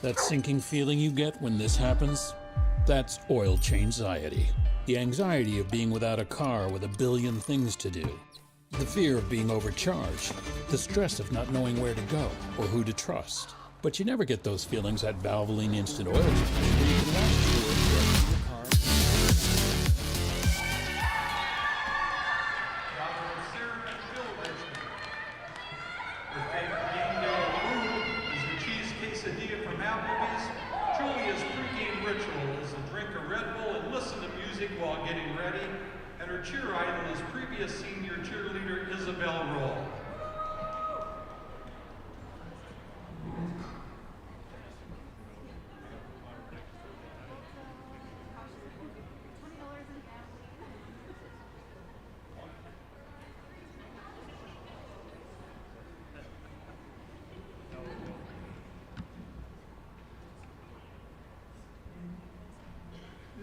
That sinking feeling you get when this happens? That's oil change-anxiety. The anxiety of being without a car with a billion things to do. The fear of being overcharged. The stress of not knowing where to go or who to trust. But you never get those feelings at Valvoline Instant Oil Change, where you can last assured get in your car. Her favorite game day food is the cheese quesadilla from Applebee's. Julia's pregame ritual is to drink a Red Bull and listen to music while getting ready. And her cheer idol is previous senior cheerleader Isabel Roll.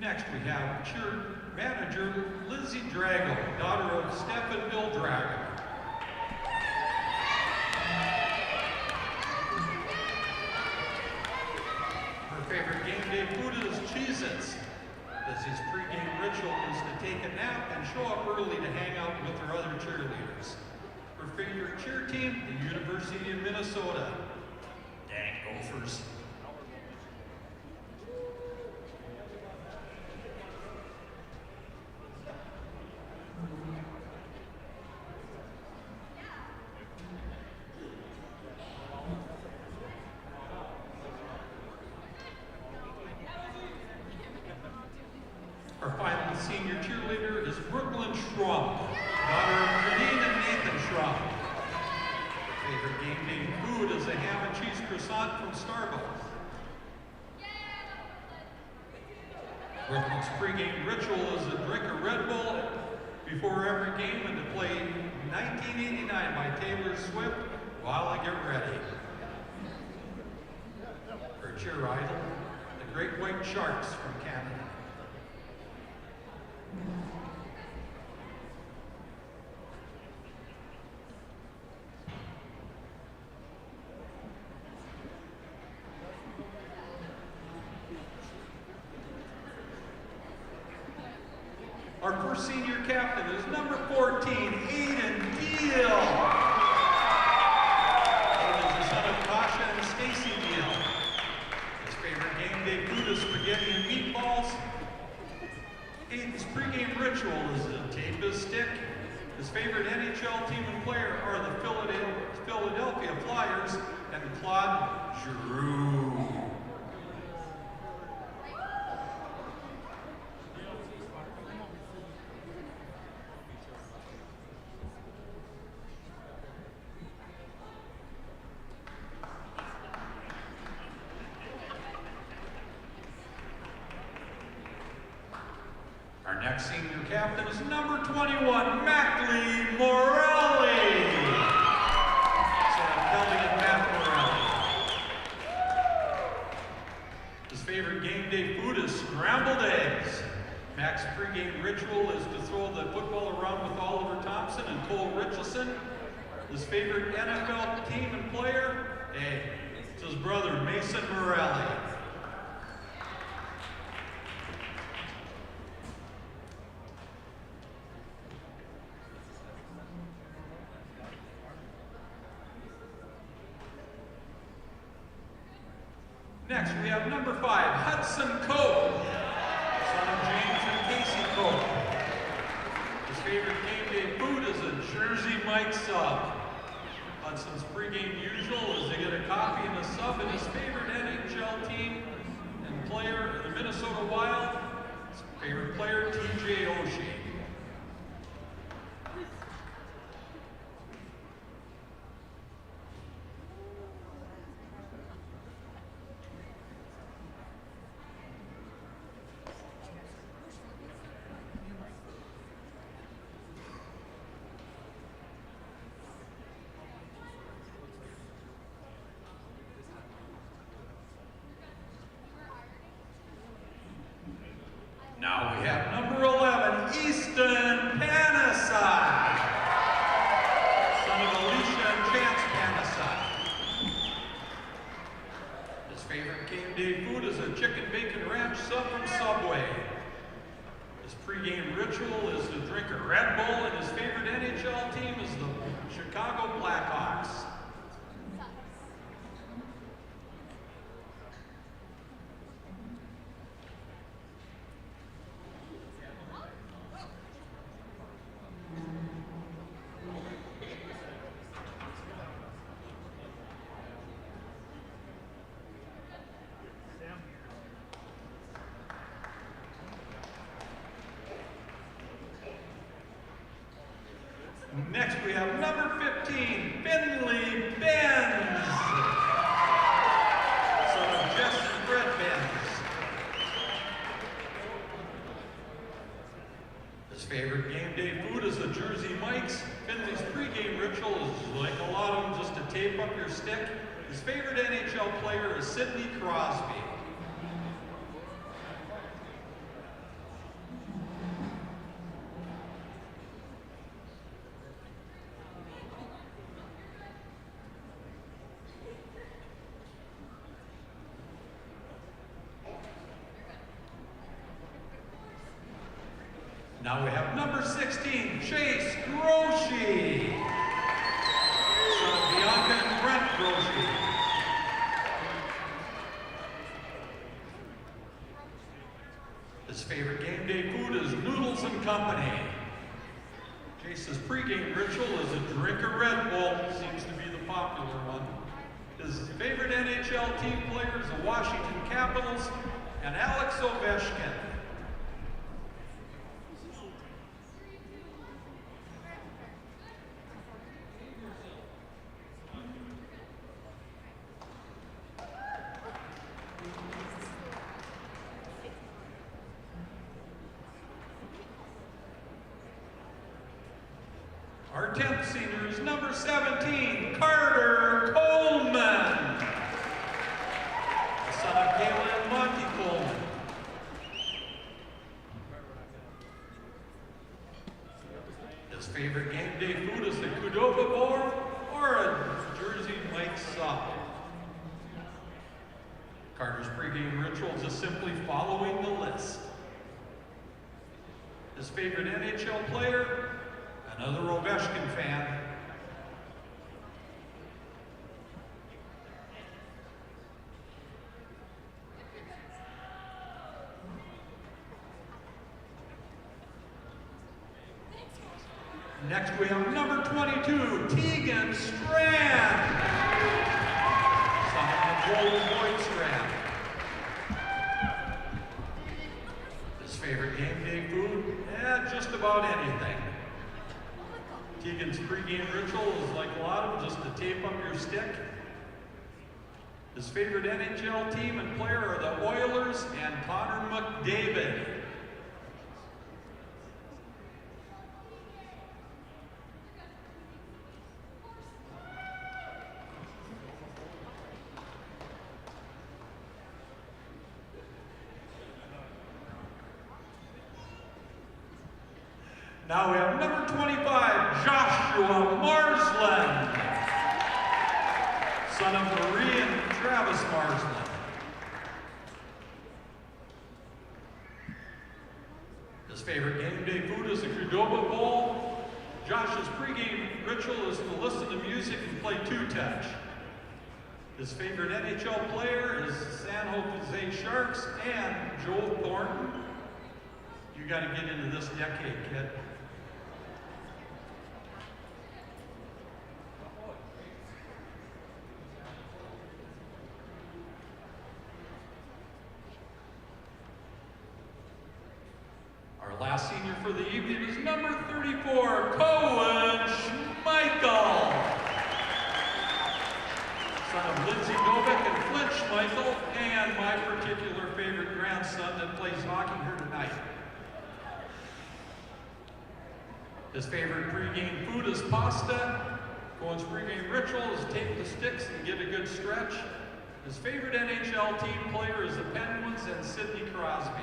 Next we have cheer manager Lizzie Drago, daughter of Steph and Bill Drago. Her favorite game day food is Cheez-Its. Lizzie's pregame ritual is to take a nap and show up early to hang out with her other cheerleaders. Her favorite cheer team, the University of Minnesota. Dang Gophers. Our final senior cheerleader is Brooklyn Schrum, daughter of Nadine and Nathan Schrum. Her favorite game day food is a ham and cheese croissant from Starbucks. Brooklyn's pregame ritual is to drink a Red Bull before every game and to play 1989 by Taylor Swift while I get ready. Her cheer idol, the Great White Sharks from Canada. Our first senior captain is number 14, Aiden Deal. Aiden is the son of Tasha and Stacy Deal. His favorite game day food is spaghetti and meatballs. Aiden's pregame ritual is to tape his stick. His favorite NHL team and player are the Philadelphia Flyers and Claude Giroux. Our next senior captain is number 21, Mackley Morelli. Sam Kelly and Matt Morelli. His favorite game day food is scrambled eggs. Mac's pregame ritual is to throw the football around with Oliver Thompson and Cole Richardson. His favorite NFL team and player, it's his brother, Mason Morelli. Next, we have number 5, Hudson Cope, son of James and Casey Cope. His favorite game day food is a Jersey Mike sub. Hudson's pregame usual is to get a coffee and a sub, and his favorite NHL team and player, the Minnesota Wild, his favorite player, TJ Oshie. Now we have number 11, East favorite game day food is a chicken bacon ranch sub from Subway. His pregame ritual is to drink a Red Bull, and his favorite NHL team is the Chicago Blackhawks. Next we have number 15, Finley Benz, son of Jess and Fred Benz. His favorite game day food is the Jersey Mike's. Finley's pregame ritual is like a lot of them, just to tape up your stick. His favorite NHL player is Sidney Crosby. Now we have number 16, Chase Groshey, son of Bianca and Brent Groshey. His favorite game day food is Noodles and Company. Chase's pregame ritual is to drink a Red Bull, seems to be the popular one. His favorite NHL team player is the Washington Capitals and Alex Ovechkin. Our 10th senior is number 17, Carter Coleman, the son of Kayla and Monty Coleman. His favorite game day food is the Qdoba Bowl or a Jersey Mike's sub. Carter's pregame rituals is simply following the list. His favorite NHL player, another Ovechkin fan. Next we have number 22, Tegan Strand, son of Joel Boyd Strand. His favorite game day food? Just about anything. Tegan's pregame ritual is like a lot of them, just to tape up your stick. His favorite NHL team and player are the Oilers and Connor McDavid. Now we have number 25, Joshua Marsland, son of Marie and Travis Marsland. His favorite game day food is the Qdoba Bowl. Josh's pregame ritual is to listen to music and play two-touch. His favorite NHL player is San Jose Sharks and Joel Thornton. You got to get into this decade, kid. Last senior for the evening is number 34, Cohen Schmeichel, son of Lindsay Novak and Flint Schmeichel, and my particular favorite grandson that plays hockey here tonight. His favorite pregame food is pasta. Cohen's pregame ritual is tape the sticks and get a good stretch. His favorite NHL team player is the Penguins and Sidney Crosby.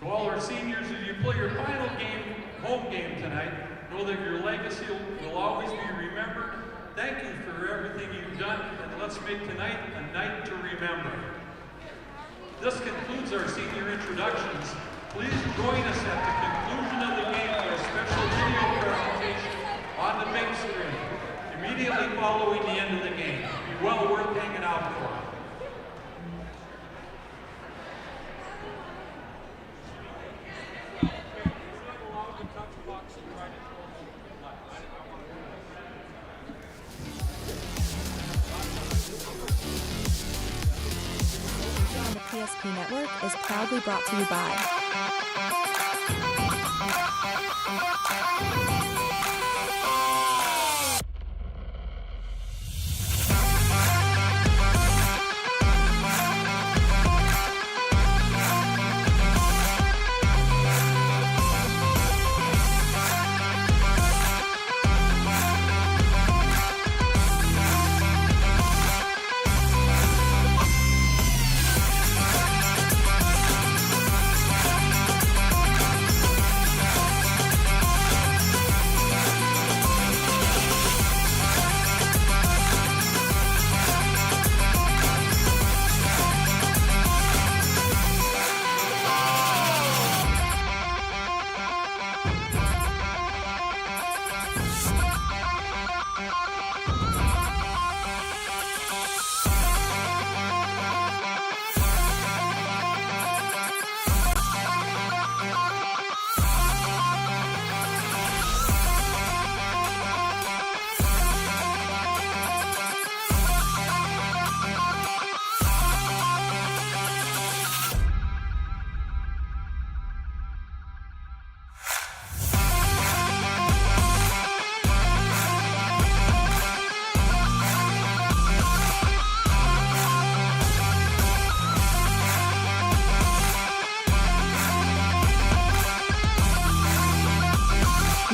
To all our seniors, as you play your final game, home game tonight, know that your legacy will always be remembered. Thank you for everything you've done, and let's make tonight a night to remember. This concludes our senior introductions. Please join us at the conclusion of the game for a special video presentation on the big screen, immediately following the end of the game. It'll be well worth hanging out for. PSP Network is proudly brought to you by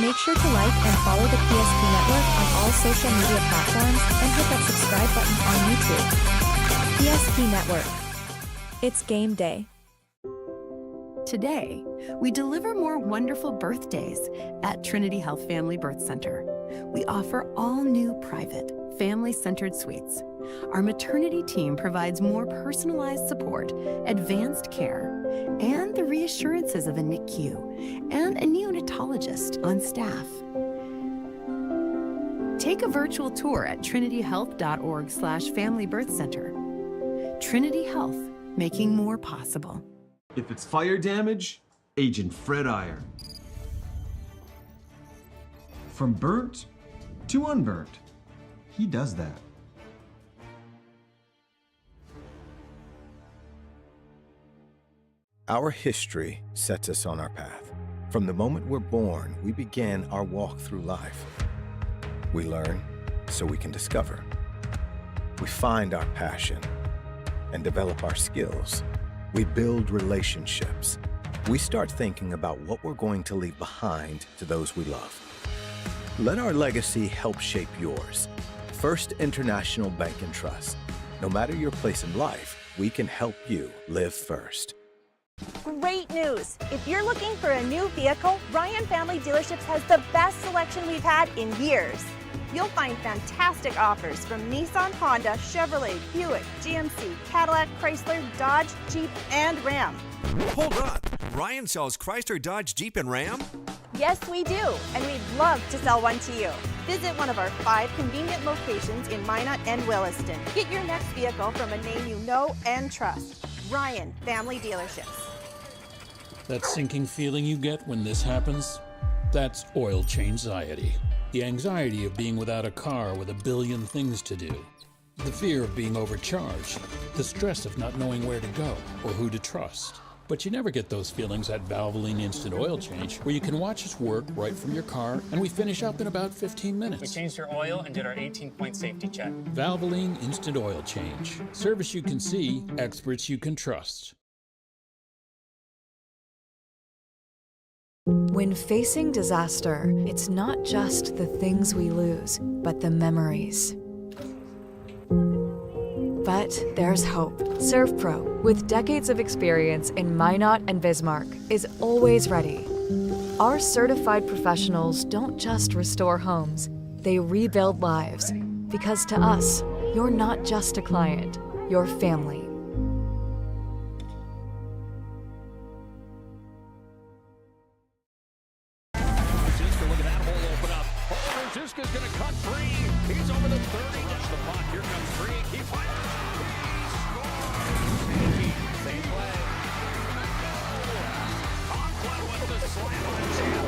Make sure to like and follow the PSP Network on all social media platforms and hit that subscribe button on YouTube. PSP Network. It's game day. Today, we deliver more wonderful birthdays at Trinity Health Family Birth Center. We offer all new private, family-centered suites. Our maternity team provides more personalized support, advanced care, and the reassurances of a NICU and a neonatologist on staff. Take a virtual tour at trinityhealth.org/familybirthcenter. Trinity Health, making more possible. If it's fire damage, Agent Fred Iron. From burnt to unburnt, he does that. Our history sets us on our path. From the moment we're born, we begin our walk through life. We learn so we can discover. We find our passion and develop our skills. We build relationships. We start thinking about what we're going to leave behind to those we love. Let our legacy help shape yours. First International Bank and Trust. No matter your place in life, we can help you live first. Great news! If you're looking for a new vehicle, Ryan Family Dealerships has the best selection we've had in years. You'll find fantastic offers from Nissan, Honda, Chevrolet, Buick, GMC, Cadillac, Chrysler, Dodge, Jeep, and Ram. Hold on! Ryan sells Chrysler, Dodge, Jeep, and Ram? Yes, we do, and we'd love to sell one to you. Visit one of our 5 convenient locations in Minot and Williston. Get your next vehicle from a name you know and trust. Ryan Family Dealerships. That sinking feeling you get when this happens? That's oil change-anxiety. The anxiety of being without a car with a billion things to do. The fear of being overcharged. The stress of not knowing where to go or who to trust. But you never get those feelings at Valvoline Instant Oil Change, where you can watch us work right from your car, and we finish up in about 15 minutes. We changed your oil and did our 18-point safety check. Valvoline Instant Oil Change. Service you can see, experts you can trust. When facing disaster, it's not just the things we lose, but the memories. But there's hope. ServPro, with decades of experience in Minot and Bismarck, is always ready. Our certified professionals don't just restore homes, they rebuild lives. Because to us, you're not just a client, you're family. Ziska's going to cut free. He's over the 30. Watch the puck. Here comes Freak. He fires. He scores. Same play. Conklin with the slam on his head.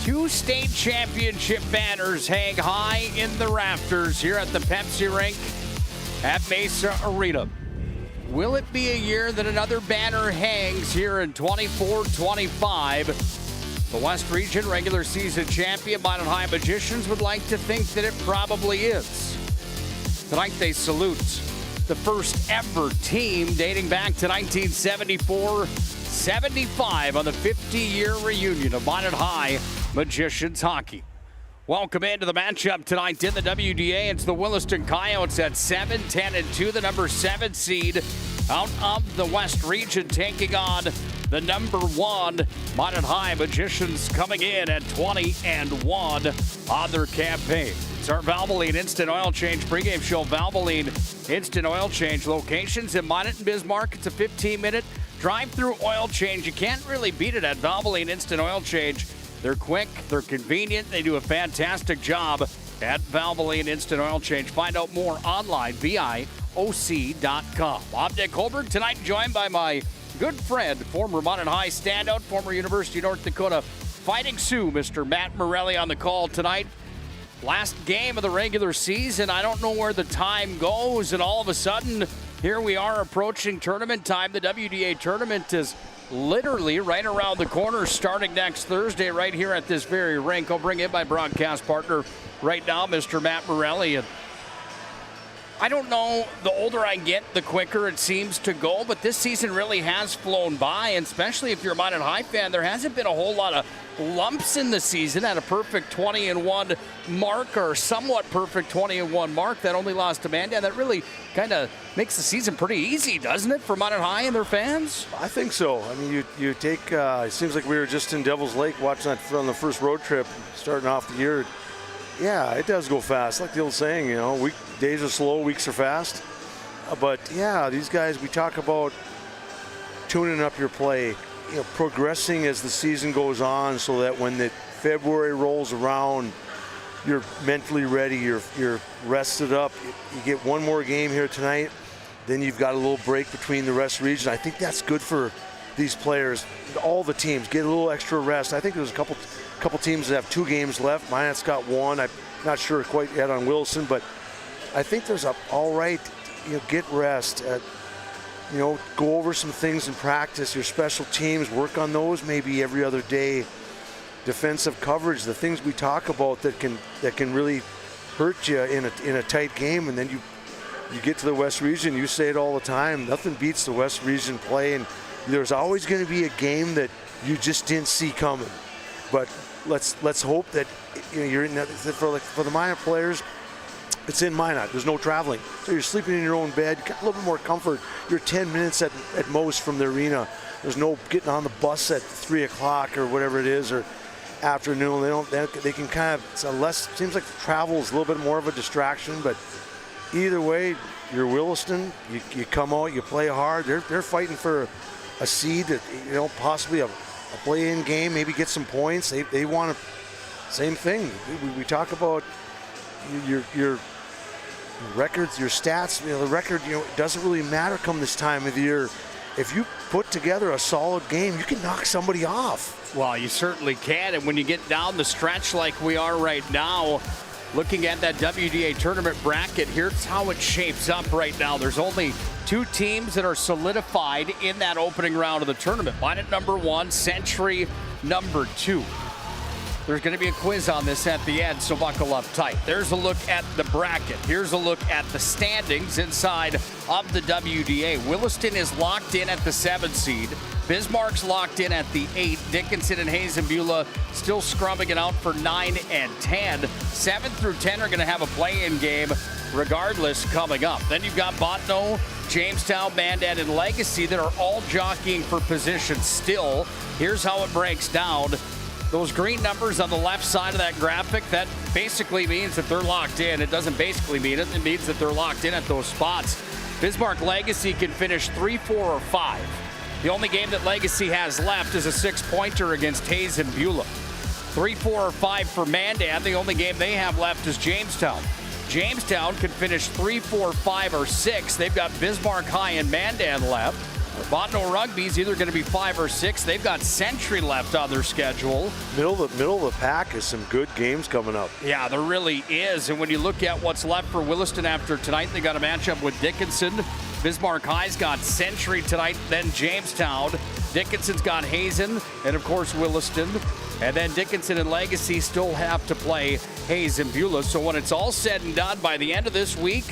Two state championship banners hang high in the rafters here at the Pepsi Rink at Mesa Arena. Will it be a year that another banner hangs here in 24-25? The West Region regular season champion Minot High Magicians would like to think that it probably is. Tonight they salute the first ever team dating back to 1974-75 on the 50-year reunion of Minot High Magicians hockey. Welcome into the matchup tonight in the WDA. It's the Williston Coyotes at 7-10-2, the number 7 seed out of the West Region, taking on the number 1 Minot High Magicians, coming in at 20-1 on their campaign. It's our Valvoline Instant Oil Change pregame show. Valvoline Instant Oil Change locations in Minot and Bismarck. It's a 15-minute drive-through oil change. You can't really beat it at Valvoline Instant Oil Change. They're quick, they're convenient, they do a fantastic job at Valvoline Instant Oil Change. Find out more online, VIOC.com. I'm Nick HULBERG, tonight joined by my good friend, former Minot High standout, former University of North Dakota Fighting Sioux, Mr. Matt Morelli on the call tonight. Last game of the regular season. I don't know where the time goes, and all of a sudden, here we are approaching tournament time. The WDA tournament is literally right around the corner, starting next Thursday right here at this very rink. I'll bring in my broadcast partner right now, Mr. Matt Morelli. And I don't know, the older I get, the quicker it seems to go, but this season really has flown by, and especially if you're a Minot High fan, there hasn't been a whole lot of lumps in the season. At a perfect 20-1 mark, or somewhat perfect 20-1 mark, that only lost to Mandan. That really kind of makes the season pretty easy, doesn't it, for Minot High and their fans? I think so. I mean, you take, it seems like we were just in Devil's Lake watching that on the first road trip, starting off the year. Yeah, it does go fast. Like the old saying, you know, days are slow, weeks are fast. But yeah, these guys, we talk about tuning up your play, you know, progressing as the season goes on, so that when the February rolls around, you're mentally ready, you're rested up. You get one more game here tonight, then you've got a little break between the rest region. I think that's good for these players. All the teams get a little extra rest. I think there's a couple teams that have 2 games left. Minot's got 1. I'm not sure quite yet on Williston, but I think there's all right, you know, get rest. You know, go over some things in practice, your special teams, work on those maybe every other day. Defensive coverage, the things we talk about that can really hurt you in a tight game. And then you get to the West Region, you say it all the time, nothing beats the West Region play, and there's always going to be a game that you just didn't see coming. But let's hope that, you know, you're in that, for the Minot players, it's in Minot. There's no traveling, so you're sleeping in your own bed. Got a little bit more comfort. You're 10 minutes at most from the arena. There's no getting on the bus at 3 o'clock or whatever it is, or afternoon. They can kind of, it's a less, seems like travel is a little bit more of a distraction. But either way, you're Williston. You come out, you play hard. They're fighting for a seed, that, you know, possibly a play-in game, maybe get some points. They want to, same thing. We talk about your records, your stats. You know, the record, you know, it doesn't really matter come this time of the year. If you put together a solid game, you can knock somebody off. Well, you certainly can, and when you get down the stretch like we are right now, looking at that WDA tournament bracket, here's how it shapes up right now. There's only 2 teams that are solidified in that opening round of the tournament. Minot number 1, Century number 2. There's going to be a quiz on this at the end, so buckle up tight. There's a look at the bracket. Here's a look at the standings inside of the WDA. Williston is locked in at the 7 seed. Bismarck's locked in at the 8. Dickinson and Hayes and Beulah still scrubbing it out for 9 and 10. 7 through 10 are going to have a play-in game regardless coming up. Then you've got Bottineau, Jamestown, Mandan, and Legacy that are all jockeying for position still. Here's how it breaks down. Those green numbers on the left side of that graphic, that basically means that they're locked in. It doesn't basically mean it. It means that they're locked in at those spots. Bismarck Legacy can finish 3, 4, or 5. The only game that Legacy has left is a 6-pointer against Hayes and Beulah. 3, 4, or 5 for Mandan. The only game they have left is Jamestown. Jamestown can finish 3, 4, 5, or 6. They've got Bismarck High and Mandan left. Bottineau Rugby's either going to be 5 or 6. They've got Century left on their schedule. Middle of the pack is some good games coming up. Yeah, there really is. And when you look at what's left for Williston after tonight, they got a matchup with Dickinson. Bismarck High's got Century tonight, then Jamestown. Dickinson's got Hazen, and of course Williston. And then Dickinson and Legacy still have to play Hayes and Beulah. So when it's all said and done, by the end of this week,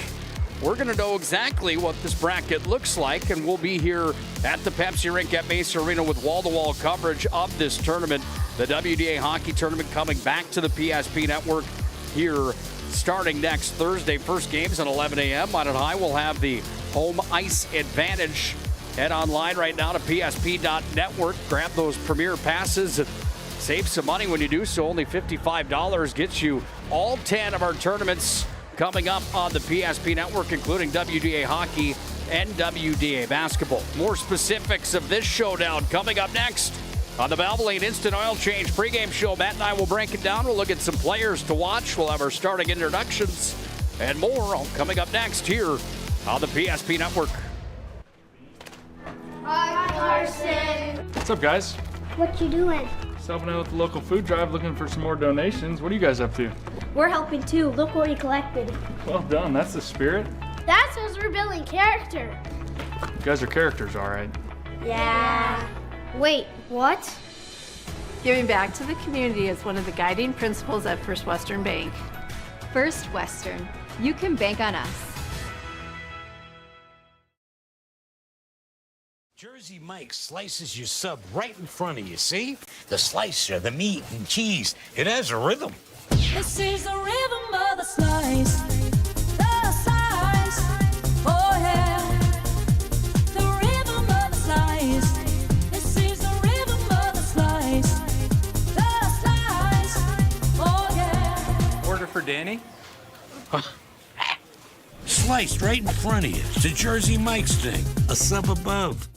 we're going to know exactly what this bracket looks like, and we'll be here at the Pepsi Rink at Mesa Arena with wall-to-wall coverage of this tournament. The WDA hockey tournament coming back to the PSP network here starting next Thursday. First game's at 11 a.m. Minot High will have the home ice advantage. Head online right now to psp.network. Grab those premier passes and save some money when you do so. Only $55 gets you all 10 of our tournaments coming up on the PSP network, including WDA hockey and WDA basketball. More specifics of this showdown coming up next on the Valvoline Instant Oil Change pregame show. Matt and I will break it down. We'll look at some players to watch. We'll have our starting introductions and more all coming up next here on the PSP network. Hi, Carson. What's up, guys? What you doing? Just helping out with the local food drive, looking for some more donations. What are you guys up to? We're helping too. Look what we collected. Well done. That's the spirit. That says we're building character. You guys are characters, all right. Yeah. Wait, what? Giving back to the community is one of the guiding principles at First Western Bank. First Western. You can bank on us. Jersey Mike's slices your sub right in front of you, see? The slicer, the meat and cheese, it has a rhythm. This is the rhythm of the slice. The slice. Oh yeah. The rhythm of the slice. This is the rhythm of the slice. The slice. Oh yeah. Order for Danny? Sliced right in front of you. It's a Jersey Mike's thing. A sub above.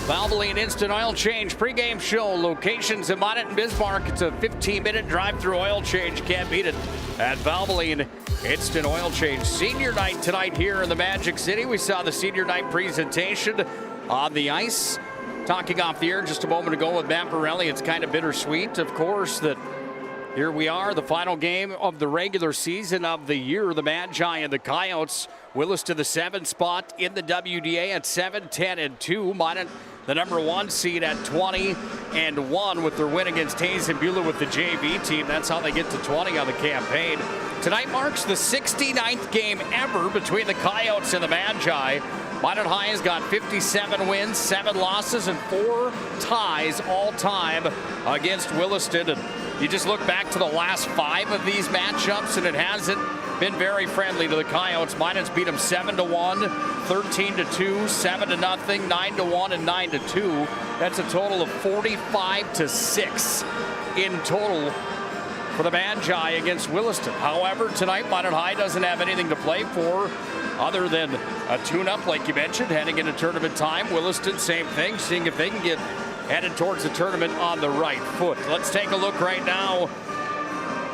Valvoline Instant Oil Change pregame show. Locations in Minot and Bismarck. It's a 15-minute drive-through oil change. Can't beat it at Valvoline Instant Oil Change. Senior night tonight here in the Magic City. We saw the senior night presentation on the ice. Talking off the air just a moment ago with Matt Morelli. It's kind of bittersweet, of course, that here we are, the final game of the regular season of the year. The Magi and the Coyotes. Williston, the 7th spot in the WDA at 7-10-2. Minot, the number 1 seed at 20-1 with their win against Hayes and Beulah with the JV team. That's how they get to 20 on the campaign. Tonight marks the 69th game ever between the Coyotes and the Magi. Minot High has got 57 wins, 7 losses, and 4 ties all time against Williston. And you just look back to the last 5 of these matchups, and it hasn't been very friendly to the Coyotes. Minot's beat them 7-1, 13-2, 7-0, 9-1, and 9-2. That's a total of 45-6 in total for the Magi against Williston. However, tonight Minot High doesn't have anything to play for other than a tune-up, like you mentioned, heading into tournament time. Williston, same thing, seeing if they can get headed towards the tournament on the right foot. Let's take a look right now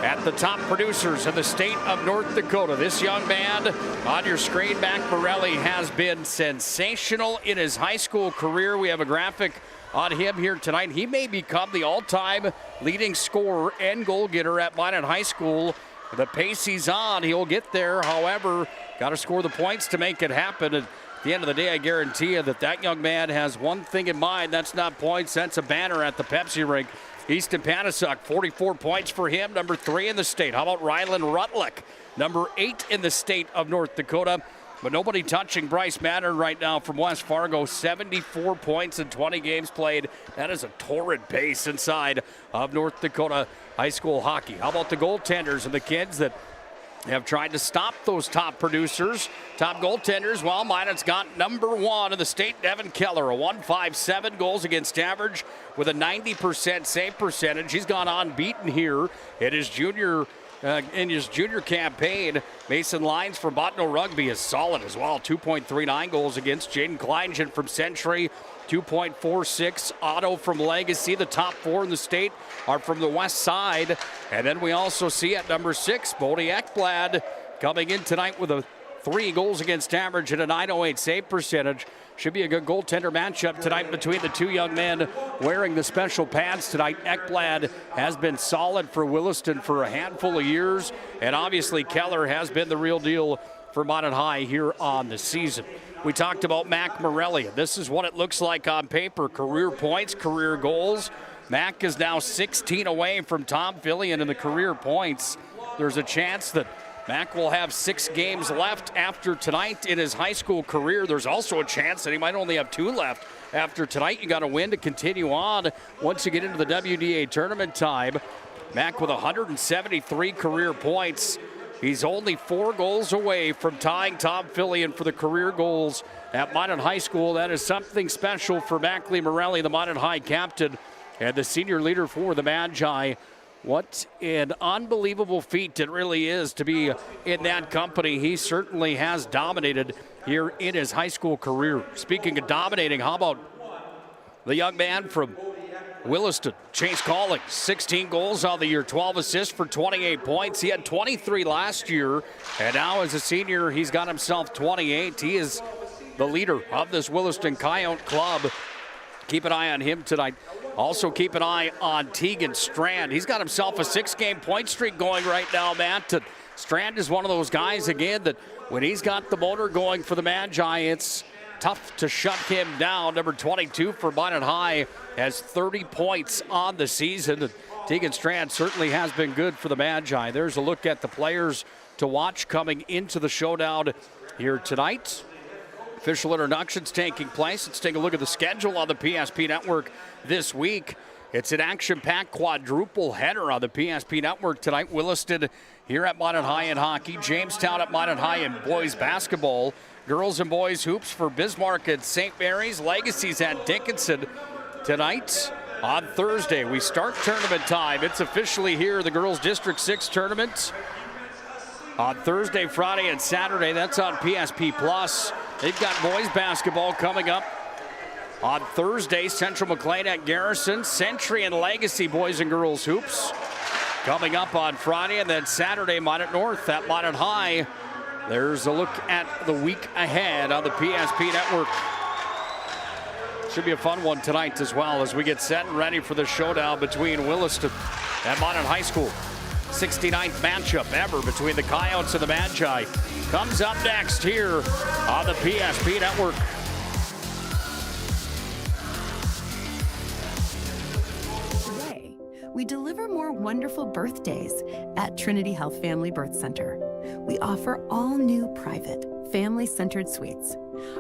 at the top producers in the state of North Dakota. This young man on your screen, Matt Morelli, has been sensational in his high school career. We have a graphic on him here tonight. He may become the all-time leading scorer and goal getter at Minot High School. The pace he's on, he'll get there. However, got to score the points to make it happen. And At the end of the day, I guarantee you that young man has one thing in mind. That's not points. That's a banner at the Pepsi rink. Easton Panasuk, 44 points for him, number 3 in the state. How about Rylan Rutlick, number 8 in the state of North Dakota? But nobody touching Bryce Mattern right now from West Fargo. 74 points in 20 games played. That is a torrid pace inside of North Dakota high school hockey. How about the goaltenders and the kids that have tried to stop those top producers, top goaltenders? Well, Minot's got number 1 in the state, Devin Keller, a .157 goals against average with a 90% save percentage. He's gone unbeaten here in his junior campaign. Mason Lyons from Botno Rugby is solid as well. 2.39 goals against. Jaden Kleingen from Century, 2.46. Otto from Legacy. The top 4 in the state are from the west side. And then we also see at number 6, Bodie Ekblad coming in tonight with a 3 goals against average and a .908 save percentage. Should be a good goaltender matchup tonight between the 2 young men wearing the special pads tonight. Ekblad has been solid for Williston for a handful of years, and obviously Keller has been the real deal for Minot High here on the season. We talked about Mac Morelli. This is what it looks like on paper. Career points, career goals. Mac is now 16 away from Tom Fillion in the career points. There's a chance that Mac will have 6 games left after tonight in his high school career. There's also a chance that he might only have 2 left after tonight. You got to win to continue on once you get into the WDA tournament time. Mac with 173 career points. He's only 4 goals away from tying Tom Fillion for the career goals at Minot High School. That is something special for Mackley Morelli, the Minot High captain and the senior leader for the Magi. What an unbelievable feat it really is to be in that company. He certainly has dominated here in his high school career. Speaking of dominating, how about the young man from Williston, Chase Collings, 16 goals on the year, 12 assists for 28 points. He had 23 last year, and now as a senior, he's got himself 28. He is the leader of this Williston Coyote club. Keep an eye on him tonight. Also keep an eye on Tegan Strand. He's got himself a 6-game point streak going right now, Matt. Strand is one of those guys, again, that when he's got the motor going for the Magi, it's tough to shut him down. Number 22 for Minot High has 30 points on the season. And Tegan Strand certainly has been good for the Magi. There's a look at the players to watch coming into the showdown here tonight. Official introductions taking place. Let's take a look at the schedule on the PSP Network this week. It's an action-packed quadruple header on the PSP Network tonight. Williston here at Minot High in hockey. Jamestown at Minot High in boys basketball. Girls and boys hoops for Bismarck at St. Mary's. Legacy's at Dickinson tonight. On Thursday, we start tournament time. It's officially here, the girls' District 6 tournament. On Thursday, Friday, and Saturday, that's on PSP Plus. They've got boys basketball coming up on Thursday. Central McLean at Garrison. Century and Legacy boys and girls hoops coming up on Friday. And then Saturday, Minot North at Minot High. There's a look at the week ahead on the PSP Network. Should be a fun one tonight as well as we get set and ready for the showdown between Williston and Minot High School. 69th matchup ever between the Coyotes and the Magi comes up next here on the PSP Network. Today, we deliver more wonderful birthdays at Trinity Health Family Birth Center. We offer all new private, family-centered suites.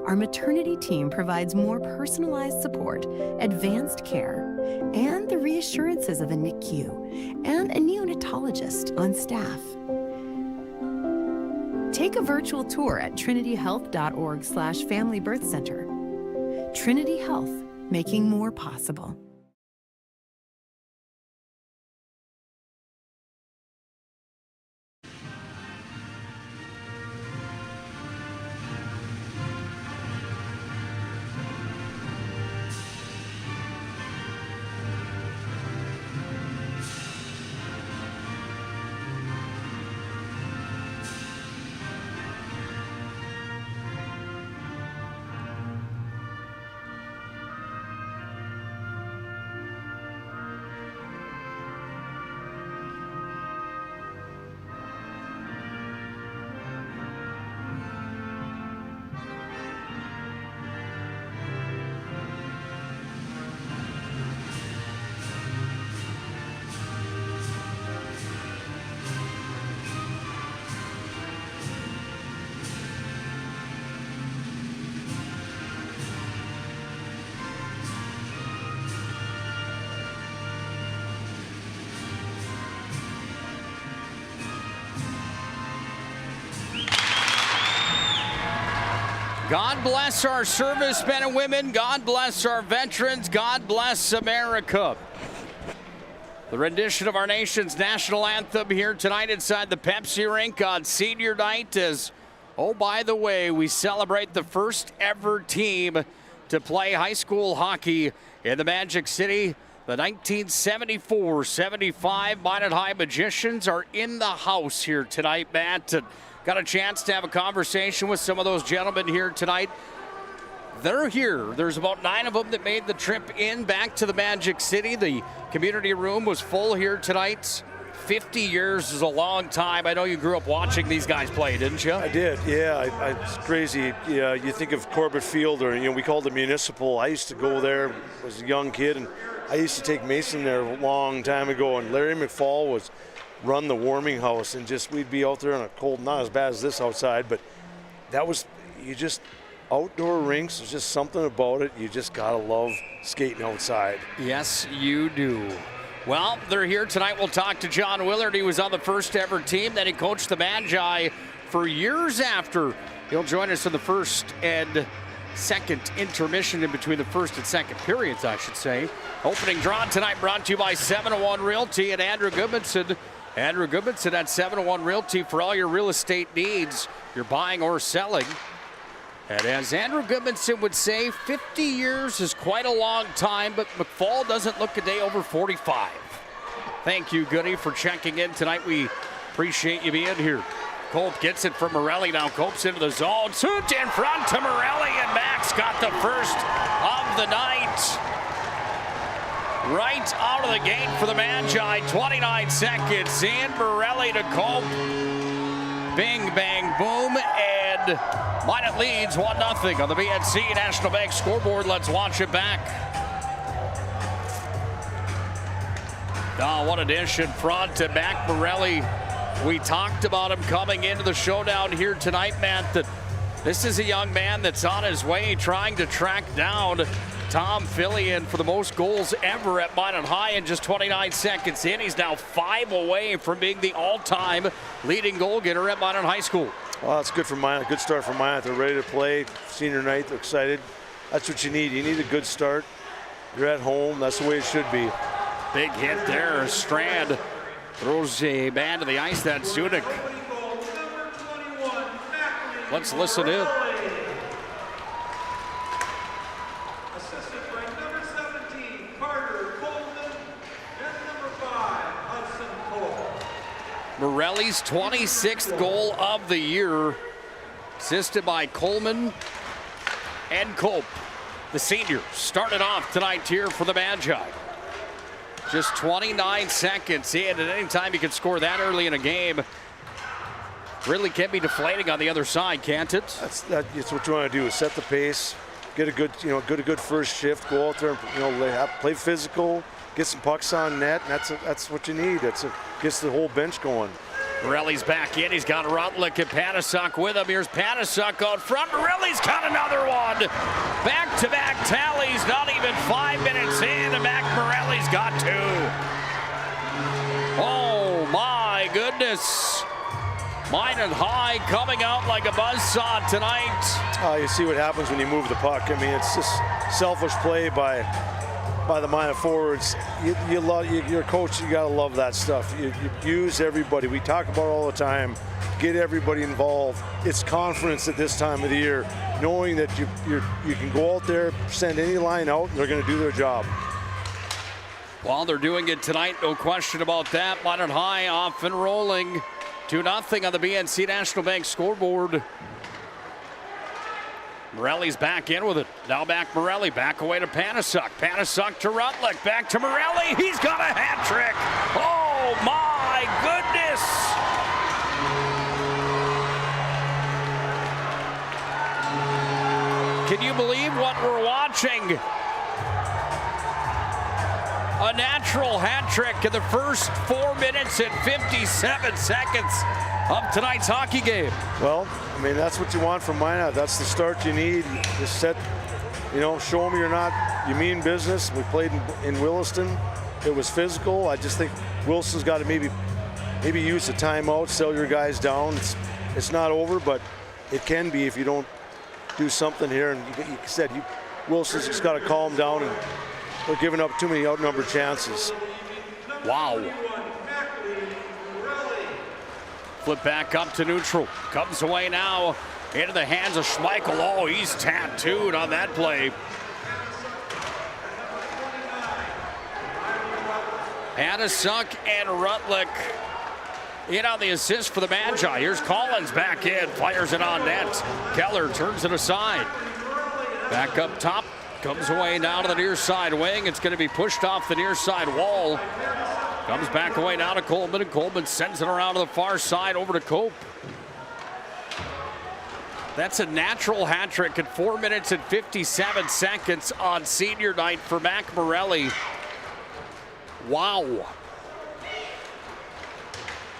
Our maternity team provides more personalized support, advanced care, and the reassurances of a NICU and a neonatologist on staff. Take a virtual tour at trinityhealth.org/Family Birth Center. Trinity Health, making more possible. God bless our servicemen and women. God bless our veterans. God bless America. The rendition of our nation's national anthem here tonight inside the Pepsi rink on senior night is, oh, by the way, we celebrate the first ever team to play high school hockey in the Magic City. The 1974-75 Minot High Magicians are in the house here tonight, Matt. And got a chance to have a conversation with some of those gentlemen here tonight. They're here. There's about 9 of them that made the trip in back to the Magic City. The community room was full here tonight. 50 years is a long time. I know you grew up watching these guys play, didn't you? I did, yeah. It's crazy. Yeah, you think of Corbett Field, or we called it Municipal. I used to go there as a young kid, and I used to take Mason there a long time ago. And Larry McFall was run the warming house, and we'd be out there on a cold, not as bad as this outside, but that was outdoor rinks. There's just something about it. You just gotta love skating outside. Yes, you do. Well, they're here tonight. We'll talk to John Willard. He was on the first ever team. Then he coached the Magi for years after. He'll join us in the first and second intermission, in between the first and second periods, I should say. Opening draw tonight brought to you by 701 Realty and Andrew Goodmanson. Andrew Goodmanson at 701 Realty for all your real estate needs, you're buying or selling. And as Andrew Goodmanson would say, 50 years is quite a long time, but McFall doesn't look a day over 45. Thank you, Goody, for checking in tonight. We appreciate you being here. Cope gets it from Morelli. Now Cope's into the zone. Suit in front to Morelli, and Max got the first of the night. Right out of the gate for the Magi. 29 seconds in. Morelli to Cope. Bing, bang, boom, and Minot leads 1-0 on the BNC National Bank scoreboard. Let's watch it back. Oh, what a dish in front to Mac Morelli. We talked about him coming into the showdown here tonight, Matt, that this is a young man that's on his way trying to track down Tom Fillion for the most goals ever at Minot High. In just 29 seconds in, he's now 5 away from being the all-time leading goal getter at Minot High School. Well, that's good for Minot. Good start for Minot. They're ready to play. Senior night, they're excited. That's what you need. You need a good start. You're at home. That's the way it should be. Big hit there. Strand throws a man to the ice. That's Zunic. Let's listen in. Morelli's 26th goal of the year, assisted by Coleman and Cope. The senior started off tonight here for the Magi. Just 29 seconds in, and any time you can score that early in a game, really can be deflating on the other side, can't it? That's what you want to do, is set the pace, get a good, good first shift, go out there and play physical, get some pucks on net, and that's what you need. Gets the whole bench going. Morelli's back in. He's got Rutlick and Panasuk with him. Here's Panasuk out front. Morelli's got another one. Back-to-back tallies. Not even 5 minutes in, and Mac Morelli's got 2. Oh my goodness. Minot High coming out like a buzzsaw tonight. You see what happens when you move the puck. I mean, it's just selfish play by the Minot forwards. You love your coach. You gotta love that stuff. You use everybody. We talk about it all the time. Get everybody involved. It's confidence at this time of the year, knowing that you can go out there, send any line out, and they're going to do their job. Well, they're doing it tonight, no question about that. Minot High off and rolling, 2-0 on the BNC National Bank scoreboard. Morelli's back in with it. Now back Morelli, back away to Panasuk. Panasuk to Rutlick, back to Morelli. He's got a hat trick. Oh my goodness. Can you believe what we're watching? A natural hat trick in the first 4 minutes and 57 seconds of tonight's hockey game. Well, I mean, that's what you want from Minot. That's the start you need. Just set, show them you mean business. We played in Williston. It was physical. I just think Wilson's got to maybe use the timeout, sell your guys down. It's not over, but it can be if you don't do something here. And you said Wilson's just got to calm down, and they're giving up too many outnumbered chances. Wow. Flip back up to neutral. Comes away now into the hands of Schmeichel. Oh, he's tattooed on that play. Panasuk and Rutlick in on the assist for the Magi. Here's Collins back in, fires it on net. Keller turns it aside. Back up top, comes away now to the near side wing. It's going to be pushed off the near side wall. Comes back away now to Coleman, and Coleman sends it around to the far side over to Cope. That's a natural hat trick at 4 minutes and 57 seconds on senior night for Mac Morelli. Wow.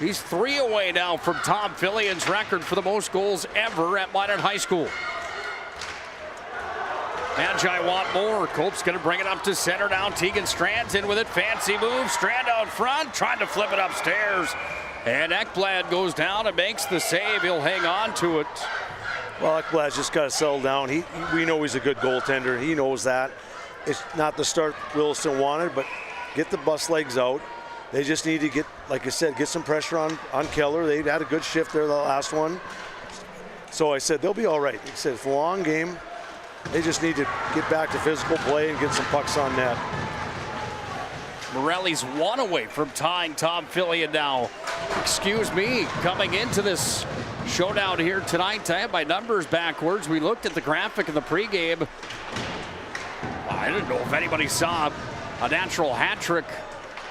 He's 3 away now from Tom Fillion's record for the most goals ever at Minot High School. Magi want more. Cope's going to bring it up to center now. Tegan Strand's in with it. Fancy move. Strand out front, trying to flip it upstairs. And Ekblad goes down and makes the save. He'll hang on to it. Well, Ekblad's just got to settle down. We know he's a good goaltender. He knows that. It's not the start Williston wanted, but get the bus legs out. They just need to get, like I said, get some pressure on Keller. They had a good shift there, the last one. So I said, they'll be all right. Like I said, it's a long game. They just need to get back to physical play and get some pucks on net. Morelli's 1 away from tying Tom Fillion now. Excuse me, coming into this showdown here tonight, I have my numbers backwards. We looked at the graphic in the pregame. I didn't know if anybody saw a natural hat trick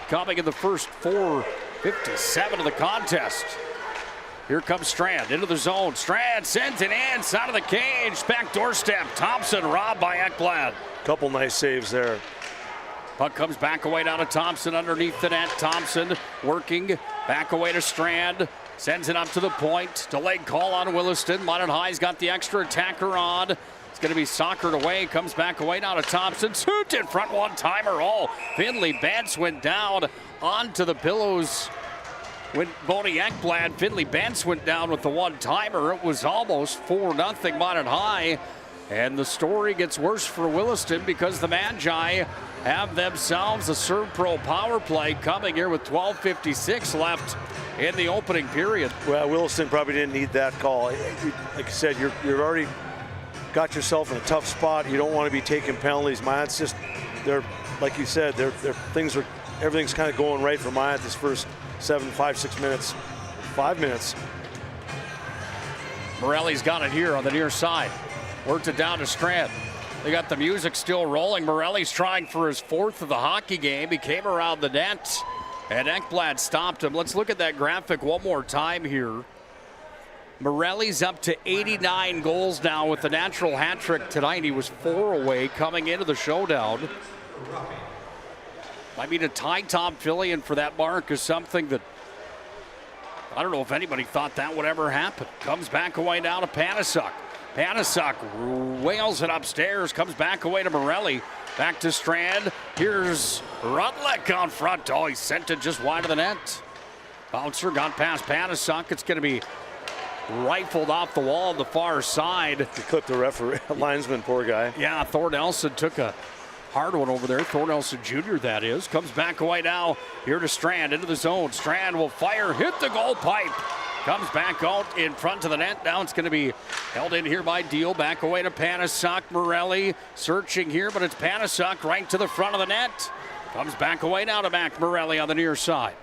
coming in the first 4:57 of the contest. Here comes Strand into the zone. Strand sends it in, side of the cage, back doorstep. Thompson robbed by Ekblad. Couple nice saves there. Puck comes back away down to Thompson underneath the net. Thompson working back away to Strand. Sends it up to the point. Delayed call on Williston. Minot High's got the extra attacker on. It's going to be soccered away. Comes back away now to Thompson. Shoot in front, one-timer. Oh, Finley Bantz went down onto the pillows. When Bodie Ekblad, Finley Bantz went down with the one-timer. It was almost 4-0 Minot High. And the story gets worse for Williston because the Magi have themselves a ServPro power play coming here with 12:56 left in the opening period. Well, Williston probably didn't need that call. Like I said, you're already got yourself in a tough spot. You don't want to be taking penalties. Minot's just, they're, like you said, everything's kind of going right for Minot this first 5 minutes. Morelli's got it here on the near side. Worked it down to Strand. They got the music still rolling. Morelli's trying for his 4th of the hockey game. He came around the net, and Ekblad stopped him. Let's look at that graphic one more time here. Morelli's up to 89 goals now with the natural hat trick tonight. He was 4 away coming into the showdown. I mean, to tie Tom Fillion for that mark is something that I don't know if anybody thought that would ever happen. Comes back away now to Panasuk. Panasuk wails it upstairs, comes back away to Morelli. Back to Strand. Here's Rutlick on front. Oh, he sent it just wide of the net. Bouncer got past Panasuk. It's going to be rifled off the wall on the far side. He clipped the referee, linesman, poor guy. Yeah, Thor Nelson took a hard one over there. Thor Nelson Jr., that is. Comes back away now. Here to Strand, into the zone. Strand will fire, hit the goal pipe. Comes back out in front of the net. Now it's going to be held in here by Deal. Back away to Panasuk. Morelli searching here, but it's Panasuk right to the front of the net. Comes back away now to Mac Morelli on the near side.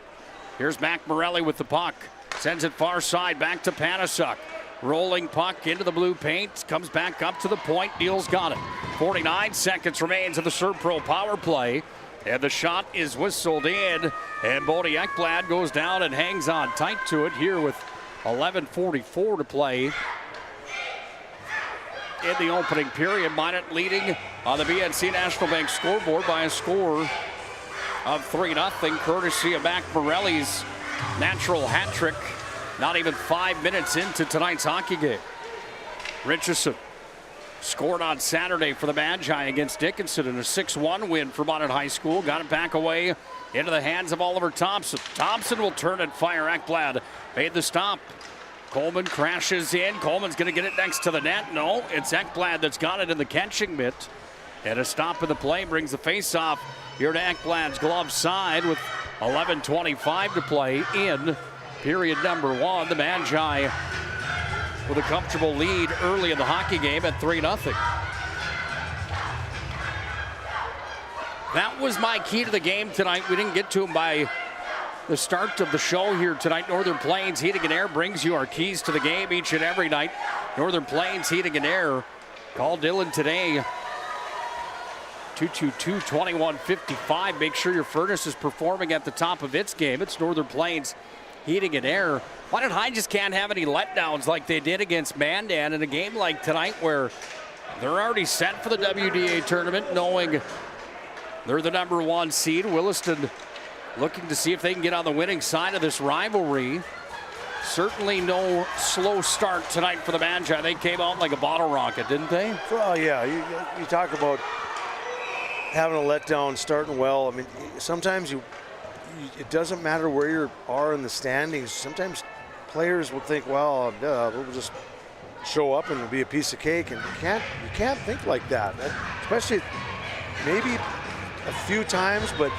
Here's Mac Morelli with the puck. Sends it far side back to Panasuk. Rolling puck into the blue paint. Comes back up to the point. Deal's got it. 49 seconds remains of the ServPro power play. And the shot is whistled in. And Bodie Ekblad goes down and hangs on tight to it here with 11:44 to play in the opening period. Minot leading on the BNC National Bank scoreboard by a score of 3-0, courtesy of Mac Morelli's natural hat trick. Not even 5 minutes into tonight's hockey game. Richardson scored on Saturday for the Magi against Dickinson in a 6-1 win for Minot High School. Got it back away into the hands of Oliver Thompson. Thompson will turn and fire. Ekblad made the stop. Coleman crashes in. Coleman's going to get it next to the net. No, it's Ekblad that's got it in the catching mitt. And a stop in the play brings the face-off here to Ekblad's glove side with 11:25 to play in period number 1. The Magi with a comfortable lead early in the hockey game at 3-0. That was my key to the game tonight. We didn't get to him by the start of the show here tonight. Northern Plains Heating and Air brings you our keys to the game each and every night. Northern Plains Heating and Air. Call Dylan today. 222-2155. Make sure your furnace is performing at the top of its game. It's Northern Plains Heating and Air. Minot High just can't have any letdowns like they did against Mandan in a game like tonight where they're already set for the WDA tournament, knowing they're the number 1 seed. Williston looking to see if they can get on the winning side of this rivalry. Certainly no slow start tonight for the Magi. They came out like a bottle rocket, didn't they? Well, yeah, you talk about having a letdown, starting well. I mean, sometimes it doesn't matter where you are in the standings. Sometimes players will think, well, we'll just show up and it'll be a piece of cake, and you can't think like that. Especially maybe a few times, but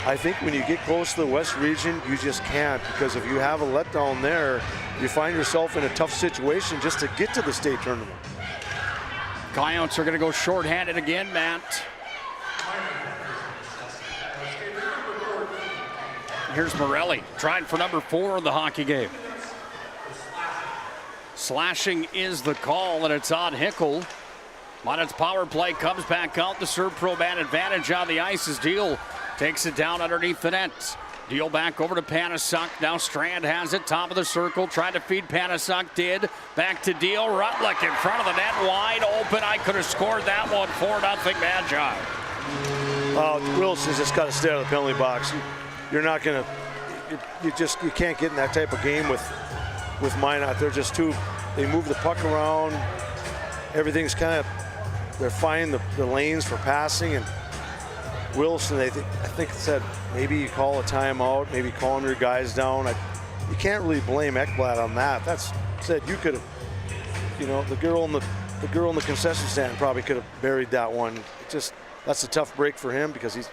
I think when you get close to the West region, you just can't, because if you have a letdown there, you find yourself in a tough situation just to get to the state tournament. Coyotes are going to go shorthanded again, Matt. Here's Morelli trying for number 4 in the hockey game. Slashing is the call, and it's on Hickel. Minot's power play comes back out. The Serve Pro man advantage on the ice as Deal takes it down underneath the net. Deal back over to Panasuk. Now Strand has it, top of the circle, trying to feed Panasuk. Did. Back to Deal. Rutlick in front of the net, wide open. I could have scored that one. 4-0 Magi. Wilson's just got to stay out of the penalty box. You're not going to, you can't get in that type of game with Minot. They're just they move the puck around. Everything's kind of, they're finding the lanes for passing, and Wilson, I think said maybe you call a timeout, maybe calm your guys down. You can't really blame Ekblad on that. That's said you could have, the girl in the concession stand probably could have buried that one. That's a tough break for him, because he's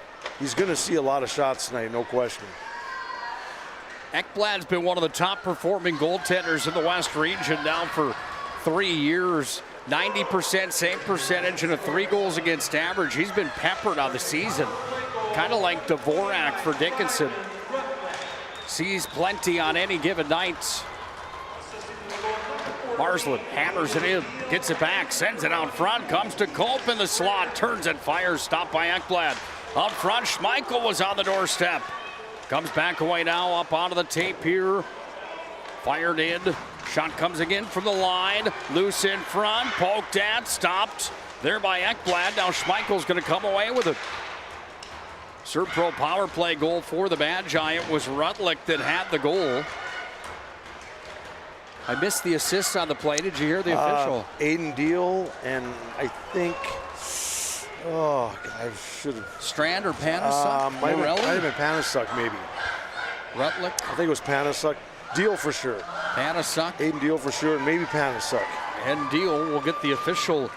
going to see a lot of shots tonight, no question. Ekblad's been one of the top performing goaltenders in the West region now for 3 years. 90% save percentage and a 3 goals against average. He's been peppered on the season, kind of like Dvorak for Dickinson. Sees plenty on any given night. Marsland hammers it in, gets it back, sends it out front, comes to Culp in the slot, turns and fires, stopped by Ekblad. Up front, Schmeichel was on the doorstep. Comes back away now, up onto the tape here. Fired in. Shot comes again from the line. Loose in front. Poked at. Stopped there by Ekblad. Now Schmeichel's going to come away with it. Serve Pro power play goal for the Magi. It was Rutlick that had the goal. I missed the assist on the play. Did you hear the official? Aiden Deal, and I think, I should have. Strand or Panasuk? Might have been Panasuk, maybe. Rutlick? I think it was Panasuk. Deal for sure. Panasuk? Aiden Deal for sure, and maybe Panasuk. And Deal will get the official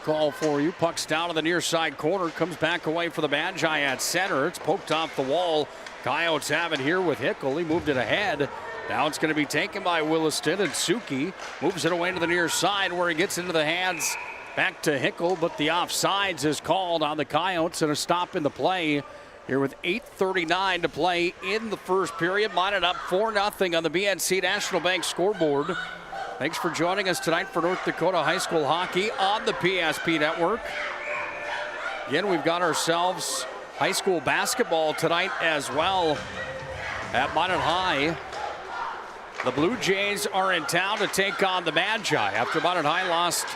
call for you. Puck's down to the near side corner. Comes back away for the Magi at center. It's poked off the wall. Coyotes have it here with Hickel. He moved it ahead. Now it's going to be taken by Williston, and Suki moves it away to the near side where he gets into the hands back to Hickel, but the offsides is called on the Coyotes and a stop in the play here with 8:39 to play in the first period. Minot up 4-0 on the BNC National Bank scoreboard. Thanks for joining us tonight for North Dakota High School Hockey on the PSP Network. Again, we've got ourselves high school basketball tonight as well at Minot High. The Blue Jays are in town to take on the Magi after Minot High lost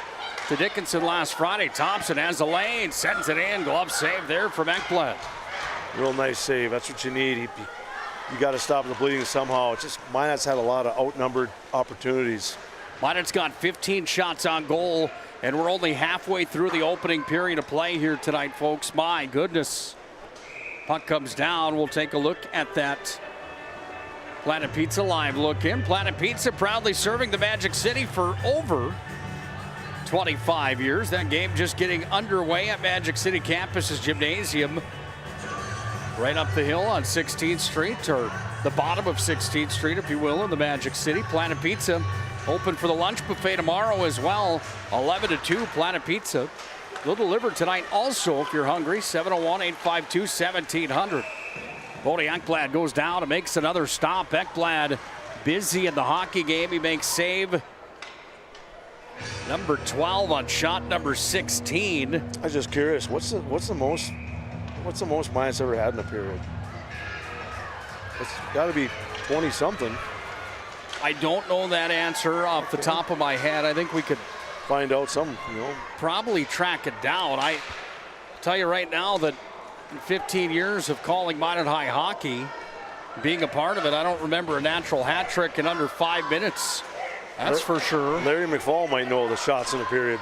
to Dickinson last Friday. Thompson has a lane, sends it in. Glove save there from Ekblad. Real nice save. That's what you need. You got to stop the bleeding somehow. It's just Minot's had a lot of outnumbered opportunities. Minot's got 15 shots on goal, and we're only halfway through the opening period of play here tonight, folks. My goodness. Puck comes down. We'll take a look at that Planet Pizza live look in. Planet Pizza proudly serving the Magic City for over 25 years. That game just getting underway at Magic City Campus's gymnasium. Right up the hill on 16th Street, or the bottom of 16th Street, if you will, in the Magic City. Planet Pizza open for the lunch buffet tomorrow as well. 11 to 2, Planet Pizza. They'll deliver tonight also if you're hungry. 701-852-1700. Bodie Ekblad goes down and makes another stop. Ekblad busy in the hockey game. He makes save number 12 on shot number 16. I was just curious, what's the most Minot's ever had in a period? It's got to be 20 something. I don't know that answer off the top of my head. I think we could find out some, probably track it down. I tell you right now that in 15 years of calling Minot High hockey, being a part of it, I don't remember a natural hat trick in under 5 minutes. That's for sure. Larry McFall might know the shots in the period.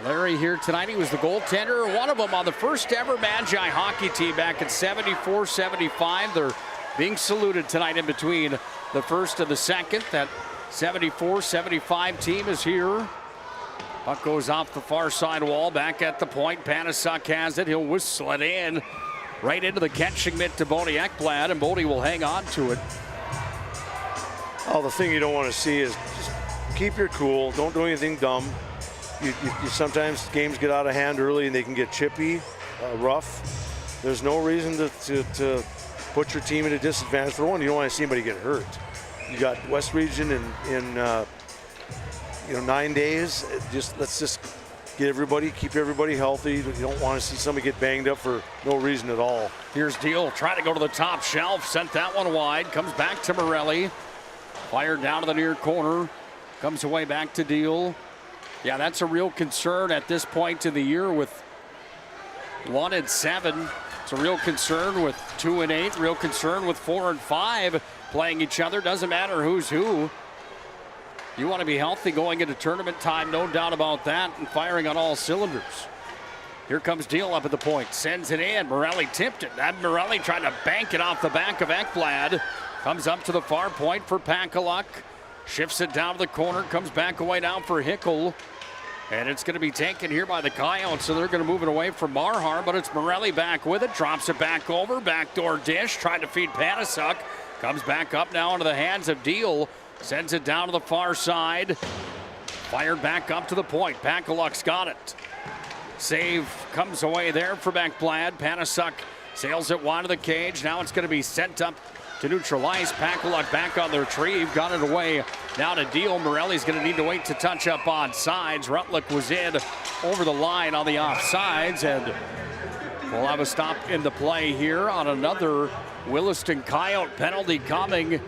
Larry here tonight, he was the goaltender, one of them on the first ever Magi hockey team back in 74-75. They're being saluted tonight in between the first and the second. That 74-75 team is here. Puck goes off the far side wall, back at the point. Panasuk has it. He'll whistle it in right into the catching mitt to Bodie Ekblad, and Bodie will hang on to it. Oh, the thing you don't want to see is just keep your cool. Don't do anything dumb. You sometimes games get out of hand early and they can get chippy, rough. There's no reason to put your team at a disadvantage. For one, you don't want to see anybody get hurt. You got West Region in 9 days. Let's just keep everybody healthy. You don't want to see somebody get banged up for no reason at all. Here's Deal trying to go to the top shelf, sent that one wide, comes back to Morelli. Fired down to the near corner, comes away back to Deal. Yeah, that's a real concern at this point in the year with 1-7. It's a real concern with 2-8, real concern with 4-5 playing each other. Doesn't matter who's who. You want to be healthy going into tournament time, no doubt about that, and firing on all cylinders. Here comes Deal up at the point, sends it in. Morelli tipped it. That Morelli trying to bank it off the back of Ekblad. Comes up to the far point for Pakaluk. Shifts it down to the corner, comes back away down for Hickel. And it's going to be taken here by the Coyotes, so they're going to move it away from Marhar, but it's Morelli back with it, drops it back over, backdoor dish, trying to feed Panasuk. Comes back up now into the hands of Deal, sends it down to the far side. Fired back up to the point, Pakaluk's got it. Save comes away there for Ekblad. Panasuk sails it wide of the cage, now it's going to be sent up to neutral ice. Pakaluk back on the retrieve, got it away now to Deal. Morelli's going to need to wait to touch up on sides. Rutlick was in over the line on the offsides, and we'll have a stop in the play here on another Williston Coyote penalty coming.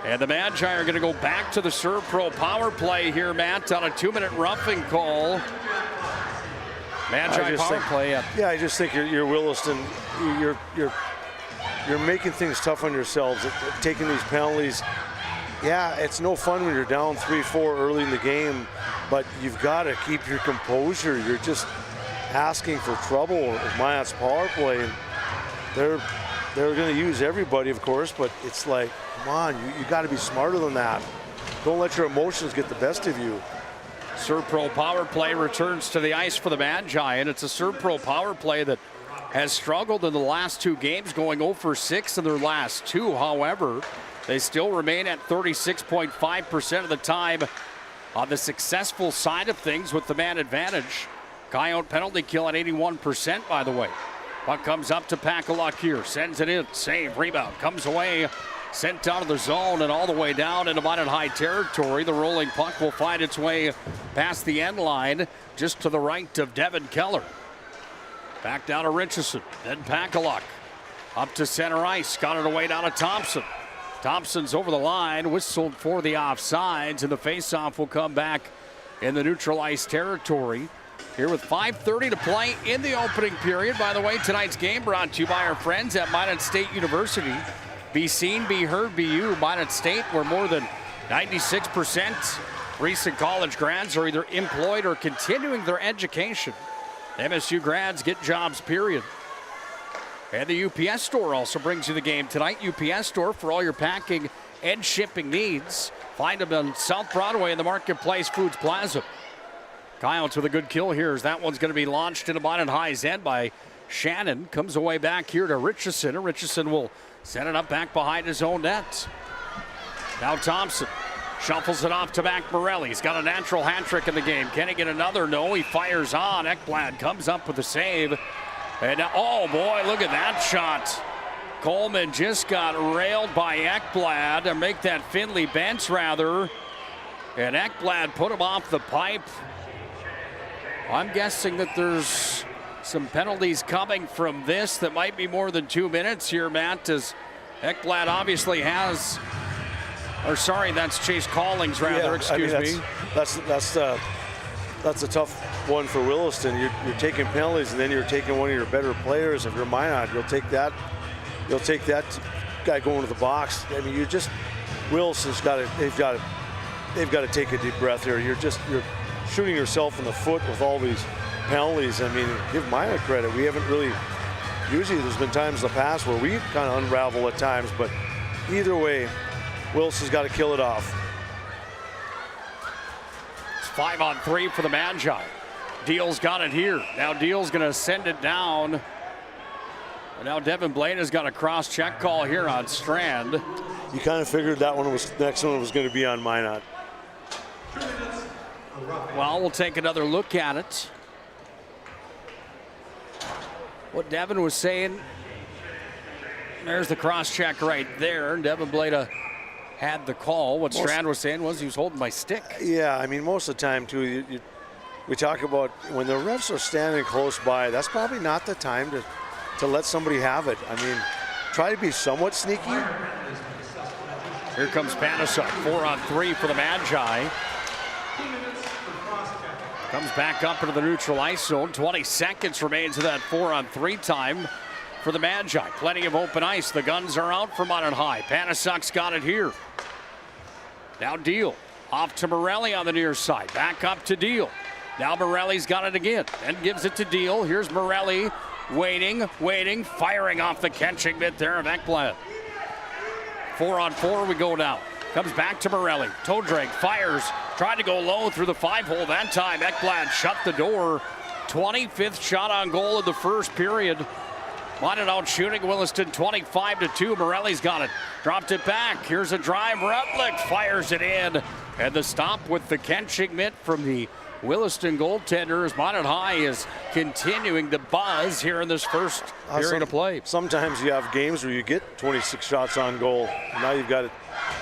And the Magi are going to go back to the Serve Pro power play here, Matt, on a 2-minute roughing call. Magi power play. Yeah, I just think you're Williston. You're making things tough on yourselves, taking these penalties. Yeah, it's no fun when you're down 3-4 early in the game, but you've got to keep your composure. You're just asking for trouble with Minot's power play. And they're going to use everybody, of course, but it's like, come on, you got to be smarter than that. Don't let your emotions get the best of you. Servpro power play returns to the ice for the Magi, and it's a Servpro power play that has struggled in the last 2 games, going 0 for 6 in their last 2. However, they still remain at 36.5% of the time on the successful side of things with the man advantage. Coyote penalty kill at 81%, by the way. Puck comes up to Pakaluk here, sends it in, save, rebound, comes away, sent out of the zone and all the way down into Minot High territory. The rolling puck will find its way past the end line, just to the right of Devin Keller. Back down to Richardson, then Pakaluk. Up to center ice, got it away down to Thompson. Thompson's over the line, whistled for the offsides, and the faceoff will come back in the neutral ice territory. Here with 5:30 to play in the opening period. By the way, tonight's game brought to you by our friends at Minot State University. Be seen, be heard, be you. Minot State, where more than 96% recent college grads are either employed or continuing their education. MSU grads get jobs, period. And the UPS store also brings you the game tonight. UPS store for all your packing and shipping needs. Find them on South Broadway in the Marketplace Foods Plaza. Coyotes with a good kill here as that one's going to be launched into Minot High's end by Shannon. Comes away back here to Richardson. Richardson will send it up back behind his own net. Now Thompson shuffles it off to back Morelli. He's got a natural hat trick in the game. Can he get another? No, he fires on. Ekblad comes up with a save. And now, oh boy, look at that shot. Coleman just got railed by Ekblad to make that Finley bench rather. And Ekblad put him off the pipe. I'm guessing that there's some penalties coming from this that might be more than 2 minutes here, Matt, as Ekblad obviously has, or sorry, that's Chase Callings rather, excuse me. That's a tough one for Williston. You're taking penalties and then you're taking one of your better players. If you're Minot, you'll take that guy going to the box. I mean, Williston's they've got to take a deep breath here. You're shooting yourself in the foot with all these penalties. I mean, give Minot credit. We haven't really, usually there's been times in the past where we kind of unravel at times, but either way, Wilson's got to kill it off. It's 5-on-3 for the Magi. Deal's got it here. Now Deal's going to send it down. And now Devin Blaine has got a cross-check call here on Strand. You kind of figured that next one was going to be on Minot. Well, we'll take another look at it. What Devin was saying, there's the cross-check right there. Devin Blada had the call. What Strand was saying was he was holding my stick. Yeah, I mean, most of the time, too, we talk about when the refs are standing close by, that's probably not the time to let somebody have it. I mean, try to be somewhat sneaky. Here comes Panasuk, 4-on-3 for the Magi. Comes back up into the neutral ice zone. 20 seconds remains of that 4-on-3 time for the Magi. Plenty of open ice. The guns are out from Minot High. Panasuk's got it here. Now Deal. Off to Morelli on the near side. Back up to Deal. Now Morelli's got it again. Then gives it to Deal. Here's Morelli. Waiting. Firing off the catching mitt there of Ekblad. 4-on-4 we go now. Comes back to Morelli. Toe drag, fires. Tried to go low through the 5-hole that time. Ekblad shut the door. 25th shot on goal in the first period. Minot out shooting Williston 25-2. Morelli's got it. Dropped it back. Here's a drive. Rutlick fires it in. And the stop with the catching mitt from the Williston goaltender as Minot High is continuing to buzz here in this first period of play. Sometimes you have games where you get 26 shots on goal. Now you've got it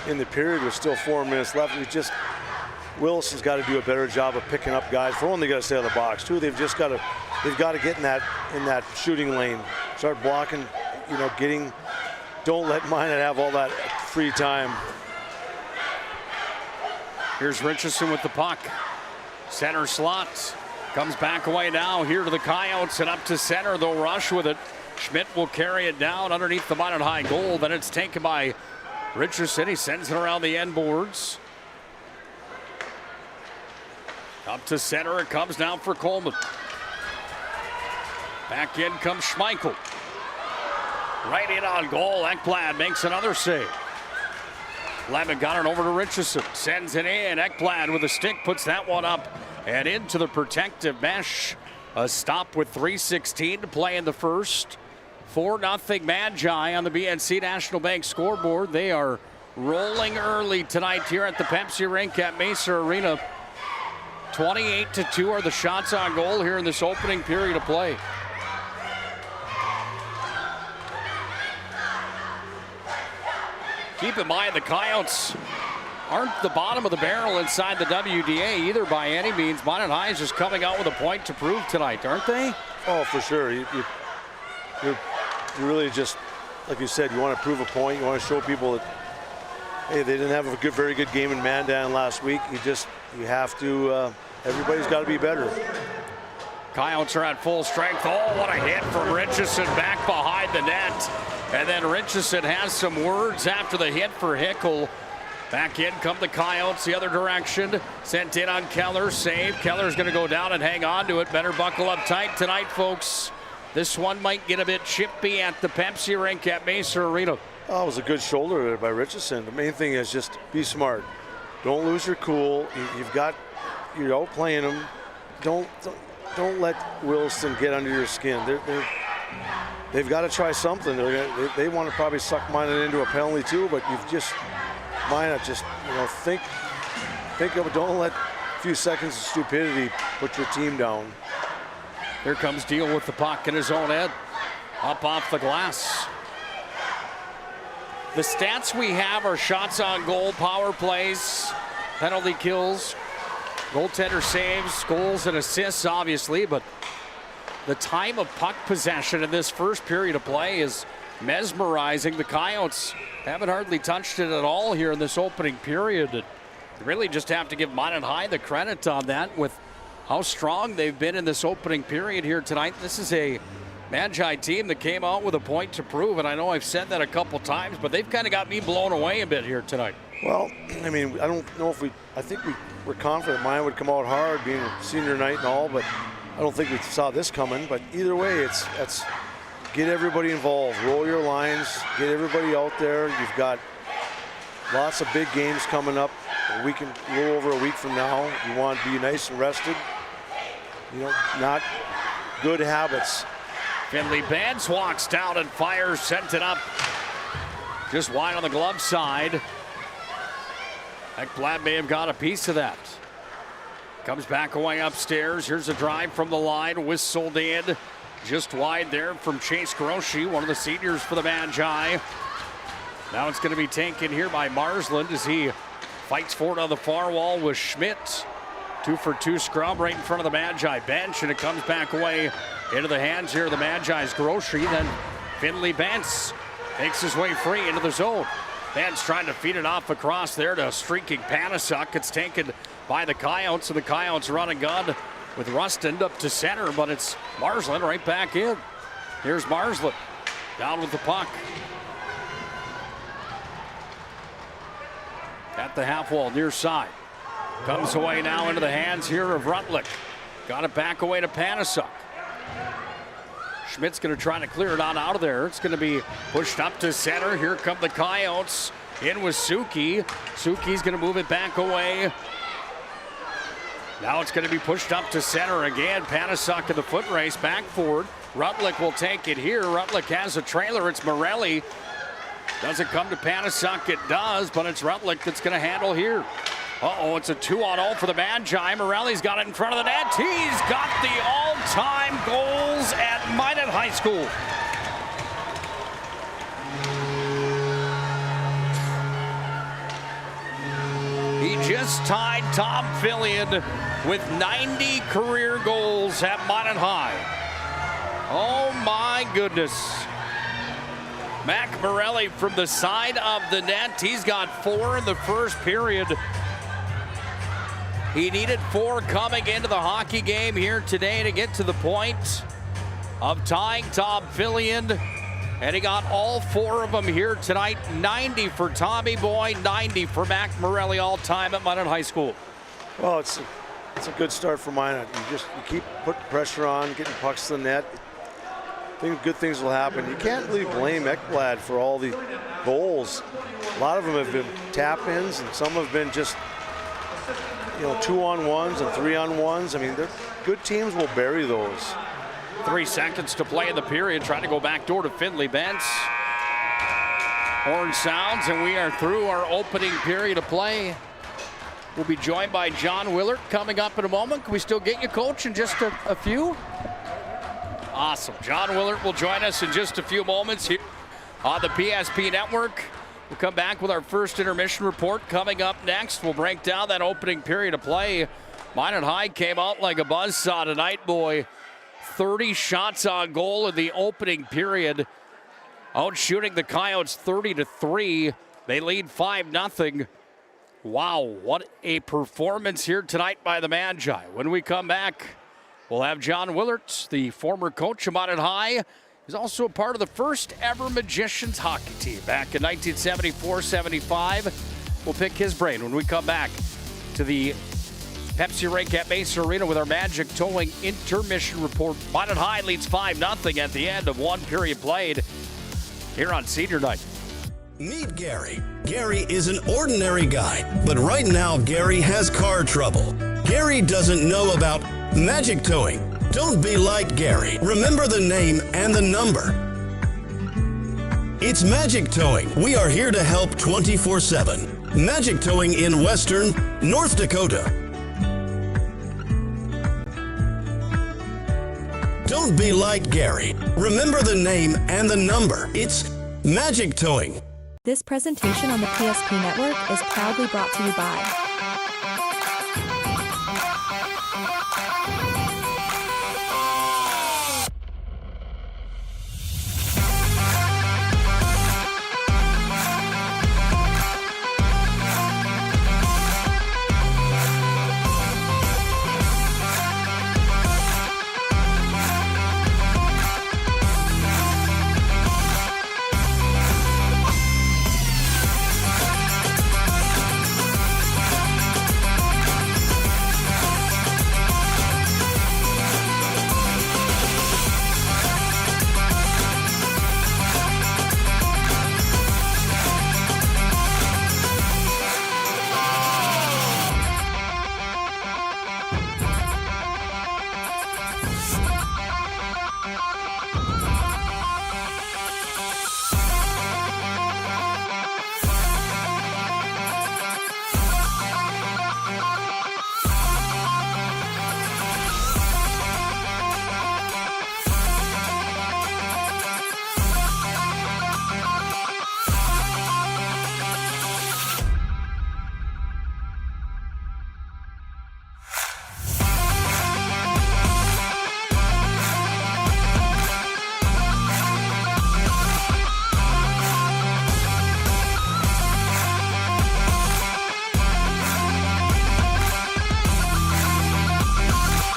in the period with still 4 minutes left. Williston's got to do a better job of picking up guys. For one, they got to stay on the box. Two, they've got to get in that shooting lane. Start blocking, don't let Minot have all that free time. Here's Richardson with the puck. Center slot. Comes back away now here to the Coyotes and up to center. They'll rush with it. Schmidt will carry it down underneath the Minot High goal. Then it's taken by Richardson. He sends it around the end boards. Up to center it comes now for Coleman. Back in comes Schmeichel. Right in on goal. Ekblad makes another save. Lemon got it over to Richardson. Sends it in. Ekblad with a stick puts that one up and into the protective mesh. A stop with 3:16 to play in the first. 4-0 Magi on the BNC National Bank scoreboard. They are rolling early tonight here at the Pepsi Rink at Mesa Arena. 28-2 are the shots on goal here in this opening period of play. Keep in mind the Coyotes aren't the bottom of the barrel inside the WDA either by any means. Minot High is just coming out with a point to prove tonight, aren't they? Oh, for sure. You're really just, like you said, you want to prove a point. You want to show people that, hey, they didn't have a very good game in Mandan last week. You have to, everybody's got to be better. Coyotes are at full strength. Oh, what a hit from Richardson back behind the net. And then Richardson has some words after the hit for Hickel. Back in come the Coyotes the other direction. Sent in on Keller. Save. Keller's going to go down and hang on to it. Better buckle up tight tonight, folks. This one might get a bit chippy at the Pepsi rink at Mesa Arena. Oh, it was a good shoulder there by Richardson. The main thing is just be smart. Don't lose your cool. You're outplaying them. Don't let Williston get under your skin. They've got to try something. They want to probably suck Minot into a penalty too, but Minot just think of it. Don't let a few seconds of stupidity put your team down. Here comes Deal with the puck in his own end. Up off the glass. The stats we have are shots on goal, power plays, penalty kills, goaltender saves, goals and assists, obviously, but the time of puck possession in this first period of play is mesmerizing. The Coyotes haven't hardly touched it at all here in this opening period. You really just have to give Minot High the credit on that with how strong they've been in this opening period here tonight. This is a Magi team that came out with a point to prove, and I know I've said that a couple times, but they've kind of got me blown away a bit here tonight. Well, I mean, I don't know if I think we were confident Minot would come out hard being senior night and all, but I don't think we saw this coming. But either way, it's get everybody involved, roll your lines, get everybody out there. You've got lots of big games coming up a little over a week from now. You want to be nice and rested, not good habits. Finley Benz walks down and fires, sent it up just wide on the glove side. Ekblad may have got a piece of that. Comes back away upstairs. Here's a drive from the line, whistled in just wide there from Chase Groshi, one of the seniors for the Magi. Now it's going to be taken here by Marsland as he fights for it on the far wall with Schmidt. 2-for-2 scrum right in front of the Magi bench, and it comes back away into the hands here of the Magi's Grocery. Then Finley Bentz makes his way free into the zone. Bentz trying to feed it off across there to streaking Panasuk. It's taken by the Coyotes, and the Coyotes run and gun with Rustin up to center, but it's Marsland right back in. Here's Marsland down with the puck. At the half wall, near side. Comes away now into the hands here of Rutlick. Got it back away to Panasuk. Schmidt's going to try to clear it on out of there. It's going to be pushed up to center. Here come the Coyotes. In with Suki. Suki's going to move it back away. Now it's going to be pushed up to center again. Panasuk in the foot race back forward. Rutlick will take it here. Rutlick has a trailer. It's Morelli. Does it come to Panasuk? It does, but it's Rutlick that's going to handle here. Uh-oh, it's a 2-on-0 for the Magi. Morelli's got it in front of the net. He's got the all-time goals at Minot High School. He just tied Tom Fillion with 90 career goals at Minot High. Oh my goodness. Mac Morelli from the side of the net. He's got 4 in the first period. He needed 4 coming into the hockey game here today to get to the point of tying Tom Fillion. And he got all 4 of them here tonight. 90 for Tommy Boy, 90 for Mac Morelli all time at Minot High School. Well, it's a good start for Minot. You keep putting pressure on, getting pucks to the net. I think good things will happen. You can't really blame Ekblad for all the goals. A lot of them have been tap-ins, and some have been just 2-on-1s and 3-on-1s. I mean, good teams will bury those. 3 seconds to play in the period. Trying to go back door to Finley Bentz. Horn sounds, and we are through our opening period of play. We'll be joined by John Willard coming up in a moment. Can we still get you, Coach, in just a few? Awesome. John Willard will join us in just a few moments here on the PSP Network. We'll come back with our first intermission report coming up next. We'll break down that opening period of play. Minot High came out like a buzzsaw tonight, boy. 30 shots on goal in the opening period. Out shooting the Coyotes 30-3. They lead 5-0. Wow, what a performance here tonight by the Magi. When we come back, we'll have John Willard, the former coach of Minot High. He's also a part of the first ever Magicians hockey team back in 1974-75. We'll pick his brain when we come back to the Pepsi Rink at Mesa Arena with our Magic Towing intermission report. Minot High leads 5-0 at the end of one period played here on senior night. Meet Gary. Gary is an ordinary guy, but right now Gary has car trouble. Gary doesn't know about Magic Towing. Don't be like Gary. Remember the name and the number. It's Magic Towing. We are here to help 24/7. Magic Towing in Western, North Dakota. Don't be like Gary. Remember the name and the number. It's Magic Towing. This presentation on the PSP Network is proudly brought to you by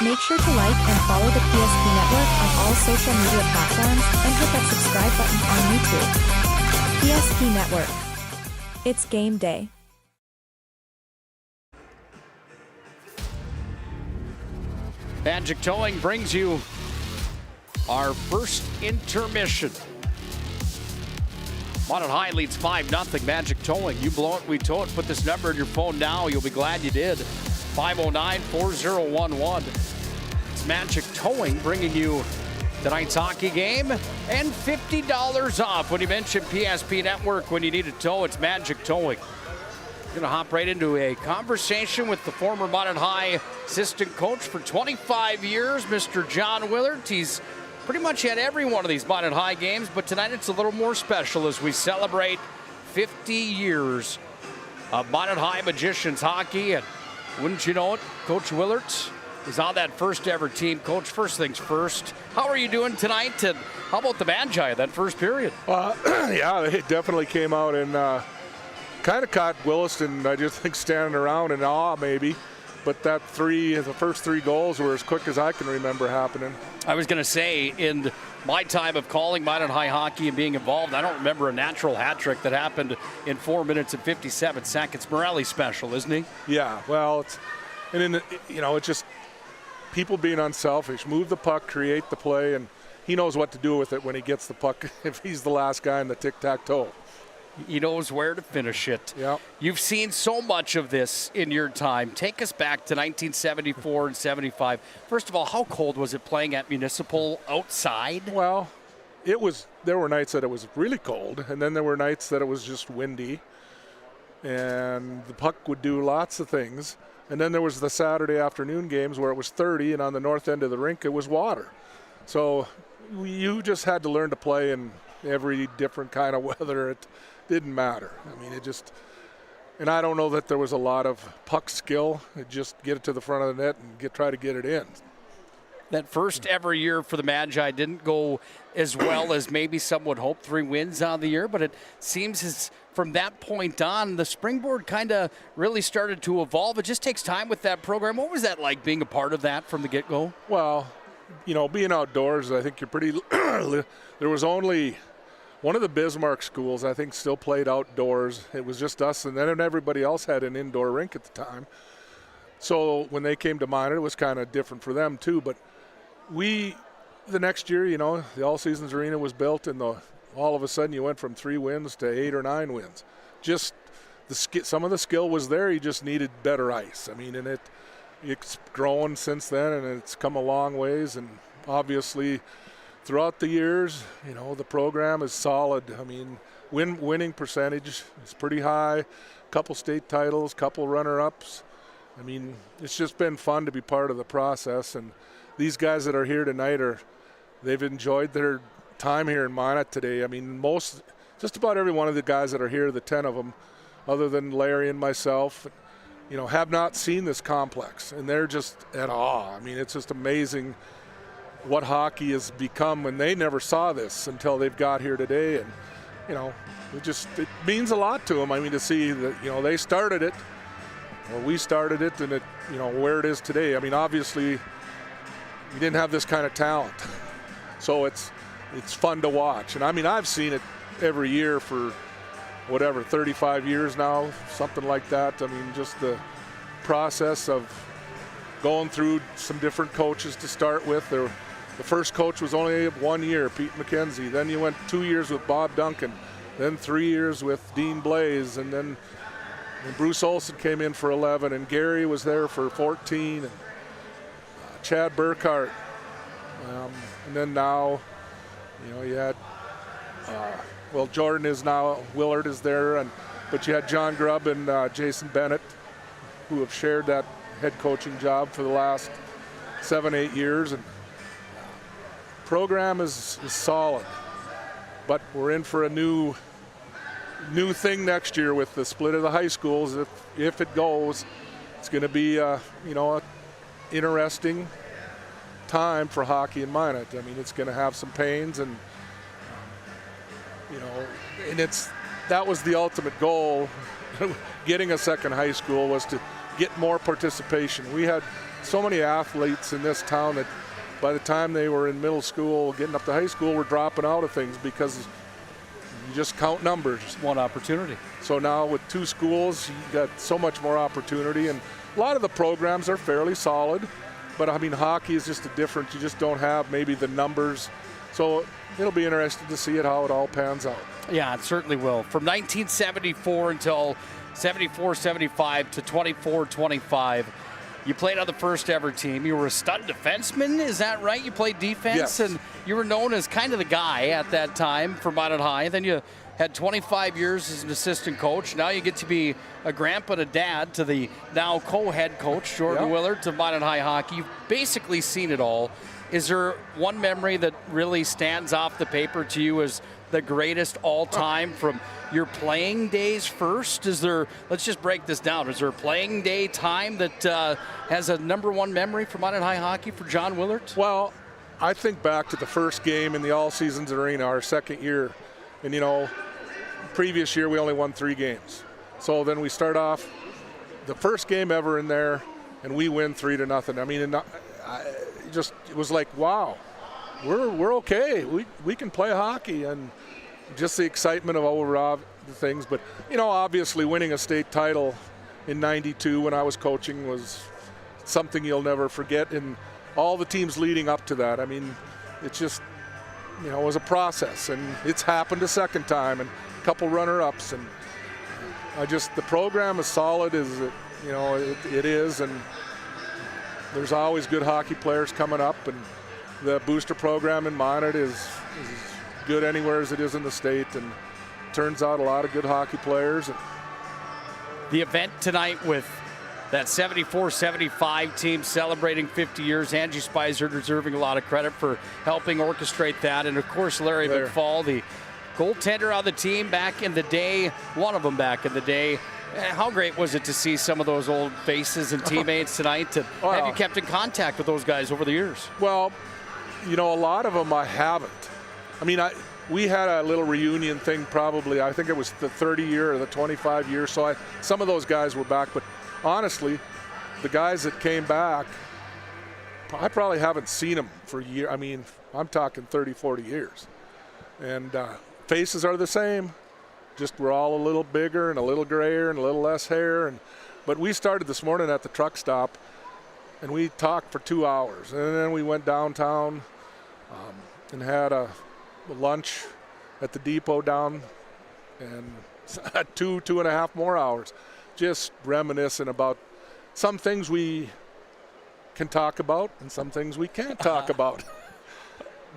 Make sure to like and follow the PSP Network on all social media platforms and hit that subscribe button on YouTube. PSP Network. It's game day. Magic Towing brings you our first intermission. Minot High leads 5-0. Magic Towing. You blow it, we tow it. Put this number in your phone now. You'll be glad you did. 509-4011. It's Magic Towing bringing you tonight's hockey game and $50 off when you mention PSP Network. When you need a tow, it's Magic Towing. We're going to hop right into a conversation with the former Minot High assistant coach for 25 years, Mr. John Willard. He's pretty much had every one of these Minot High games, but tonight it's a little more special as we celebrate 50 years of Minot High Magicians hockey. And wouldn't you know it, Coach Willard is on that first ever team. Coach, first things first, how are you doing tonight? And how about the Magi, that first period? Yeah, they definitely came out and kind of caught Williston, I just think, standing around in awe maybe. But the first three goals were as quick as I can remember happening. I was going to say, in my time of calling Minot High hockey and being involved, I don't remember a natural hat trick that happened in 4 minutes and 57 seconds. Morelli special, isn't he? Yeah, well, it's just people being unselfish. Move the puck, create the play, and he knows what to do with it when he gets the puck if he's the last guy in the tic-tac-toe. He knows where to finish it. Yep. You've seen so much of this in your time. Take us back to 1974 and 75. First of all, how cold was it playing at Municipal outside? Well, there were nights that it was really cold, and then there were nights that it was just windy, and the puck would do lots of things. And then there was the Saturday afternoon games where it was 30, and on the north end of the rink it was water. So you just had to learn to play in every different kind of weather. It didn't matter. I mean, and I don't know that there was a lot of puck skill. Just get it to the front of the net and try to get it in. That first ever year for the Magi didn't go as well as maybe some would hope. 3 wins on the year, but it seems as from that point on, the springboard kind of really started to evolve. It just takes time with that program. What was that like, being a part of that from the get-go? Well, being outdoors, I think you're pretty there was only one of the Bismarck schools, I think, still played outdoors. It was just us, and then everybody else had an indoor rink at the time. So when they came to Minot, it was kind of different for them too. But the next year, you know, the All Seasons Arena was built, and all of a sudden you went from 3 wins to 8 or 9 wins. Just some of the skill was there. You just needed better ice. I mean, and it's grown since then, and it's come a long ways. And obviously, throughout the years, you know, the program is solid. I mean, winning percentage is pretty high. Couple state titles, couple runner-ups. I mean, it's just been fun to be part of the process. And these guys that are here tonight they've enjoyed their time here in Minot today. I mean, just about every one of the guys that are here, the 10 of them, other than Larry and myself, you know, have not seen this complex, and they're just at awe. I mean, it's just amazing what hockey has become when they never saw this until they've got here today. And, you know, it means a lot to them. I mean, to see that, you know, they started it, or we started it, and it, you know, where it is today. I mean, obviously, we didn't have this kind of talent. So it's fun to watch. And I mean, I've seen it every year for 35 years now, something like that. I mean, just the process of going through some different coaches to start with. The first coach was only 1 year, Pete McKenzie. Then you went 2 years with Bob Duncan, then 3 years with Dean Blaze, and then Bruce Olson came in for 11, and Gary was there for 14, and Chad Burkhart. And then now, you know, you had, Jordan is now, Willard is there, but you had John Grubb and Jason Bennett, who have shared that head coaching job for the last 7-8 years. And program is solid, but we're in for a new thing next year with the split of the high schools. If it goes, it's going to be, you know, an interesting time for hockey in Minot. I mean, it's going to have some pains, and you know, and that was the ultimate goal. Getting a second high school was to get more participation. We had so many athletes in this town that by the time they were in middle school, getting up to high school, were dropping out of things because you just count numbers. One opportunity. So now with 2 schools, you got so much more opportunity, and a lot of the programs are fairly solid. But I mean, hockey is just a different. You just don't have maybe the numbers. So it'll be interesting to see how it all pans out. Yeah, it certainly will. From 1974 until 74-75 to 24-25, you played on the first ever team. You were a stud defenseman, is that right? You played defense, yes. And you were known as kind of the guy at that time for Minot High. Then you had 25 years as an assistant coach. Now you get to be a grandpa and a dad to the now co-head coach, Jordan Willard, to Minot High hockey. You've basically seen it all. Is there one memory that really stands off the paper to you as the greatest all time from your playing days first? Let's just break this down. Is there a playing day time that has a number one memory for Minot High hockey for John Willard? Well, I think back to the first game in the All Seasons Arena, our second year. And, you know, previous year we only won 3 games. So then we start off the first game ever in there, and we win 3-0. I mean, it was like, wow, we're okay. We can play hockey, and just the excitement of all the things. But, you know, obviously winning a state title in '92 when I was coaching was something you'll never forget. And all the teams leading up to that, I mean, it's just, you know, it was a process, and it's happened a second time, and a couple runner-ups, and the program is solid as it is, and there's always good hockey players coming up, and the booster program in Minot is good anywhere as it is in the state, and turns out a lot of good hockey players. And the event tonight with that 74-75 team celebrating 50 years. Angie Spicer deserving a lot of credit for helping orchestrate that. And, of course, Larry McFall, the goaltender on the team back in the day, one of them back in the day. How great was it to see some of those old faces and teammates tonight? Have you kept in contact with those guys over the years? Well, you know, a lot of them I haven't. I mean, we had a little reunion thing probably. I think it was the 30 year or the 25 year. So some of those guys were back, but honestly, the guys that came back, I probably haven't seen them for a year. I mean, I'm talking 30, 40 years. And faces are the same. Just we're all a little bigger and a little grayer and a little less hair. And But we started this morning at the truck stop, and we talked for 2 hours. And then we went downtown and had a lunch at the depot down, and 2.5 more hours, just reminiscing about some things we can talk about and some things we can't talk about.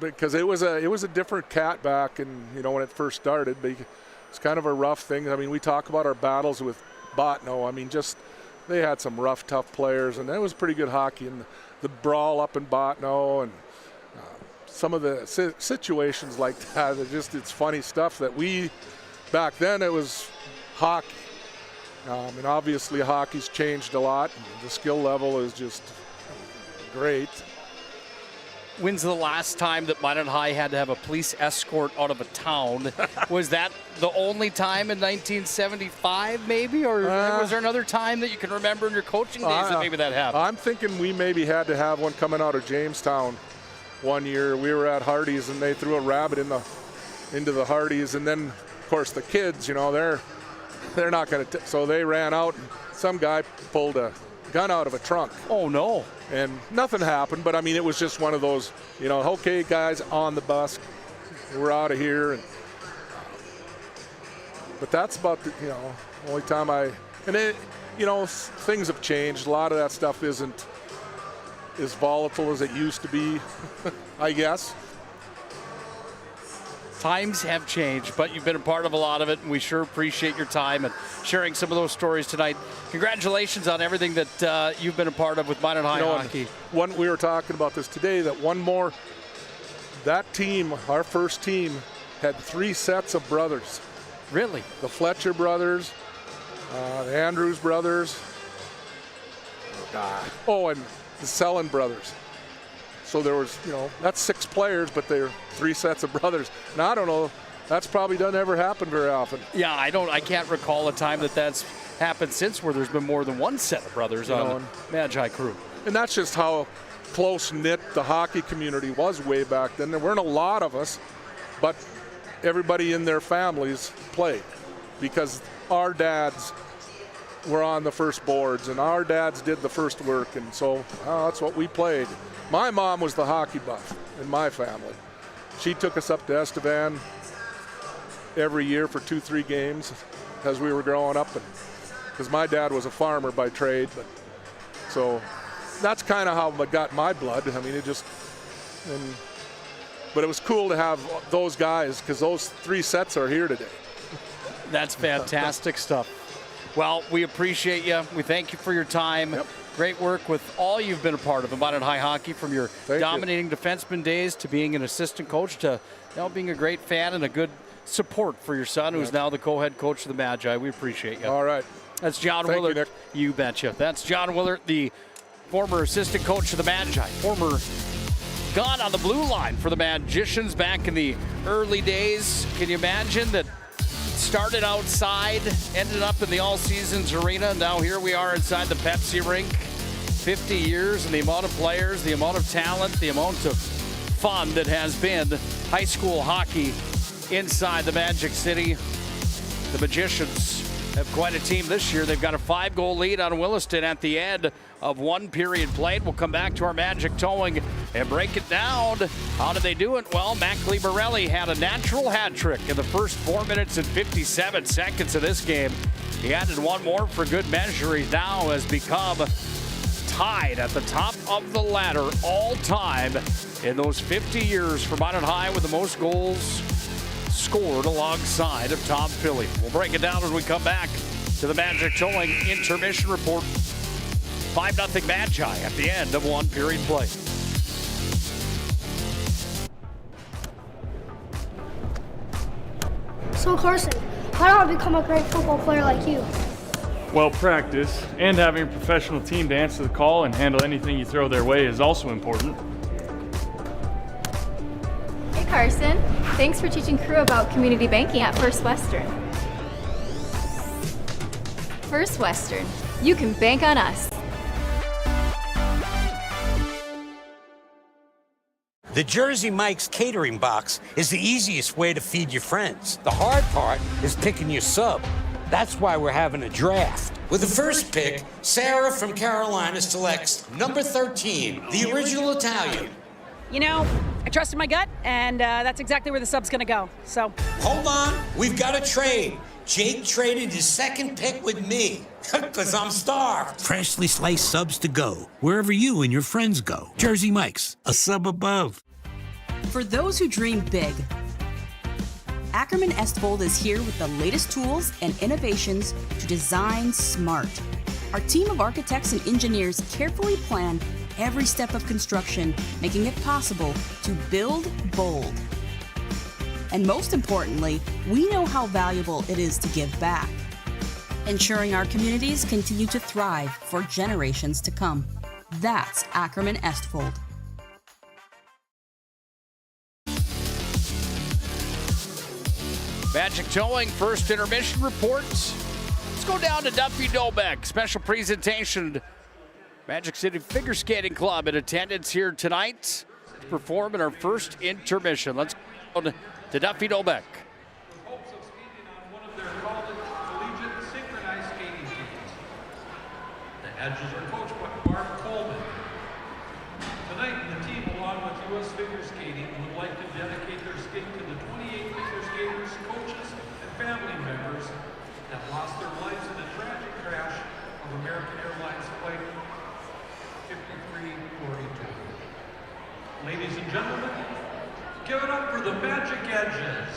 Because it was a different cat back in, when it first started. It's kind of a rough thing. I mean, we talk about our battles with Botno. I mean, they had some rough, tough players, and that was pretty good hockey. And the brawl up in Botno and some of the situations like that, it's funny stuff that back then it was hockey. And obviously hockey's changed a lot. And the skill level is just great. When's the last time that Minot High had to have a police escort out of a town? Was that the only time in 1975 maybe? Or was there another time that you can remember in your coaching days that maybe that happened? I'm thinking we maybe had to have one coming out of Jamestown one year. We were at Hardee's and they threw a rabbit into the Hardee's, and then of course the kids, they're not going to, so they ran out and some guy pulled a gun out of a trunk. Oh no. And nothing happened, but I mean, it was just one of those, okay, guys, on the bus, we're out of here. But that's about the, only time things have changed. A lot of that stuff isn't as volatile as it used to be, I guess. Times have changed, but you've been a part of a lot of it, and we sure appreciate your time and sharing some of those stories tonight. Congratulations on everything that you've been a part of with Minot High hockey. We were talking about this today, that team, our first team, had 3 sets of brothers. Really? The Fletcher brothers, the Andrews brothers, and the Sellon brothers. So there was, that's 6 players, but they're 3 sets of brothers. Now, I don't know, that's probably doesn't ever happen very often. Yeah, I can't recall a time that's happened since where there's been more than 1 set of brothers on the Magi crew. And that's just how close-knit the hockey community was way back then. There weren't a lot of us, but everybody in their families played because our dads were on the first boards and our dads did the first work, and so that's what we played. My mom was the hockey buff in my family. She took us up to Estevan every year for 2-3 games as we were growing up, because my dad was a farmer by trade. So that's kind of how it got my blood. I mean, but it was cool to have those guys because those 3 sets are here today. That's fantastic stuff. Well, we appreciate you. We thank you for your time. Yep. Great work with all you've been a part of in Minot High hockey, from your dominating defenseman days to being an assistant coach to now being a great fan and a good support for your son, who's now the co-head coach of the Magi. We appreciate you. All right. That's John Willard. You, Nick. You betcha. That's John Willard, the former assistant coach of the Magi, former gone on the blue line for the Magicians back in the early days. Can you imagine that? Started outside, ended up in the All Seasons Arena. Now here we are inside the Pepsi rink. 50 years, and the amount of players, the amount of talent, the amount of fun that has been high school hockey inside the Magic City. The Magicians have quite a team this year. They've got a 5-goal lead on Williston at the end of 1 period played. We'll come back to our Magic Towing and break it down. How did they do it? Well, Morelli had a natural hat trick in the first 4 minutes and 57 seconds of this game. He added 1 more for good measure. He now has become tied at the top of the ladder all time in those 50 years for Minot High with the most goals scored alongside of Tom Philly. We'll break it down when we come back to the Magic Towing intermission report. 5-0 Magi at the end of 1 period play. So Carson, how do I become a great football player like you? Well, practice and having a professional team to answer the call and handle anything you throw their way is also important. Hey Carson, thanks for teaching crew about community banking at First Western. First Western, you can bank on us. The Jersey Mike's catering box is the easiest way to feed your friends. The hard part is picking your sub. That's why we're having a draft. With the first pick, Sarah from Carolina selects number 13, the original Italian. You know, I trusted my gut, and that's exactly where the sub's going to go. So Hold on, we've got a trade. Jake traded his second pick with me, because I'm starved. Freshly sliced subs to go, wherever you and your friends go. Jersey Mike's, a sub above. For those who dream big, Ackerman Estvold is here with the latest tools and innovations to design smart. Our team of architects and engineers carefully plan every step of construction, making it possible to build bold. And most importantly, we know how valuable it is to give back, ensuring our communities continue to thrive for generations to come. That's Ackerman Estvold. Magic Towing, first intermission reports. Let's go down to Duffy Dolbeck. Special presentation. Magic City Figure Skating Club in attendance here tonight to perform in our first intermission. Let's go to Duffy Dolbeck. Hopes of skating on one of their collegiate synchronized skating teams. The Edges are coached by Barb Coleman. Tonight, the team, along with U.S. Figure Skating, would like to dedicate their skate to the 28 figure skaters, coaches, and family members that lost their lives in the tragic crash of American Airlines Flight 5342. Ladies and gentlemen, give it up for the Magic Edges.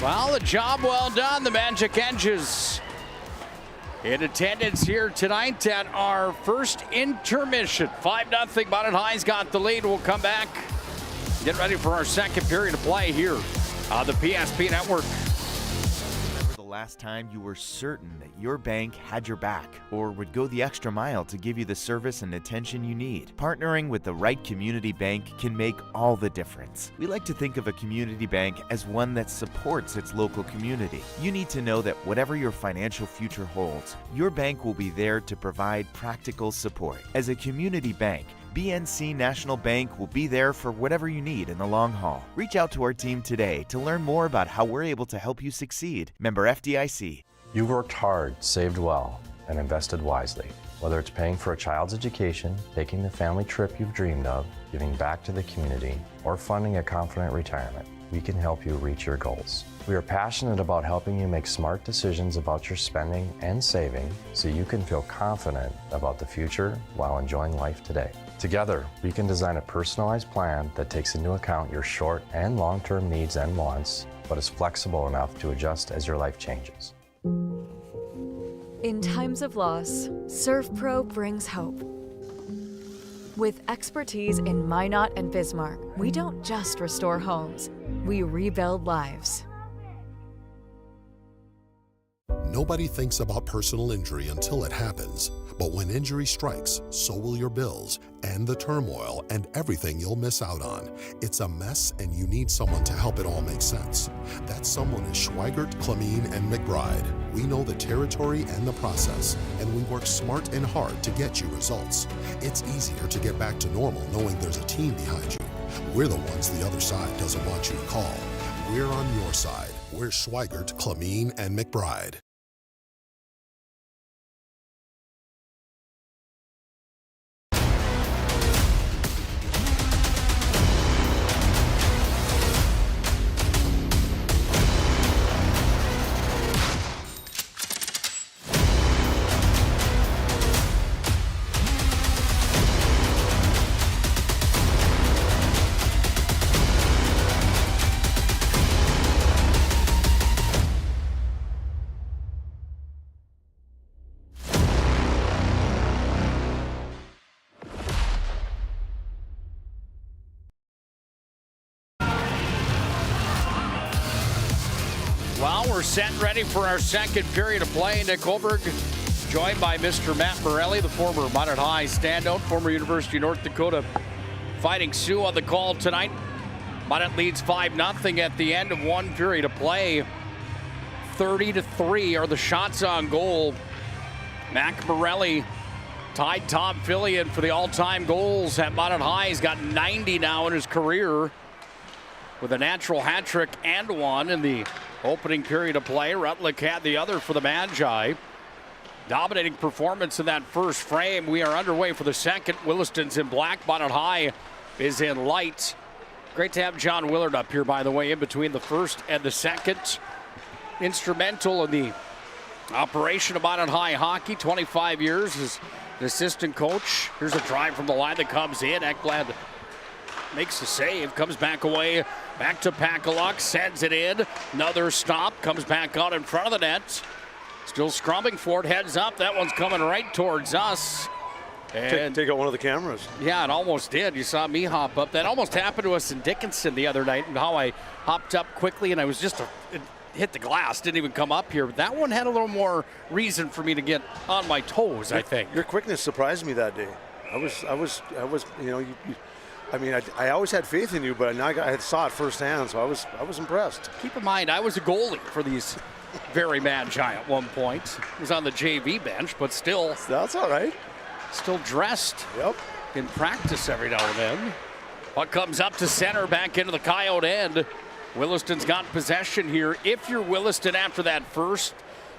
Well, a job well done. The Magic Edges in attendance here tonight at our first intermission. 5-0. Bonnet High's got the lead. We'll come back, get ready for our second period of play here on the PSP Network. last time you were certain that your bank had your back or would go the extra mile to give you the service and attention you need? Partnering with the right community bank can make all the difference. We like to think of a community bank as one that supports its local community. You need to know that whatever your financial future holds, your bank will be there to provide practical support. As a community bank, BNC National Bank will be there for whatever you need in the long haul. Reach out to our team today to learn more about how we're able to help you succeed. Member FDIC. You worked hard, saved well, and invested wisely. Whether it's paying for a child's education, taking the family trip you've dreamed of, giving back to the community, or funding a confident retirement, we can help you reach your goals. We are passionate about helping you make smart decisions about your spending and saving so you can feel confident about the future while enjoying life today. Together, we can design a personalized plan that takes into account your short and long-term needs and wants, but is flexible enough to adjust as your life changes. In times of loss, ServPro brings hope. With expertise in Minot and Bismarck, we don't just restore homes, we rebuild lives. Nobody thinks about personal injury until it happens. But when injury strikes, so will your bills and the turmoil and everything you'll miss out on. It's a mess and you need someone to help it all make sense. That someone is Schweigert, Clemene, and McBride. We know the territory and the process, and we work smart and hard to get you results. It's easier to get back to normal knowing there's a team behind you. We're the ones the other side doesn't want you to call. We're on your side. We're Schweigert, Clemene, and McBride. Well, we're set and ready for our second period of play. Nick HULBERG, joined by Mr. Matt Morelli, the former Minot High standout, former University of North Dakota Fighting Sioux on the call tonight. Minot leads 5-0 at the end of one period of play. 30-3 are the shots on goal. Mac Morelli tied Tom Fillion for the all-time goals at Minot High. He's got 90 now in his career with a natural hat trick and one in the opening period of play. Rutlick had the other for the Magi. Dominating performance in that first frame. We are underway for the second. Williston's in black. Minot High is in light. Great to have John Willard up here, by the way, in between the first and the second. Instrumental in the operation of Minot High hockey. 25 years as an assistant coach. Here's a drive from the line that comes in. Ekblad makes the save, comes back away, back to Pakaluk, sends it in. Another stop, comes back out in front of the net. Still scrubbing for it, heads up. That one's coming right towards us. And take out one of the cameras. Yeah, it almost did. You saw me hop up. That almost happened to us in Dickinson the other night, and how I hopped up quickly, and I was just it hit the glass, didn't even come up here. But that one had a little more reason for me to get on my toes, I think. Your quickness surprised me that day. I was, you know, I mean, I always had faith in you, but now I saw it firsthand, so I was impressed. Keep in mind, I was a goalie for these very Magi at one point. I was on the JV bench, but still. That's all right. Still dressed. Yep. In practice every now and then. Puck comes up to center, back into the Coyote end. Williston's got possession here. If you're Williston after that first,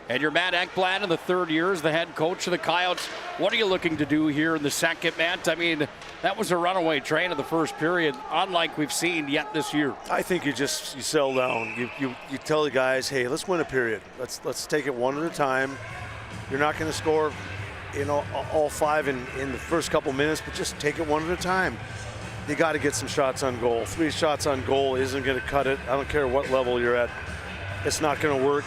and you're Matt Ekblad in the third year as the head coach of the Coyotes, what are you looking to do here in the second, Matt? I mean, that was a runaway train in the first period, unlike we've seen yet this year. I think you settle down. You tell the guys, hey, let's win a period. Let's take it one at a time. You're not going to score, you know, all five in the first couple minutes, but just take it one at a time. You got to get some shots on goal. 3 shots on goal isn't going to cut it. I don't care what level you're at. It's not going to work.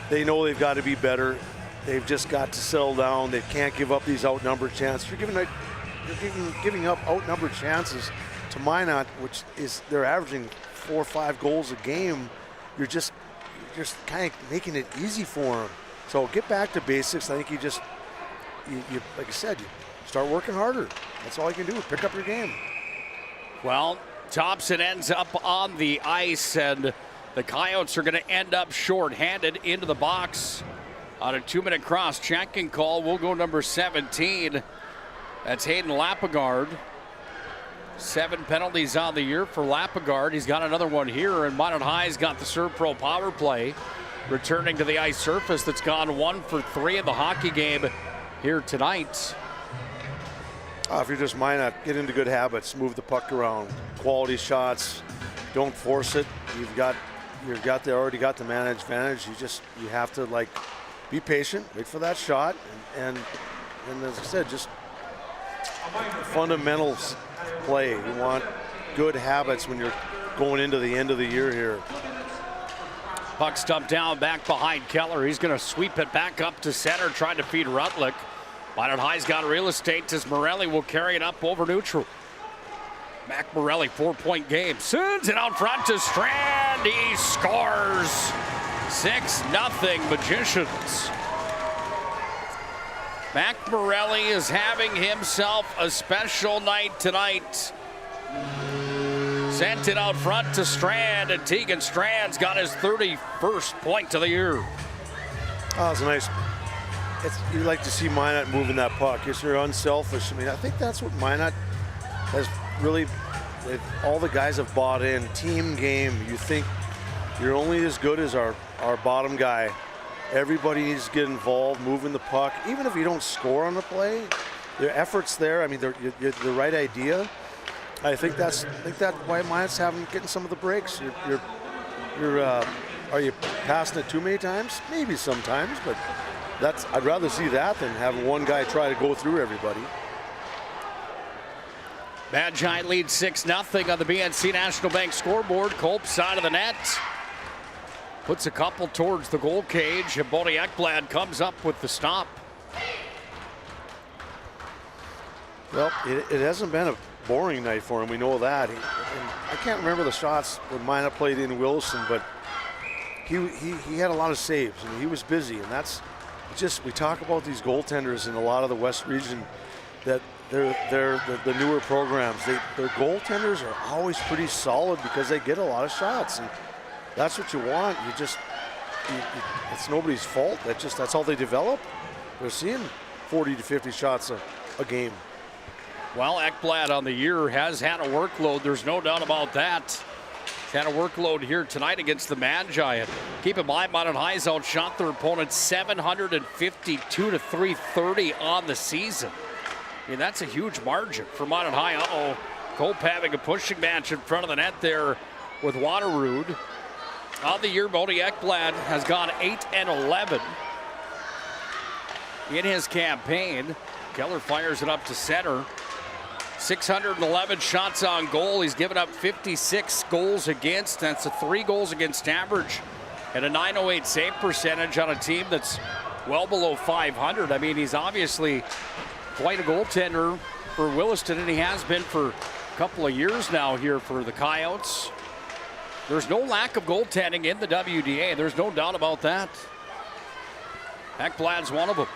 They know they've got to be better. They've just got to settle down. They can't give up these outnumbered chances. You're giving up outnumbered chances to Minot, which is they're averaging 4 or 5 goals a game. You're just just kind of making it easy for him. So get back to basics. I think you like I said, you start working harder. That's all you can do. Pick up your game. Well, Thompson ends up on the ice, and the Coyotes are going to end up short-handed into the box on a 2-minute cross-checking call. We'll go number 17. That's Hayden Lapagard. 7 penalties on the year for Lapagard. He's got another one here, and Minot High's got the ServPro power play returning to the ice surface that's gone 1 for 3 in the hockey game here tonight. If you're just Minot, get into good habits, move the puck around, quality shots, don't force it. Already got the advantage. You have to like be patient, wait for that shot, and as I said, just fundamentals play. You want good habits when you're going into the end of the year here. Puck stumped down back behind Keller. He's going to sweep it back up to center, trying to feed Rutlick. Minot High's got real estate as Morelli will carry it up over neutral. Mac Morelli, 4-point game. Sends it out front to Strand. He scores. 6-0 Magicians. Mac Morelli is having himself a special night tonight. Sent it out front to Strand, and Tegan Strand's got his 31st point of the year. Oh, it's nice. You like to see Minot moving that puck. You're unselfish. I mean, I think that's what Minot has really, all the guys have bought in. Team game. You think you're only as good as our bottom guy. Everybody needs to get involved, moving the puck. Even if you don't score on the play, their effort's there. I mean, they're the right idea. I think that's why Minot's getting some of the breaks. Are you passing it too many times? Maybe sometimes, but I'd rather see that than have one guy try to go through everybody. Mad Giant leads 6-0 on the BNC National Bank scoreboard. Culp side of the net. Puts a couple towards the goal cage, and Bodie Ekblad comes up with the stop. Well, it hasn't been a boring night for him. We know that. I can't remember the shots when Minot played in Williston, but he had a lot of saves, and he was busy. And that's just, we talk about these goaltenders in a lot of the West region, that they're the newer programs. Their goaltenders are always pretty solid because they get a lot of shots, and that's what you want. It's nobody's fault. That's how they develop. They're seeing 40 to 50 shots a game. Well, Ekblad on the year has had a workload. There's no doubt about that. He's had a workload here tonight against the Mad Giant. Keep in mind, Minot High's outshot their opponent 752 to 330 on the season. I mean, that's a huge margin for Minot High. Culp having a pushing match in front of the net there with Waterrood. On the year, Bodie Ekblad has gone 8-11 in his campaign. Keller fires it up to center. 611 shots on goal. He's given up 56 goals against. That's a 3 goals against average and a .908 save percentage on a team that's well below 500. I mean, he's obviously quite a goaltender for Williston, and he has been for a couple of years now here for the Coyotes. There's no lack of goaltending in the WDA. There's no doubt about that. Ekblad's one of them.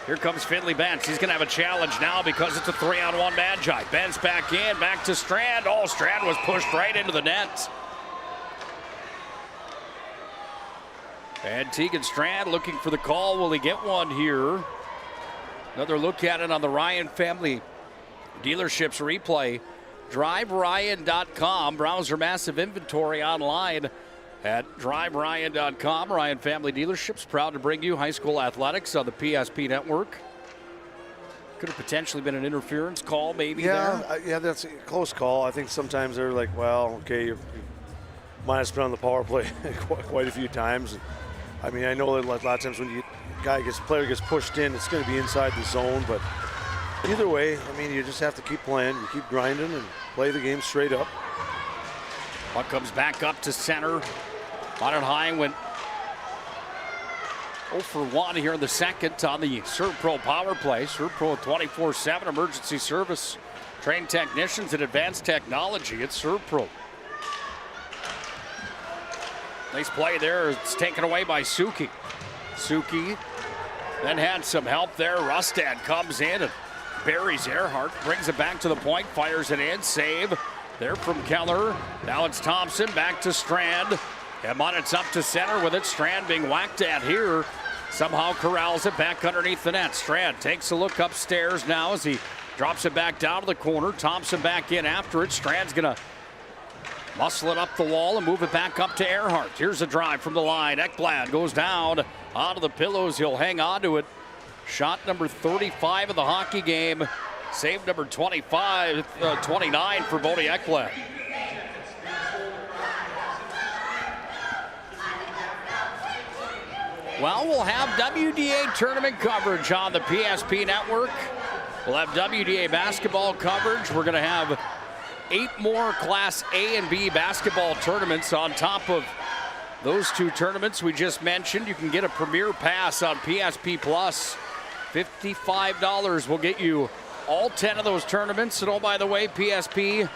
Here comes Finley Benz. He's going to have a challenge now because it's a 3-on-1 Magi. Benz back in, back to Strand. Strand was pushed right into the net. And Tegan Strand looking for the call. Will he get one here? Another look at it on the Ryan Family Dealerships replay. DriveRyan.com. Browse massive inventory online at DriveRyan.com. Ryan Family Dealerships, proud to bring you high school athletics on the PSP network. Could have potentially been an interference call, maybe. Yeah, that's a close call. I think sometimes they're like, well, okay, you might have been on the power play quite a few times. I mean, I know that a lot of times when player gets pushed in, it's going to be inside the zone, but either way, I mean, you just have to keep playing, you keep grinding and play the game straight up. Puck comes back up to center. Minot High went 0 for 1 here in the second on the ServPro power play. ServPro 24/7 emergency service. Trained technicians and advanced technology. It's ServPro. Nice play there. It's taken away by Suki. Suki then had some help there. Rustad comes in and buries Earhart. Brings it back to the point. Fires it in. Save there from Keller. Now it's Thompson. Back to Strand. And Minot's up to center with it. Strand being whacked at here. Somehow corrals it back underneath the net. Strand takes a look upstairs now as he drops it back down to the corner. Thompson back in after it. Strand's going to muscle it up the wall and move it back up to Earhart. Here's a drive from the line. Ekblad goes down onto the pillows. He'll hang on to it. Shot number 35 of the hockey game. Save number 29 for Bodie Ekblad. Well, we'll have WDA tournament coverage on the PSP network. We'll have WDA basketball coverage. We're going to have 8 more Class A and B basketball tournaments on top of those 2 tournaments we just mentioned. You can get a premier pass on PSP Plus. $55 will get you all 10 of those tournaments. And oh, by the way, PSP,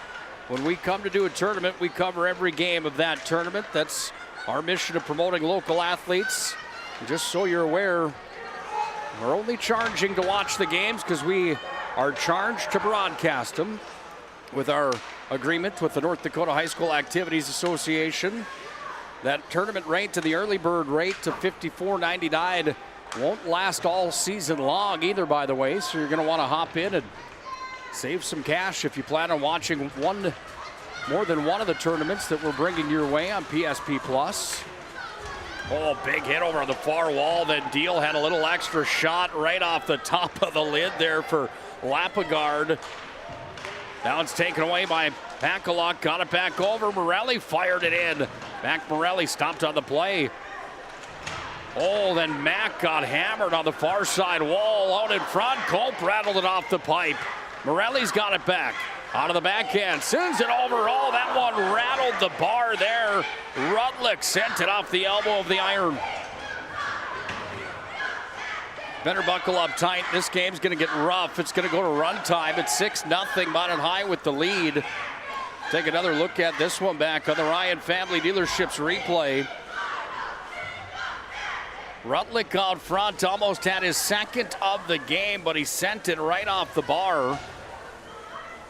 when we come to do a tournament, we cover every game of that tournament. That's our mission of promoting local athletes. And just so you're aware, we're only charging to watch the games because we are charged to broadcast them with our agreement with the North Dakota High School Activities Association. That tournament rate to the early bird rate to $54.99 won't last all season long either, by the way, so you're going to want to hop in and save some cash if you plan on watching more than one of the tournaments that we're bringing your way on PSP Plus. Oh, big hit over on the far wall. Then Deal had a little extra shot right off the top of the lid there for Lapagard. Now it's taken away by Pakaluk. Got it back over. Morelli fired it in. Mac Morelli stopped on the play. Oh, then Mac got hammered on the far side wall. Out in front. Culp rattled it off the pipe. Morelli's got it back. Out of the backhand. Sends it over. Oh, that one rattled the bar there. Rutlick sent it off the elbow of the iron. Better buckle up tight. This game's going to get rough. It's going to go to run time. It's 6-0. Minot High with the lead. Take another look at this one back on the Ryan Family Dealerships replay. Rutlick out front, almost had his second of the game, but he sent it right off the bar.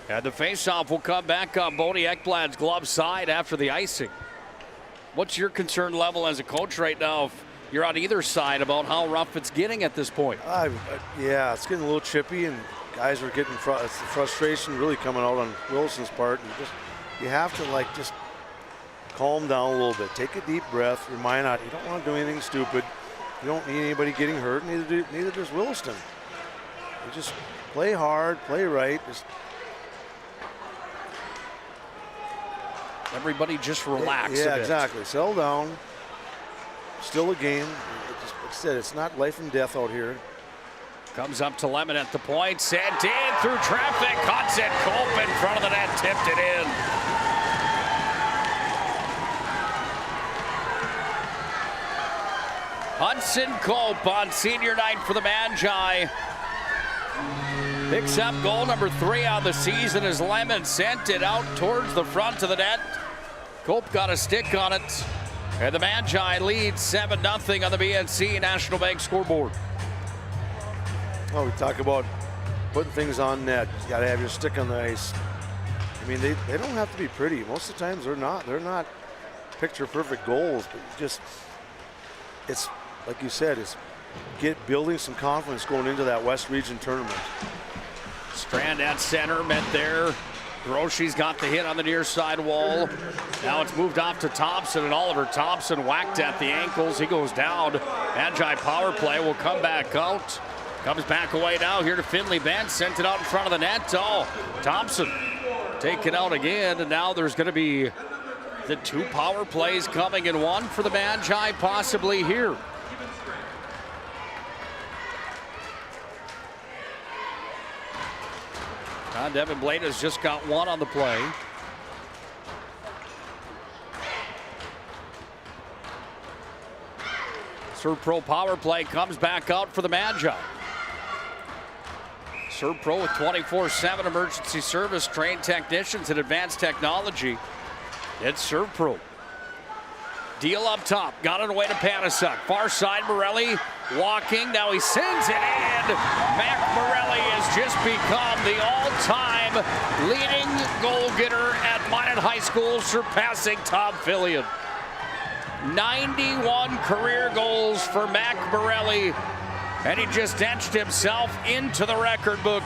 And the faceoff will come back on Bodie Ekblad's glove side after the icing. What's your concern level as a coach right now if you're on either side about how rough it's getting at this point? Yeah, it's getting a little chippy, and guys are getting it's the frustration really coming out on Wilson's part. And you have to just calm down a little bit. Take a deep breath. Remind out you don't want to do anything stupid. You don't need anybody getting hurt. Neither does Williston. You just play hard, play right. Everybody just relax. Yeah, exactly. Settle down. Still a game. Like I said, it's not life and death out here. Comes up to Lemon at the point. Sent in through traffic. Cuts it. Culp in front of the net. Tipped it in. Hudson Culp on senior night for the Magi. Picks up goal number 3 on the season as Lemon sent it out towards the front of the net. Culp got a stick on it. And the Magi lead 7-0 on the BNC National Bank scoreboard. Oh, we talk about putting things on net. You got to have your stick on the ice. I mean, they don't have to be pretty. Most of the times they're not. They're not picture-perfect goals, but it's like you said, it's building some confidence going into that West Region tournament. Strand at center, met there. Groshi's got the hit on the near side wall. Now it's moved off to Thompson, and Oliver Thompson whacked at the ankles. He goes down. Magi power play will come back out. Comes back away now here to Finley Bench. Sent it out in front of the net. Oh, Thompson take it out again, and now there's going to be the 2 power plays coming in one for the Magi possibly here. Devin Blade has just got 1 on the play. Serve-Pro power play comes back out for the Magi. Serve-Pro with 24/7 emergency service, trained technicians and advanced technology. It's Serve-Pro. Deal up top, got it away to Panasuk. Far side, Morelli walking, now he sends it in. Mac Morelli has just become the all-time leading goal getter at Minot High School, surpassing Tom Fillion. 91 career goals for Mac Morelli, and he just etched himself into the record book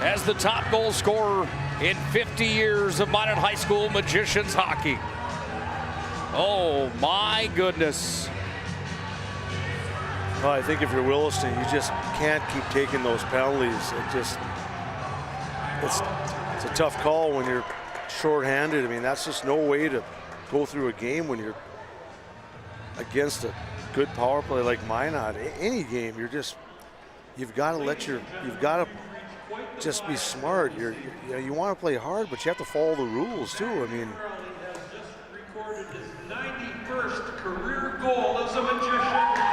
as the top goal scorer in 50 years of Minot High School Magicians hockey. Oh my goodness. Well, I think if you're Williston, you just can't keep taking those penalties. It's a tough call when you're shorthanded. I mean, that's just no way to go through a game when you're against a good power play like Minot. Any game, you've got to just be smart. You want to play hard, but you have to follow the rules too. I mean, has just recorded his 91st career goal as a magician.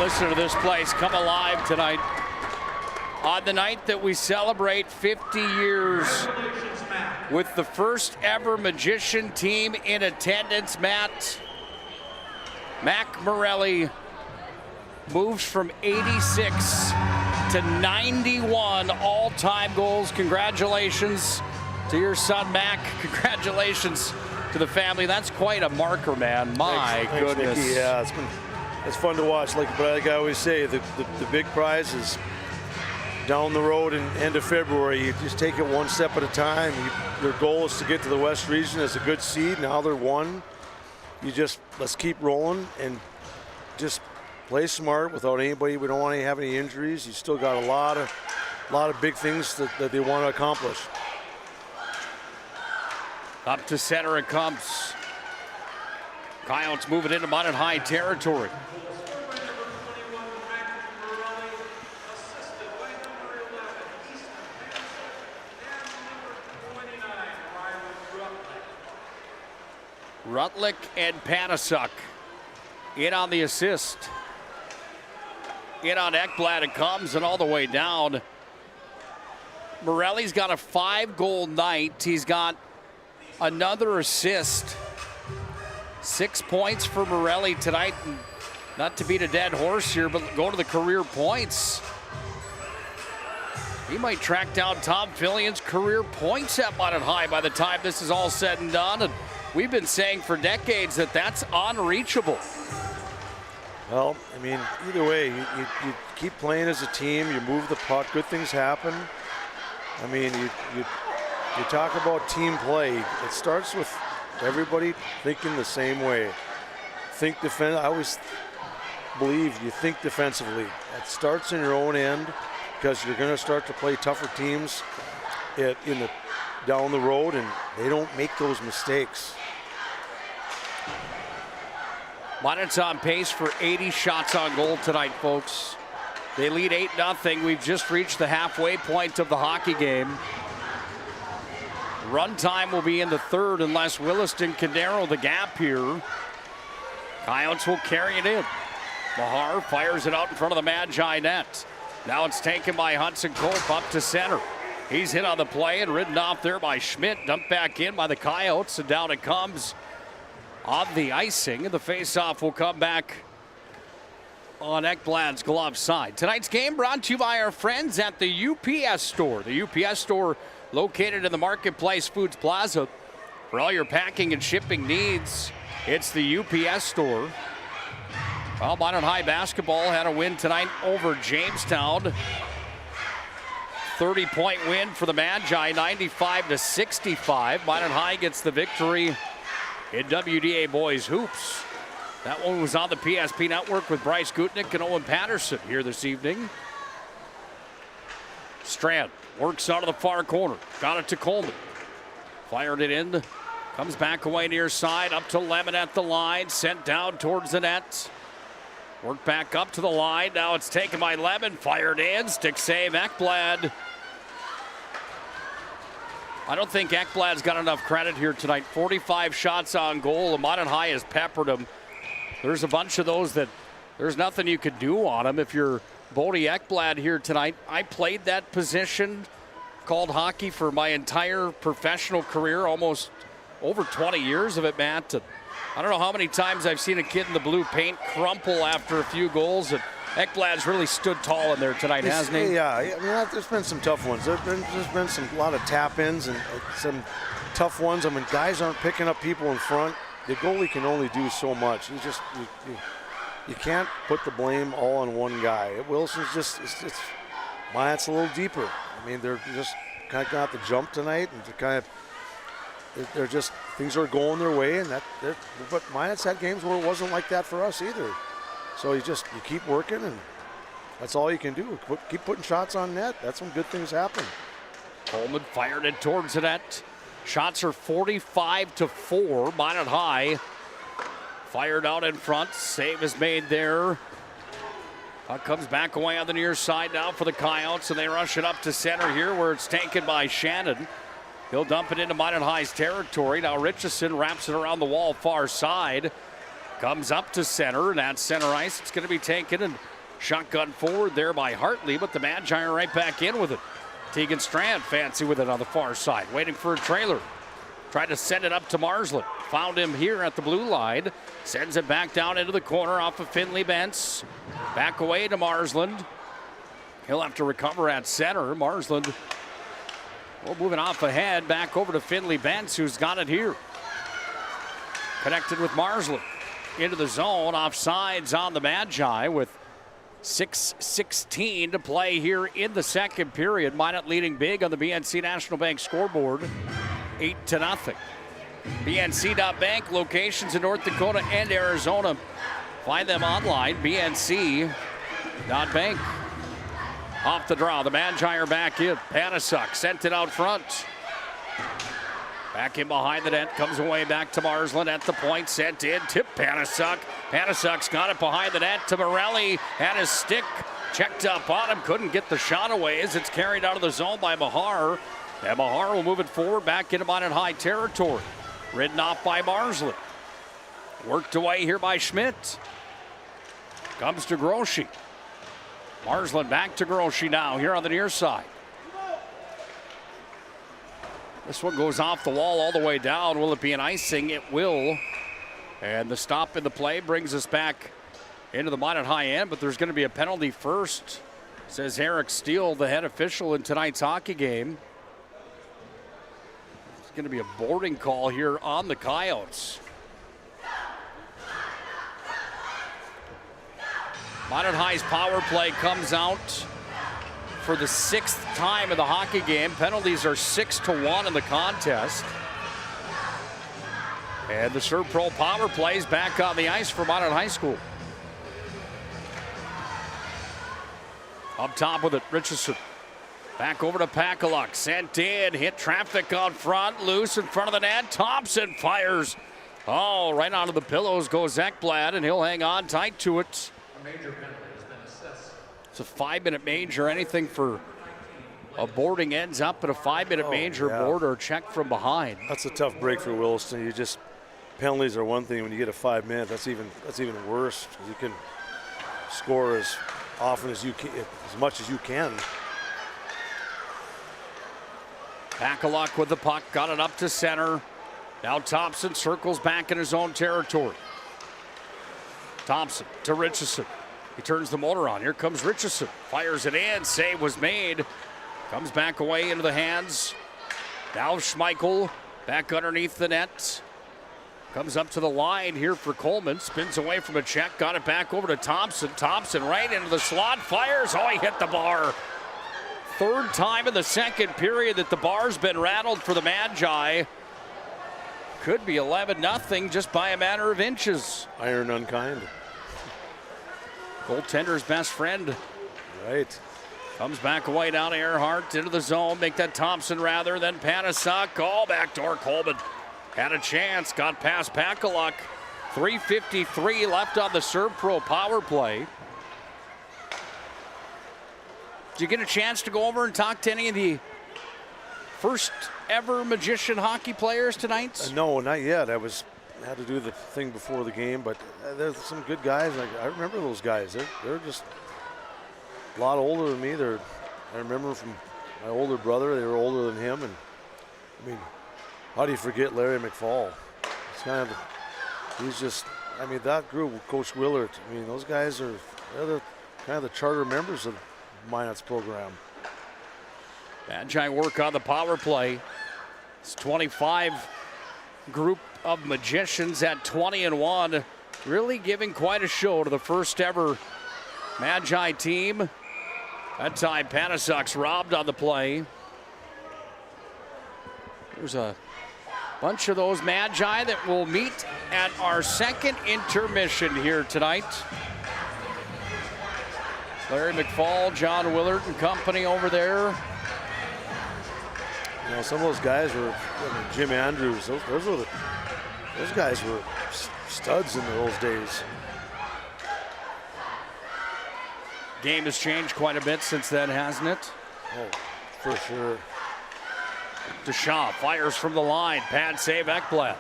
Listen to this place come alive tonight. On the night that we celebrate 50 years with the first ever Magician team in attendance, Mac Morelli moves from 86 to 91 all-time goals. Congratulations to your son, Mac. Congratulations to the family. That's quite a marker, man. My goodness. Nicky. Yeah, it's fun to watch. Like I always say, the big prize is down the road in end of February. You just take it one step at a time. Your goal is to get to the West Region as a good seed. Now they're one. Let's keep rolling and just play smart without anybody. We don't want to have any injuries. You still got a lot of big things that they want to accomplish. Up to center it comes. Coyotes moving into Minot High territory. Rutlick and Panasuk in on the assist. In on Ekblad it comes, and all the way down. Morelli's got a 5-goal night. He's got another assist. 6 points for Morelli tonight. And not to beat a dead horse here, but go to the career points. He might track down Tom Fillion's career points at Minot High by the time this is all said and done. And we've been saying for decades that that's unreachable. Well, I mean, either way, you keep playing as a team, you move the puck, good things happen. I mean, you talk about team play. It starts with everybody thinking the same way. Think defense. I always believe you think defensively. It starts in your own end because you're going to start to play tougher teams down the road, and they don't make those mistakes. Minot's on pace for 80 shots on goal tonight, folks. They lead 8-0. We've just reached the halfway point of the hockey game. Run time will be in the third unless Williston can narrow the gap here. Coyotes will carry it in. Mahar fires it out in front of the Magi net. Now it's taken by Hudson Cope up to center. He's hit on the play and ridden off there by Schmidt. Dumped back in by the Coyotes, and down it comes on the icing. The faceoff will come back on Ekblad's glove side. Tonight's game brought to you by our friends at the UPS store. The UPS store located in the Marketplace Foods Plaza. For all your packing and shipping needs, it's the UPS store. Well, Minot High basketball had a win tonight over Jamestown. 30-point win for the Magi, 95-65. Minot High gets the victory in WDA Boys Hoops. That one was on the PSP Network with Bryce Gutnick and Owen Patterson here this evening. Strand works out of the far corner. Got it to Coleman. Fired it in. Comes back away near side. Up to Lemon at the line. Sent down towards the net. Work back up to the line. Now it's taken by Lemon. Fired in. Stick save. Ekblad. I don't think Ekblad's got enough credit here tonight. 45 shots on goal. Minot High has peppered him. There's a bunch of those that there's nothing you could do on them if you're Bodie Ekblad here tonight. I played that position, called hockey, for my entire professional career, almost over 20 years of it, Matt. I don't know how many times I've seen a kid in the blue paint crumple after a few goals. And Ekblad's really stood tall in there tonight, hasn't he? Yeah, I mean, there's been some tough ones. There's been a lot of tap-ins and some tough ones. I mean, guys aren't picking up people in front. The goalie can only do so much. You can't put the blame all on one guy. Wilson's just, Minot's a little deeper. I mean, they're just kind of got the jump tonight, and they're just, things are going their way, and but Minot's had games where it wasn't like that for us either. So you keep working, and that's all you can do. Keep putting shots on net. That's when good things happen. Coleman fired it towards the net. Shots are 45-4. Minot High fired out in front. Save is made there. Puck comes back away on the near side now for the Coyotes, and they rush it up to center here, where it's taken by Shannon. He'll dump it into Minot High's territory. Now Richardson wraps it around the wall far side. Comes up to center, and at center ice, it's going to be taken and shotgun forward there by Hartley, but the Magi are right back in with it. Tegan Strand fancy with it on the far side, waiting for a trailer. Tried to send it up to Marsland. Found him here at the blue line. Sends it back down into the corner off of Finley Bentz. Back away to Marsland. He'll have to recover at center. Marsland, moving off ahead, back over to Finley Bentz, who's got it here. Connected with Marsland. Into the zone, off sides on the Magi with 6:16 to play here in the second period. Minot leading big on the BNC National Bank scoreboard, 8-0. BNC.bank, locations in North Dakota and Arizona. Find them online, BNC.bank. Off the draw, the Magi are back in. Panasuk sent it out front. Back in behind the net, comes away back to Marsland at the point, sent in, tip Panasuk. Panasuk's got it behind the net to Morelli, had his stick checked up on him, couldn't get the shot away as it's carried out of the zone by Mahar. And Mahar will move it forward back into Minot High territory. Ridden off by Marsland. Worked away here by Schmidt. Comes to Groschi. Marsland back to Groschi now here on the near side. This one goes off the wall all the way down. Will it be an icing? It will. And the stop in the play brings us back into the Minot High end, but there's going to be a penalty first, says Eric Steele, the head official in tonight's hockey game. It's going to be a boarding call here on the Coyotes. Minot High's power play comes out for the 6th time in the hockey game. Penalties are 6-1 in the contest. And the Serve-Pro power plays back on the ice for Minot High School. Up top with it, Richardson. Back over to Pakaluk, sent in, hit traffic on front, loose in front of the net. Thompson fires. Oh, right onto the pillows goes Ekblad, and he'll hang on tight to it. A major penalty has been assessed. It's a 5-minute major. Anything for a boarding ends up at a 5-minute major, board or check from behind. That's a tough break for Williston. Penalties are one thing. When you get a 5-minute, that's even worse. You can score as often as you can, as much as you can. Pakaluk with the puck, got it up to center. Now Thompson circles back in his own territory. Thompson to Richardson. He turns the motor on. Here comes Richardson. Fires it in. Save was made. Comes back away into the hands. Now Schmeichel back underneath the net. Comes up to the line here for Coleman. Spins away from a check. Got it back over to Thompson. Thompson right into the slot. Fires. Oh, he hit the bar. Third time in the second period that the bar's been rattled for the Magi. Could be 11-0 just by a matter of inches. Iron unkind. Goaltender's best friend. Right. Comes back away down to Earhart into the zone. Make that Thompson rather than Panasuk. Oh, backdoor Coleman. Had a chance. Got past Pakaluk. 3:53 left on the Serve-Pro power play. Did you get a chance to go over and talk to any of the first ever Magician hockey players tonight? No, not yet. I had to do the thing before the game, but there's some good guys. I remember those guys. They're just a lot older than me. I remember from my older brother, they were older than him. And I mean, how do you forget Larry McFall? It's kind of, he's just, I mean, that group with Coach Willard, I mean, those guys they're kind of the charter members of Minot's program. Magi work on the power play. It's 25 group of Magicians at 20-1. Really giving quite a show to the first ever Magi team. That time Panasuk's robbed on the play. There's a bunch of those Magi that will meet at our second intermission here tonight. Larry McFall, John Willard and company over there. You know, some of those guys were, Jim Andrews, those guys were studs in those days. Game has changed quite a bit since then, hasn't it? Oh, for sure. Deshaw fires from the line. Pad save Ekblad.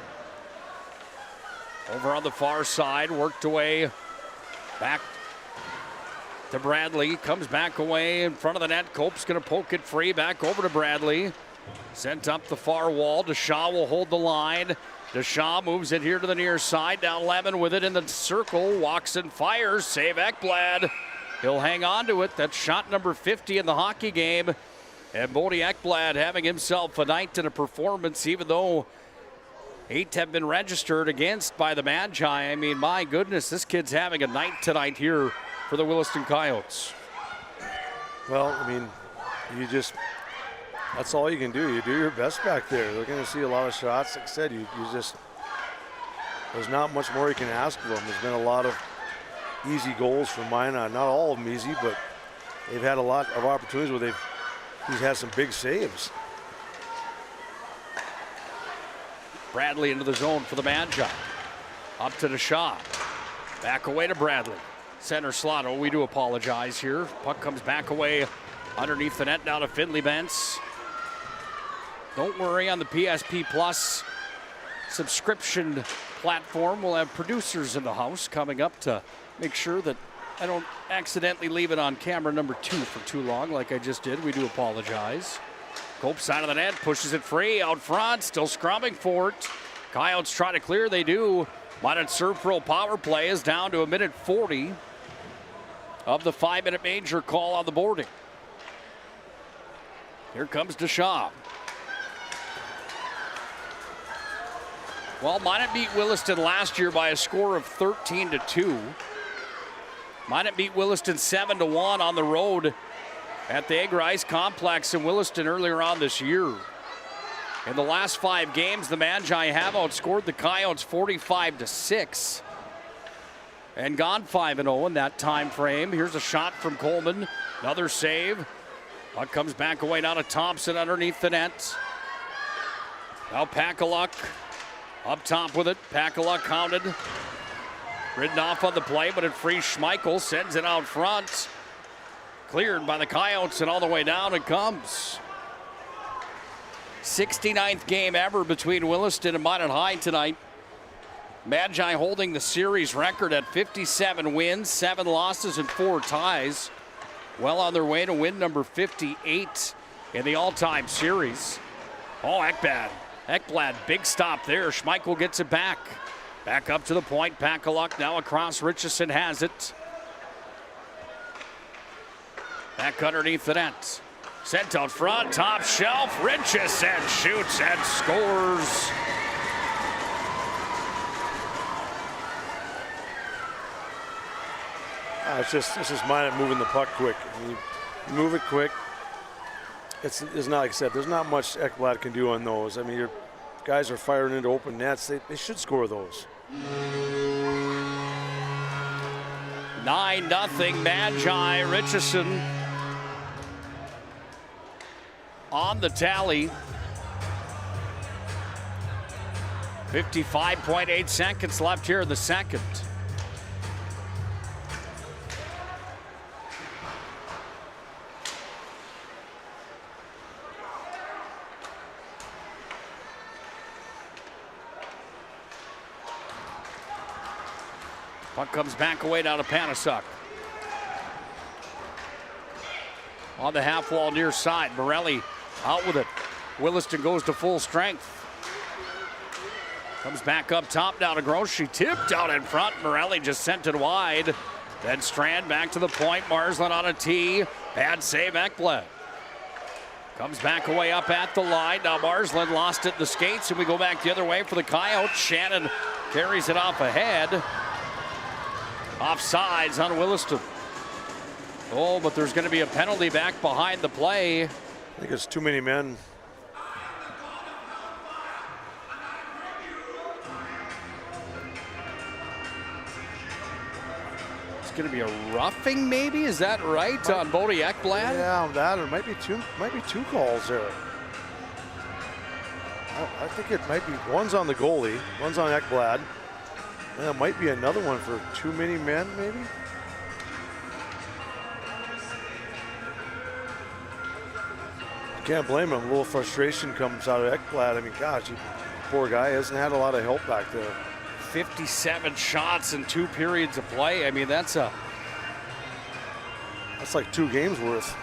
Over on the far side, worked away. Back to Bradley. Comes back away in front of the net. Cope's going to poke it free. Back over to Bradley. Sent up the far wall. Deshaw will hold the line. Deshaw moves it here to the near side. Down Lemon with it in the circle. Walks and fires. Save Ekblad. He'll hang on to it. That's shot number 50 in the hockey game. And Bodie Ekblad having himself a night and a performance, even though 8 have been registered against by the Magi. I mean, my goodness, this kid's having a night tonight here for the Williston Coyotes. Well, I mean, that's all you can do. You do your best back there. They're going to see a lot of shots. Like I said, there's not much more you can ask of them. There's been a lot of easy goals for Minot. Not all of them easy, but they've had a lot of opportunities where he's had some big saves. Bradley into the zone for the Magi. Up to Deshaw. Back away to Bradley. Center slot. Oh, we do apologize here. Puck comes back away underneath the net down to Finley Bentz. Don't worry, on the PSP Plus subscription platform, we'll have producers in the house coming up to make sure that I don't accidentally leave it on camera number 2 for too long like I just did. We do apologize. Cope side of the net, pushes it free out front, still scrumming for it. Coyotes try to clear, they do. Minot Serve Pro power play is down to 1:40 of the 5-minute major call on the boarding. Here comes Deshaw. Well, Minot beat Williston last year by a score of 13-2. Minot beat Williston 7-1 on the road at the Agra Ice Complex in Williston earlier on this year. In the last 5 games, the Magi have outscored the Coyotes 45-6 and gone 5-0 in that time frame. Here's a shot from Coleman, another save. Puck comes back away now to Thompson underneath the net. Now Pakaluk up top with it. Pakaluk counted. Ridden off on the play, but it frees Schmeichel, sends it out front. Cleared by the Coyotes, and all the way down it comes. 69th game ever between Williston and Minot High tonight. Magi holding the series record at 57 wins, 7 losses, and 4 ties. Well on their way to win number 58 in the all-time series. Oh, Ekblad, big stop there. Schmeichel gets it back. Back up to the point. Pakaluk now across. Richardson has it. Back underneath the net. Sent out front, top shelf. Richardson shoots and scores. It's just Minot moving the puck quick. You move it quick. It's not like I said, there's not much Ekblad can do on those. I mean, your guys are firing into open nets. They should score those. 9-0 Magi. Richardson on the tally. 55.8 seconds left here in the second. Puck comes back away down to Panasuk. on the half wall near side. Morelli out with it. Williston goes to full strength. Comes back up top now to Gross. She tipped out in front. Morelli just sent it wide. Then Strand back to the point. Marsland on a tee. Bad save, Ekblad. Comes back away up at the line. Now Marsland lost it in the skates, and we go back the other way for the Coyotes. Shannon carries it off ahead. Offsides on Williston. Oh, but there's going to be a penalty back behind the play. I think it's too many men. It's going to be a roughing, maybe? Is that right on Bodie Ekblad? Yeah, that or might be two calls there. I think it might be one's on the goalie, one's on Ekblad. And it might be another one for too many men, maybe. Can't blame him. A little frustration comes out of Ekblad. I mean, gosh, poor guy hasn't had a lot of help back there. 57 shots in 2 periods of play. I mean, that's like 2 games worth.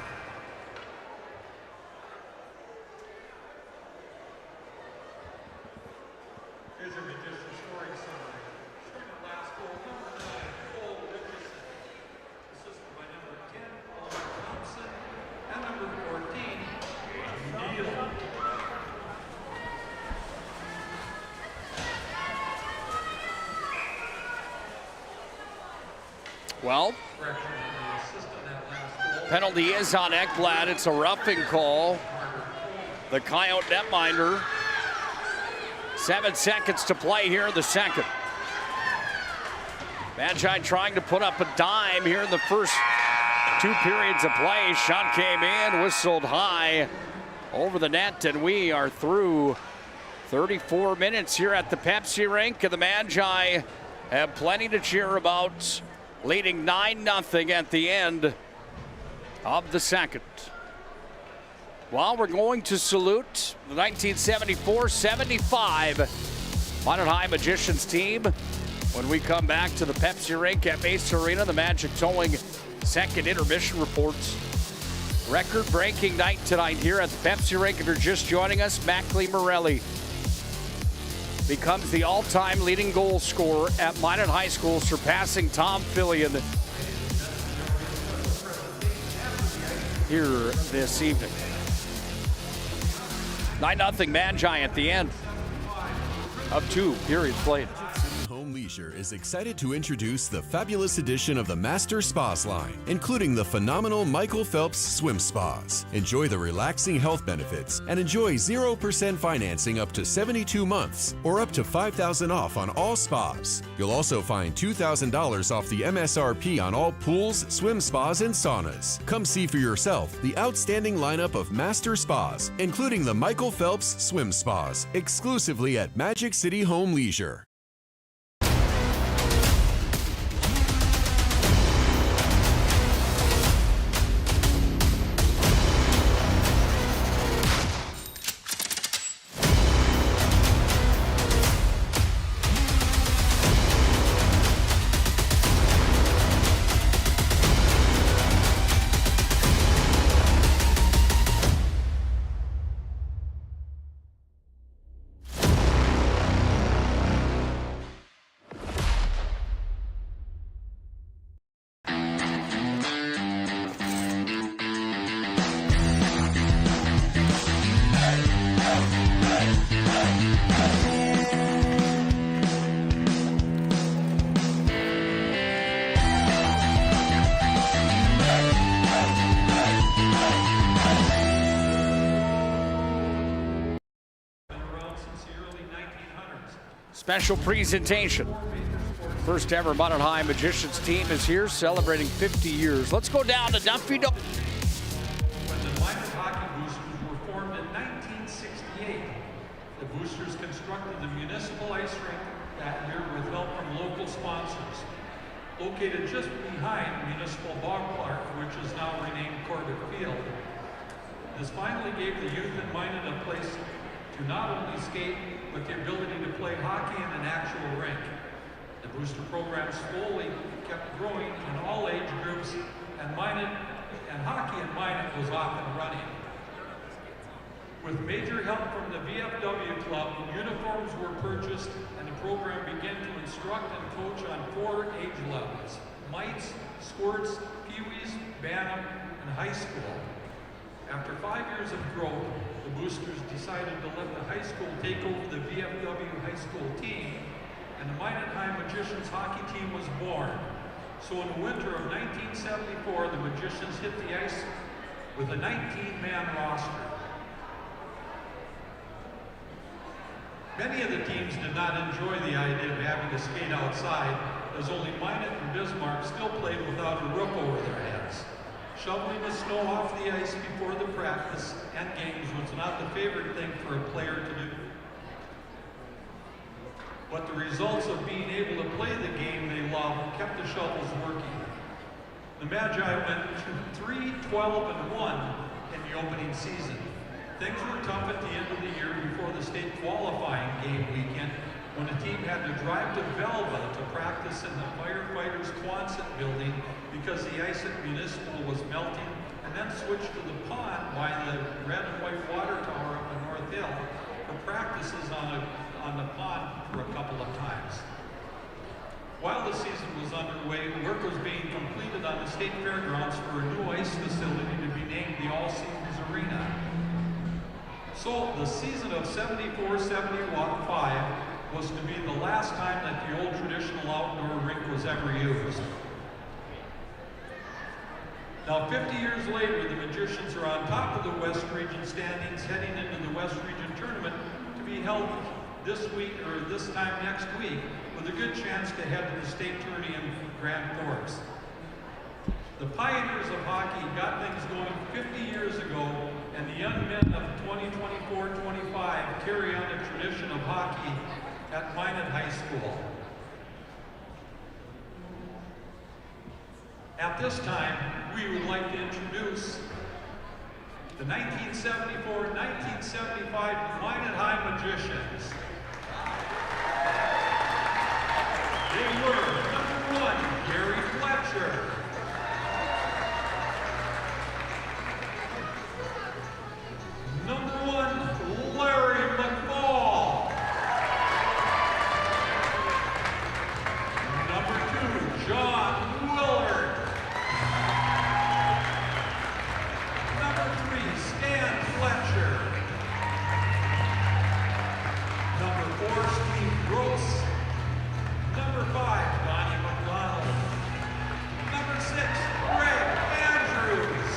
Well, penalty is on Ekblad. It's a roughing call. The Coyote netminder. 7 seconds to play here in the second. Magi trying to put up a dime here in the first 2 periods of play. Shot came in, whistled high over the net, and we are through 34 minutes here at the Pepsi rink, and the Magi have plenty to cheer about, leading 9-0 at the end of the second. Well, we're going to salute the 1974-75 Minot High Magicians team when we come back to the Pepsi rink at Base Arena. The Magic towing second intermission reports. Record-breaking night tonight here at the Pepsi rink. If you're just joining us, Mackley Morelli becomes the all-time leading goal scorer at Minot High School, surpassing Tom Fillion here this evening. 9-0 Magi at the end of 2 periods played. Home Leisure is excited to introduce the fabulous edition of the Master Spas line, including the phenomenal Michael Phelps Swim Spas. Enjoy the relaxing health benefits and enjoy 0% financing up to 72 months or up to $5,000 off on all spas. You'll also find $2,000 off the MSRP on all pools, swim spas, and saunas. Come see for yourself the outstanding lineup of Master Spas, including the Michael Phelps Swim Spas, exclusively at Magic City Home Leisure. Special presentation. First ever Minot High Magicians team is here celebrating 50 years. Let's go down to Duffy. When the Minot Hockey Boosters were formed in 1968, the Boosters constructed the municipal ice rink that year with help from local sponsors. Located just behind Municipal Bog Park, which is now renamed Corbett Field. This finally gave the youth in Minot a place to not only skate, but the ability to play hockey in an actual rink. The booster program slowly kept growing in all age groups, and Minot and hockey in Minot was off and running. With major help from the VFW club, uniforms were purchased and the program began to instruct and coach on 4 age levels: mites, squirts, peewees, bantam, and high school. After 5 years of growth, the boosters decided to let the high school take over the VFW high school team, and the Minot High Magicians hockey team was born. So in the winter of 1974, the Magicians hit the ice with a 19-man roster. Many of the teams did not enjoy the idea of having to skate outside, as only Minot and Bismarck still played without a roof over their heads. Shoveling the snow off the ice before the practice and games was not the favorite thing for a player to do. But the results of being able to play the game they loved kept the shovels working. The Magi went to 3-12-1 in the opening season. Things were tough at the end of the year before the state qualifying game weekend, when the team had to drive to Velva to practice in the firefighters' Quonset building because the ice at Municipal was melting, and then switch to the pond by the red and white water tower up in North Hill for practices on the pond for a couple of times. While the season was underway, work was being completed on the state fairgrounds for a new ice facility to be named the All Seasons Arena. So the season of 74-75 was to be the last time that the old traditional outdoor rink was ever used. Now 50 years later, the Magicians are on top of the West Region standings heading into the West Region tournament to be held this week or this time next week, with a good chance to head to the state tourney in Grand Forks. The pioneers of hockey got things going 50 years ago, and the young men of 2024-25 carry on the tradition of hockey at Minot High School. At this time, we would like to introduce the 1974-1975 Minot High Magicians. They were number 1, Gary Fletcher. Number 1, Larry McFall. Number 2, John Willard. Number 3, Stan Fletcher. Number 4, Steve Gross. Number 5, Donnie McDonald. Number 6, Greg Andrews.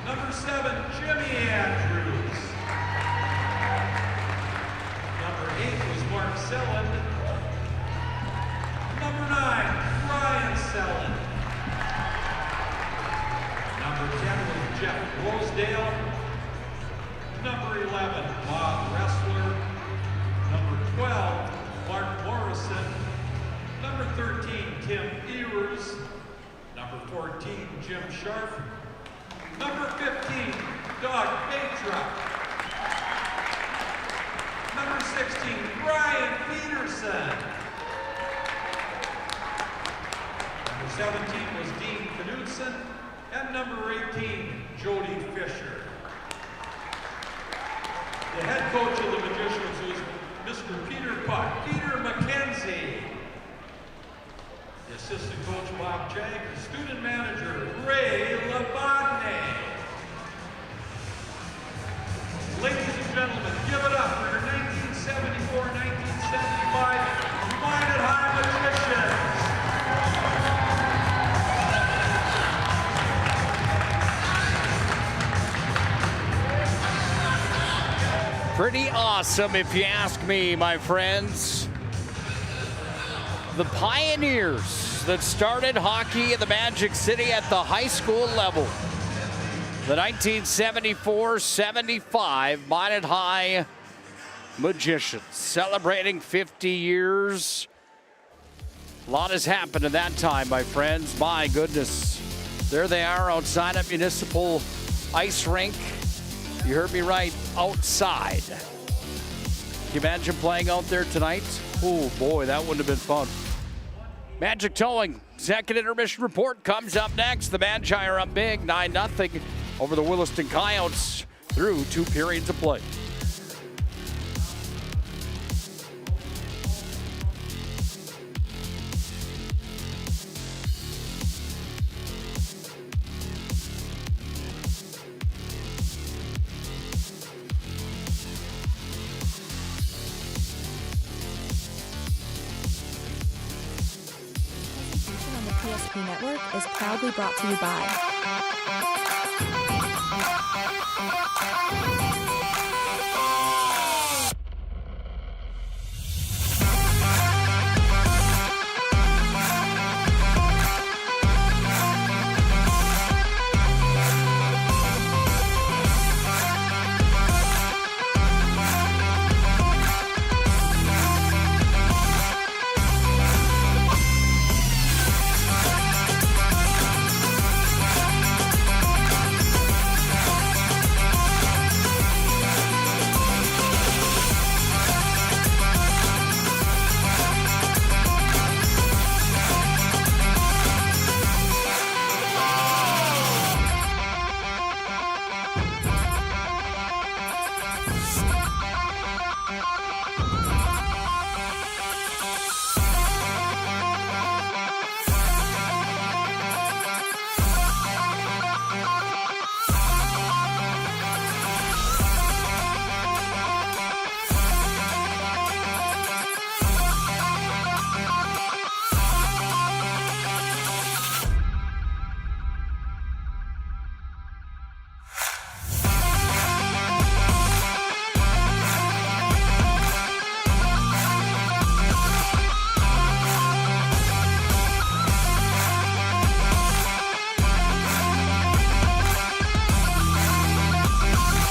Number 7, Jimmy Andrews. Number 8 was Mark Selland. Number 9, Brian Selland. Number 10 was Jeff Rosedale. Number 11, Bob Ressler. Number 12, Mark Morrison. Number 13, Tim Evers. Number 14, Jim Sharp. Number 15, Doug Baytrup. Number 16, Brian Peterson. Number 17 was Dean Knudsen. And number 18, Jody Fisher. The head coach of the Magicians was Mr. Peter Puck, Peter McKenzie. The assistant coach, Bob Jag. The student manager, Ray Labonne. Ladies and gentlemen, give it up for your 1974-1975 Minot High Magicians. Pretty awesome, if you ask me, my friends. The pioneers that started hockey in the Magic City at the high school level. The 1974-75 Minot High Magicians celebrating 50 years. A lot has happened in that time, my friends. My goodness. There they are outside at Municipal Ice Rink. You heard me right, outside. Can you imagine playing out there tonight? Oh boy, that wouldn't have been fun. Magic Towing, Second intermission report comes up next. The Magi are up big, 9-0 over the Williston Coyotes through 2 periods of play. On the PSP Network is proudly brought to you by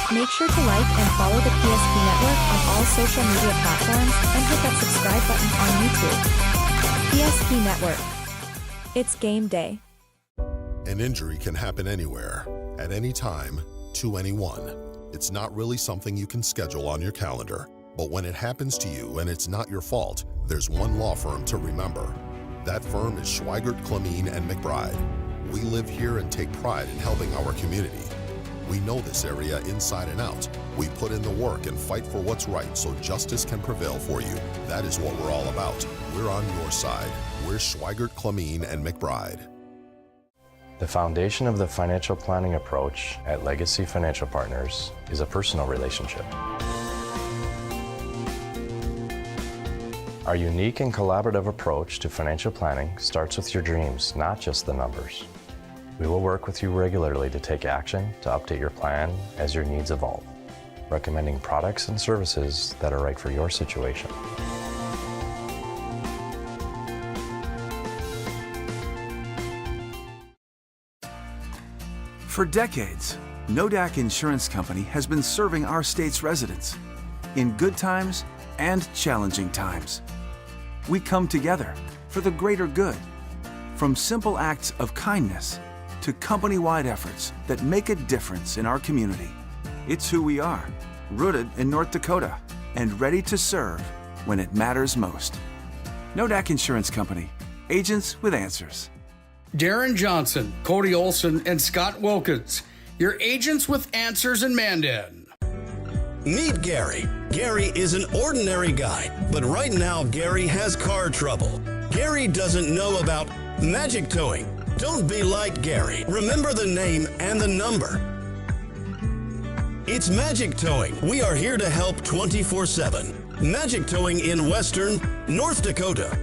Make sure to like and follow the PSP Network on all social media platforms and hit that subscribe button on YouTube. PSP Network. It's game day. An injury can happen anywhere, at any time, to anyone. It's not really something you can schedule on your calendar. But when it happens to you and it's not your fault, there's one law firm to remember. That firm is Schweigert, Clemeen, and McBride. We live here and take pride in helping our community. We know this area inside and out. We put in the work and fight for what's right so justice can prevail for you. That is what we're all about. We're on your side. We're Schweigert, Clemeen, and McBride. The foundation of the financial planning approach at Legacy Financial Partners is a personal relationship. Our unique and collaborative approach to financial planning starts with your dreams, not just the numbers. We will work with you regularly to take action to update your plan as your needs evolve, recommending products and services that are right for your situation. For decades, Nodak Insurance Company has been serving our state's residents in good times and challenging times. We come together for the greater good, from simple acts of kindness to company-wide efforts that make a difference in our community. It's who we are, rooted in North Dakota and ready to serve when it matters most. Nodak Insurance Company, agents with answers. Darren Johnson, Cody Olson, and Scott Wilkins, your agents with answers in Mandan. Meet Gary. Gary is an ordinary guy, but right now Gary has car trouble. Gary doesn't know about magic towing. Don't be like Gary. Remember the name and the number. It's Magic Towing. We are here to help 24/7. Magic Towing in Western North Dakota.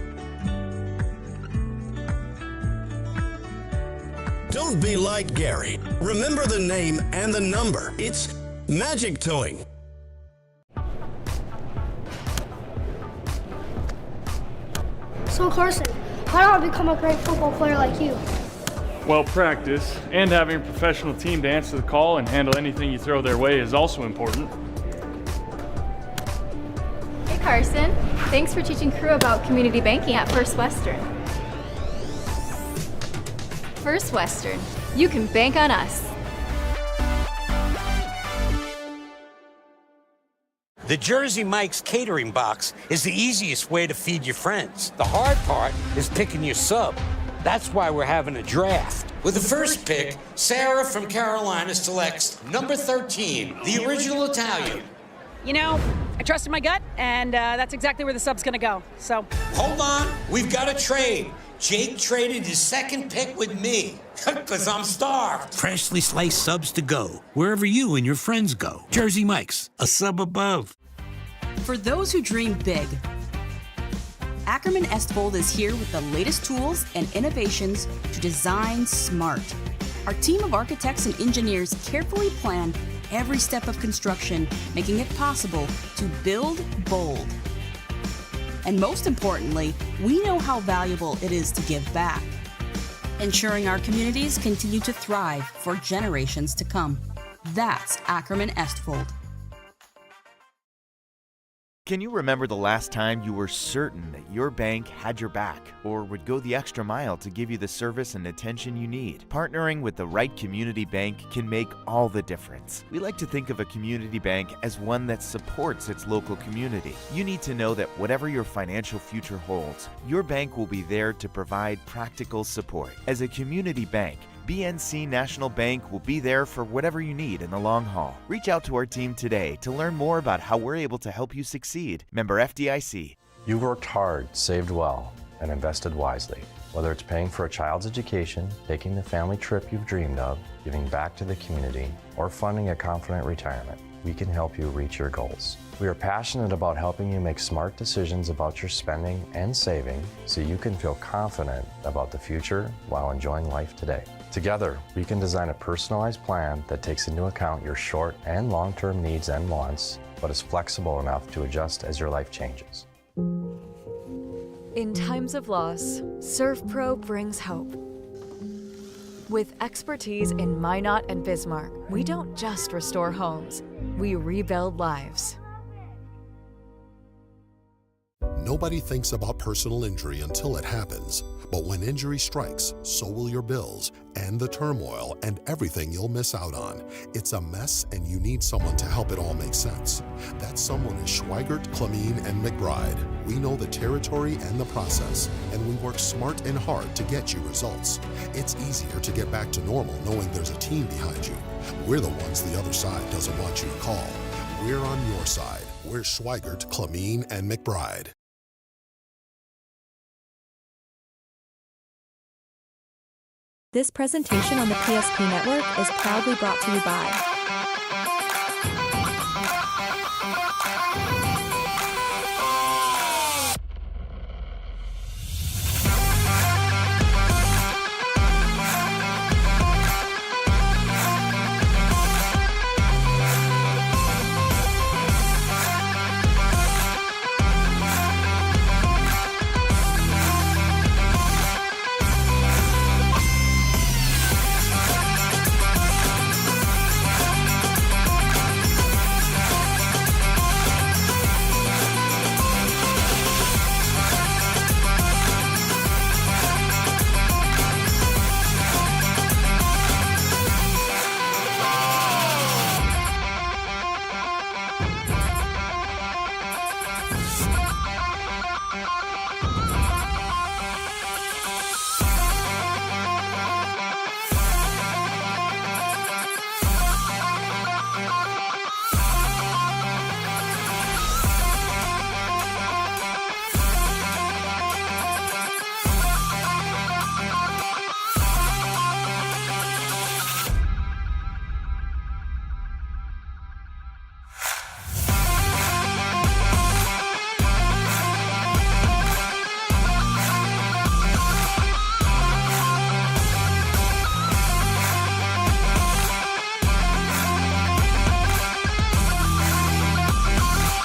Don't be like Gary. Remember the name and the number. It's Magic Towing. So Carson, how do I become a great football player like you? Well, practice and having a professional team to answer the call and handle anything you throw their way is also important. Hey Carson, thanks for teaching crew about community banking at First Western. First Western, you can bank on us. The Jersey Mike's catering box is the easiest way to feed your friends. The hard part is picking your sub. That's why we're having a draft. With the first pick, Sarah from Carolina selects number 13, the original Italian. You know, I trusted my gut, and that's exactly where the sub's going to go. So, Hold on, we've got a trade. Jake traded his second pick with me, because I'm starved. Freshly sliced subs to go, wherever you and your friends go. Jersey Mike's, a sub above. For those who dream big, Ackerman Estvold is here with the latest tools and innovations to design smart. Our team of architects and engineers carefully plan every step of construction, making it possible to build bold. And most importantly, we know how valuable it is to give back, ensuring our communities continue to thrive for generations to come. That's Ackerman Estvold. Can you remember the last time you were certain that your bank had your back or would go the extra mile to give you the service and attention you need? Partnering with the right community bank can make all the difference. We like to think of a community bank as one that supports its local community. You need to know that whatever your financial future holds, your bank will be there to provide practical support. As a community bank, BNC National Bank will be there for whatever you need in the long haul. Reach out to our team today to learn more about how we're able to help you succeed. Member FDIC. You worked hard, saved well, and invested wisely. Whether it's paying for a child's education, taking the family trip you've dreamed of, giving back to the community, or funding a confident retirement, we can help you reach your goals. We are passionate about helping you make smart decisions about your spending and saving so you can feel confident about the future while enjoying life today. Together, we can design a personalized plan that takes into account your short and long-term needs and wants, but is flexible enough to adjust as your life changes. In times of loss, ServPro brings hope. With expertise in Minot and Bismarck, we don't just restore homes, we rebuild lives. Nobody thinks about personal injury until it happens. But when injury strikes, so will your bills and the turmoil and everything you'll miss out on. It's a mess and you need someone to help it all make sense. That someone is Schweigert, Clemene, and McBride. We know the territory and the process, and we work smart and hard to get you results. It's easier to get back to normal knowing there's a team behind you. We're the ones the other side doesn't want you to call. We're on your side. We're Schweigert, Clemene, and McBride. This presentation on the PSP Network is proudly brought to you by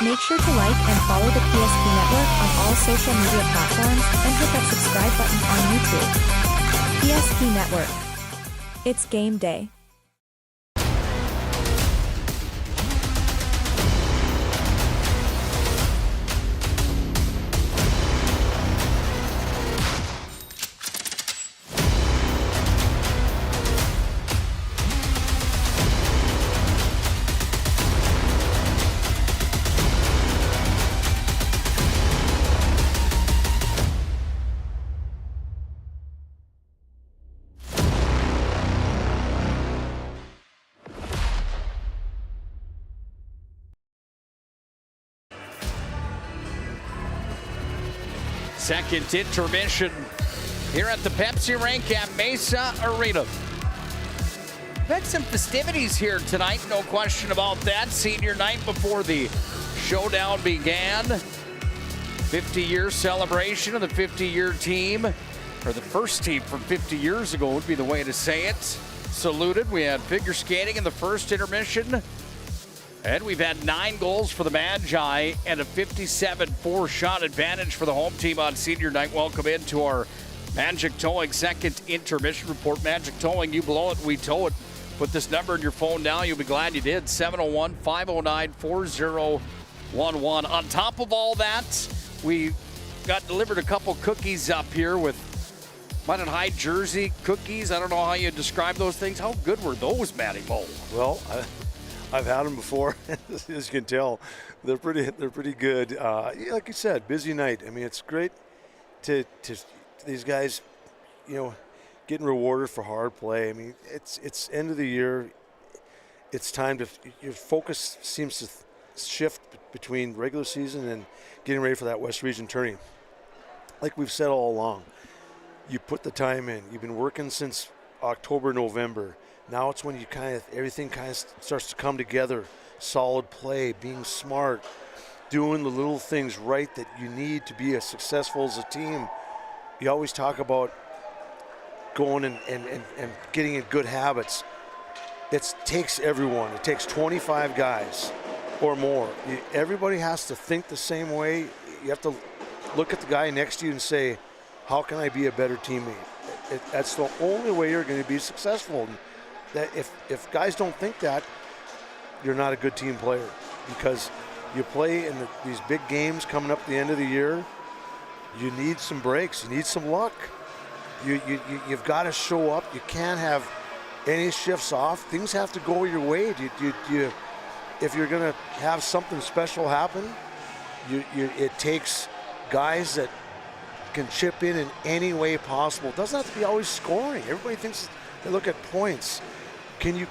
Make sure to like and follow the PSP Network on all social media platforms and hit that subscribe button on YouTube. PSP Network. It's game day. Second intermission here at the Pepsi rink at Mesa Arena. We've had some festivities here tonight, no question about that. Senior night before the showdown began. 50-year celebration of the 50-year team, or the first team from 50 years ago would be the way to say it. Saluted. We had figure skating in the first intermission. And we've had 9 goals for the Magi and a 57-4 shot advantage for the home team on senior night. Welcome into our Magic Towing second intermission report. Magic Towing, you blow it, we tow it. Put this number in your phone now. You'll be glad you did. 701-509-4011. On top of all that, we got delivered a couple cookies up here with Minot High jersey cookies. I don't know how you describe those things. How good were those, Matty Moe? Well, I've had them before. As you can tell, they're pretty good. Like you said, busy night. I mean, it's great to these guys, getting rewarded for hard play. I mean, it's end of the year. It's time to your focus seems to shift between regular season and getting ready for that West Region tourney. Like we've said all along, you put the time in. You've been working since October, November. Now it's when everything starts to come together. Solid play, being smart, doing the little things right that you need to be as successful as a team. You always talk about going and getting in good habits. It takes everyone. It takes 25 guys or more. Everybody has to think the same way. You have to look at the guy next to you and say, how can I be a better teammate? That's the only way you're going to be successful. That if guys don't think that, you're not a good team player, because you play in these big games coming up at the end of the year. You need some breaks. You need some luck. You've got to show up. You can't have any shifts off. Things have to go your way. If you're going to have something special happen, it takes guys that can chip in any way possible. It doesn't have to be always scoring. Everybody thinks they look at points. Can you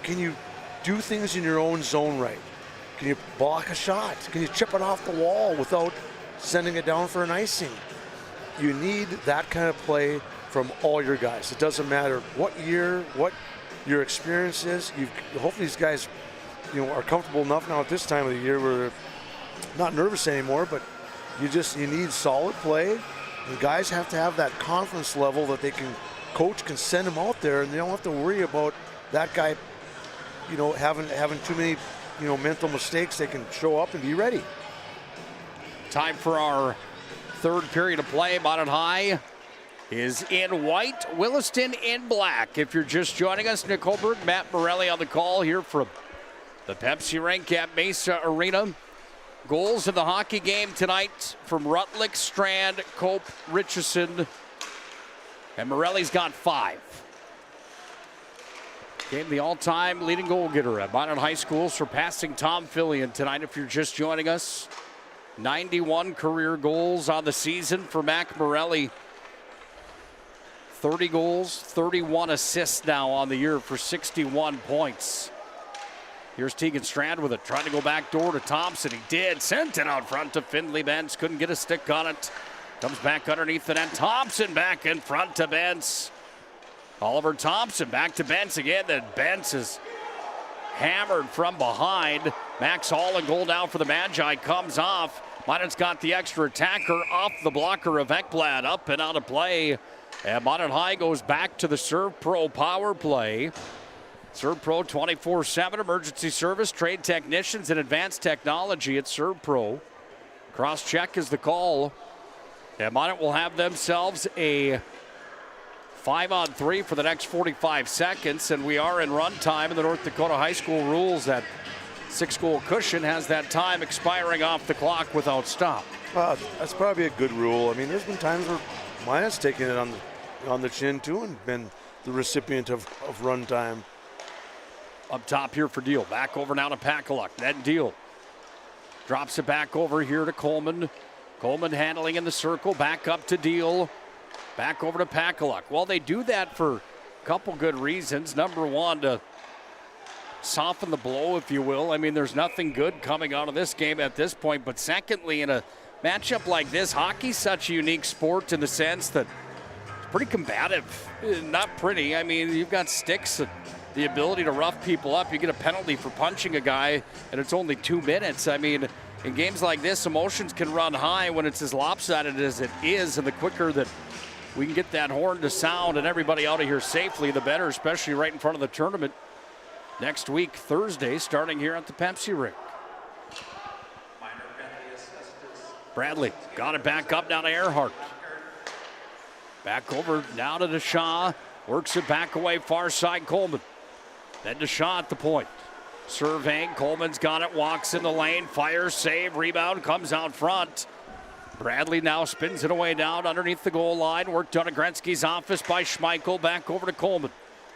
do things in your own zone right? Can you block a shot? Can you chip it off the wall without sending it down for an icing? You need that kind of play from all your guys. It doesn't matter what year, what your experience is. Hopefully these guys, are comfortable enough now at this time of the year where they're not nervous anymore, but you need solid play. And guys have to have that confidence level that coach can send them out there, and they don't have to worry about that guy, having too many, mental mistakes. They can show up and be ready. Time for our third period of play. Minot High is in white, Williston in black. If you're just joining us, Nick HULBERG, Matt Morelli on the call here from the Pepsi rink at Mesa Arena. Goals in the hockey game tonight from Rutlick, Strand, Cope, Richardson, and Morelli's got 5. Became the all-time leading goal getter at Minot High School, surpassing Tom Fillion tonight. If you're just joining us, 91 career goals on the season for Mac Morelli. 30 goals, 31 assists now on the year for 61 points. Here's Tegan Strand with it, trying to go back door to Thompson. He did, sent it out front to Findlay Benz, couldn't get a stick on it. Comes back underneath the net, Thompson back in front to Benz. Oliver Thompson back to Benz again, then Benz is hammered from behind. Max Hall and goal down for the Magi, comes off. Minot's got the extra attacker off the blocker of Ekblad, up and out of play. And Minot High goes back to the Serve Pro power play. Serve Pro 24/7 emergency service, trade technicians, and advanced technology at Serve Pro. Cross check is the call. And Minot will have themselves a 5-on-3 for the next 45 seconds. And we are in run time in the North Dakota High School rules. That 6-goal cushion has that time expiring off the clock without stop. That's probably a good rule. I mean, there's been times where Minot's taken it on the chin too and been the recipient of run time. Up top here for Deal. Back over now to Pakaluk. Then Deal drops it back over here to Coleman. Coleman handling in the circle. Back up to Deal. Back over to Pakaluk. Well, they do that for a couple good reasons. Number one, to soften the blow, if you will. I mean, there's nothing good coming out of this game at this point. But secondly, in a matchup like this, hockey's such a unique sport in the sense that it's pretty combative. Not pretty. I mean, you've got sticks, the ability to rough people up. You get a penalty for punching a guy, and it's only 2 minutes. I mean, in games like this, emotions can run high when it's as lopsided as it is, and the quicker that we can get that horn to sound and everybody out of here safely, the better, especially right in front of the tournament next week, Thursday, starting here at the Pepsi Rink. Bradley got it back up now to Earhart. Back over now to DeShaw. Works it back away, far side Coleman. Then DeShaw at the point. Surveying, Coleman's got it, walks in the lane, fires, save, rebound, comes out front. Bradley now spins it away down underneath the goal line. Worked on Gretzky's office by Schmeichel. Back over to Coleman.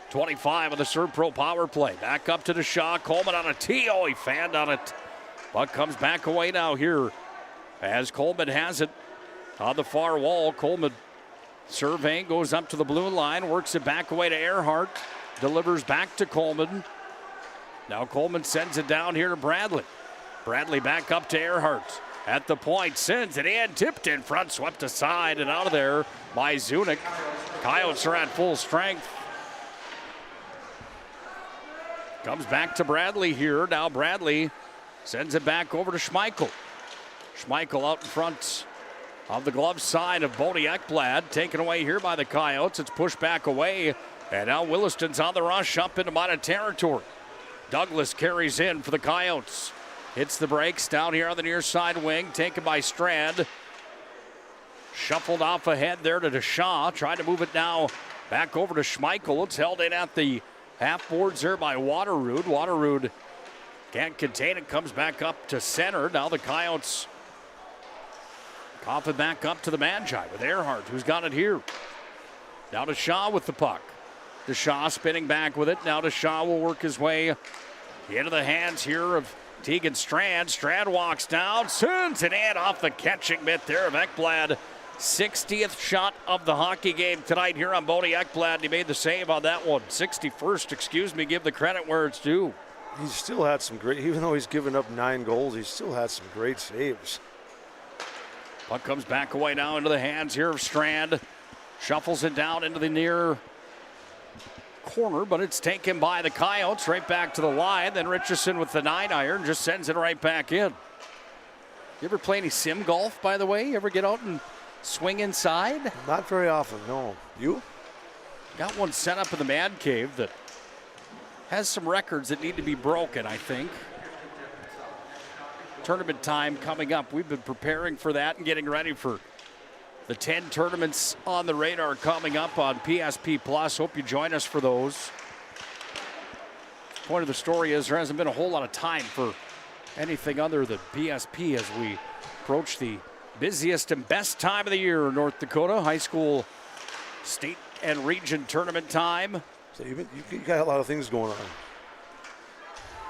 25 on the ServPro power play. Back up to DeShaw. Coleman on a tee. Oh, he fanned on it. Puck comes back away now here as Coleman has it on the far wall. Coleman surveying, goes up to the blue line, works it back away to Earhart, delivers back to Coleman. Now Coleman sends it down here to Bradley. Bradley back up to Earhart. At the point, sends it in, tipped in front, swept aside and out of there by Zunic. Coyotes are at full strength. Comes back to Bradley here. Now Bradley sends it back over to Schmeichel. Schmeichel out in front of the glove side of Bodie Ekblad. Taken away here by the Coyotes. It's pushed back away. And now Williston's on the rush up into Minot territory. Douglas carries in for the Coyotes. Hits the brakes down here on the near side wing. Taken by Strand. Shuffled off ahead there to DeShaw. Trying to move it now back over to Schmeichel. It's held in at the half boards there by Waterrood. Waterrood can't contain it. Comes back up to center. Now the Coyotes cough it back up to the Magi with Earhart, who's got it here. Now DeShaw with the puck. DeShaw spinning back with it. Now DeShaw will work his way into the hands here of Tegan Strand. Strand walks down, sends it in off the catching mitt there of Ekblad. 60th shot of the hockey game tonight here on Bodie Ekblad. He made the save on that one. 61st, excuse me, give the credit where it's due. He's still had some great, even though he's given up 9 goals, he's still had some great saves. Puck comes back away now into the hands here of Strand. Shuffles it down into the near corner, but it's taken by the Coyotes right back to the line. Then Richardson with the 9-iron just sends it right back in. You ever play any sim golf, by the way? You ever get out and swing inside? Not very often, no. You? Got one set up in the man cave that has some records that need to be broken, I think. Tournament time coming up. We've been preparing for that and getting ready for the 10 tournaments on the radar coming up on PSP Plus. Hope you join us for those. Point of the story is there hasn't been a whole lot of time for anything other than PSP as we approach the busiest and best time of the year in North Dakota. High school, state, and region tournament time. So you got a lot of things going on.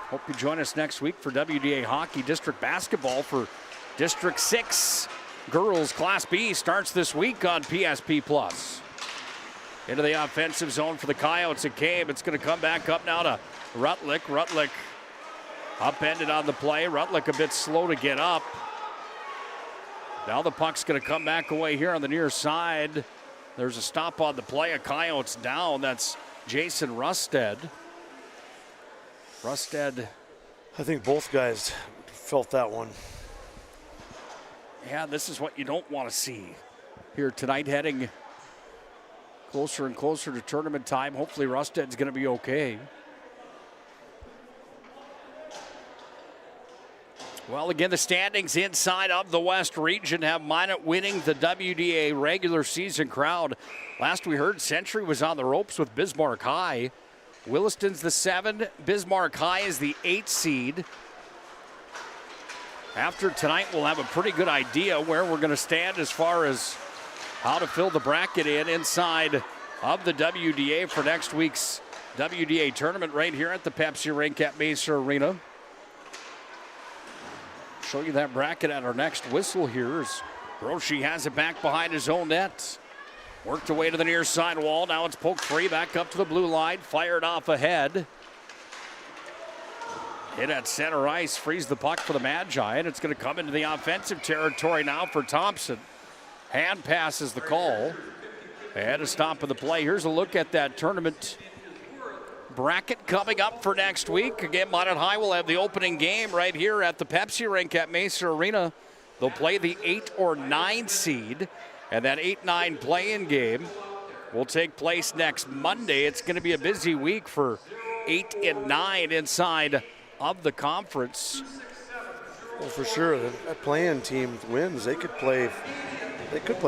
Hope you join us next week for WDA Hockey District Basketball for District 6. Girls Class B starts this week on PSP Plus. Into the offensive zone for the Coyotes. It came. It's going to come back up now to Rutlick. Rutlick upended on the play. Rutlick a bit slow to get up. Now the puck's going to come back away here on the near side. There's a stop on the play. A Coyotes down. That's Jason Rusted. Rusted. I think both guys felt that one. Yeah, this is what you don't want to see here tonight, heading closer and closer to tournament time. Hopefully Rusted's going to be okay. Well, again, the standings inside of the West region have Minot winning the WDA regular season crowd. Last we heard, Century was on the ropes with Bismarck High. Williston's the 7. Bismarck High is the 8 seed. After tonight, we'll have a pretty good idea where we're going to stand as far as how to fill the bracket inside of the WDA for next week's WDA tournament right here at the Pepsi Rink at Mesa Arena. Show you that bracket at our next whistle here as Broshi has it back behind his own net. Worked away to the near side wall. Now it's poked free back up to the blue line. Fired off ahead. Hit at center ice, frees the puck for the Magi, and it's going to come into the offensive territory now for Thompson. Hand pass is the call. And a stop of the play. Here's a look at that tournament bracket coming up for next week. Again, Minot High will have the opening game right here at the Pepsi rink at Mesa Arena. They'll play the 8 or 9 seed, and that 8-9 play-in game will take place next Monday. It's going to be a busy week for 8 and 9 inside of the conference. Well, for sure, that play-in team wins. They could play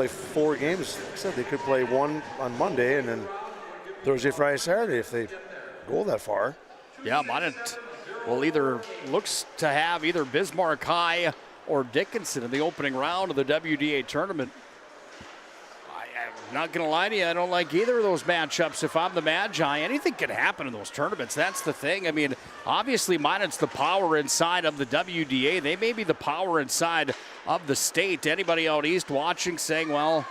4 games. Like I said, they could play one on Monday and then Thursday, Friday, Saturday if they go that far. Yeah, Minot will looks to have either Bismarck High or Dickinson in the opening round of the WDA tournament. I'm not going to lie to you, I don't like either of those matchups. If I'm the Magi, anything can happen in those tournaments. That's the thing. I mean, obviously Minot's the power inside of the WDA. They may be the power inside of the state. Anybody out east watching saying, well,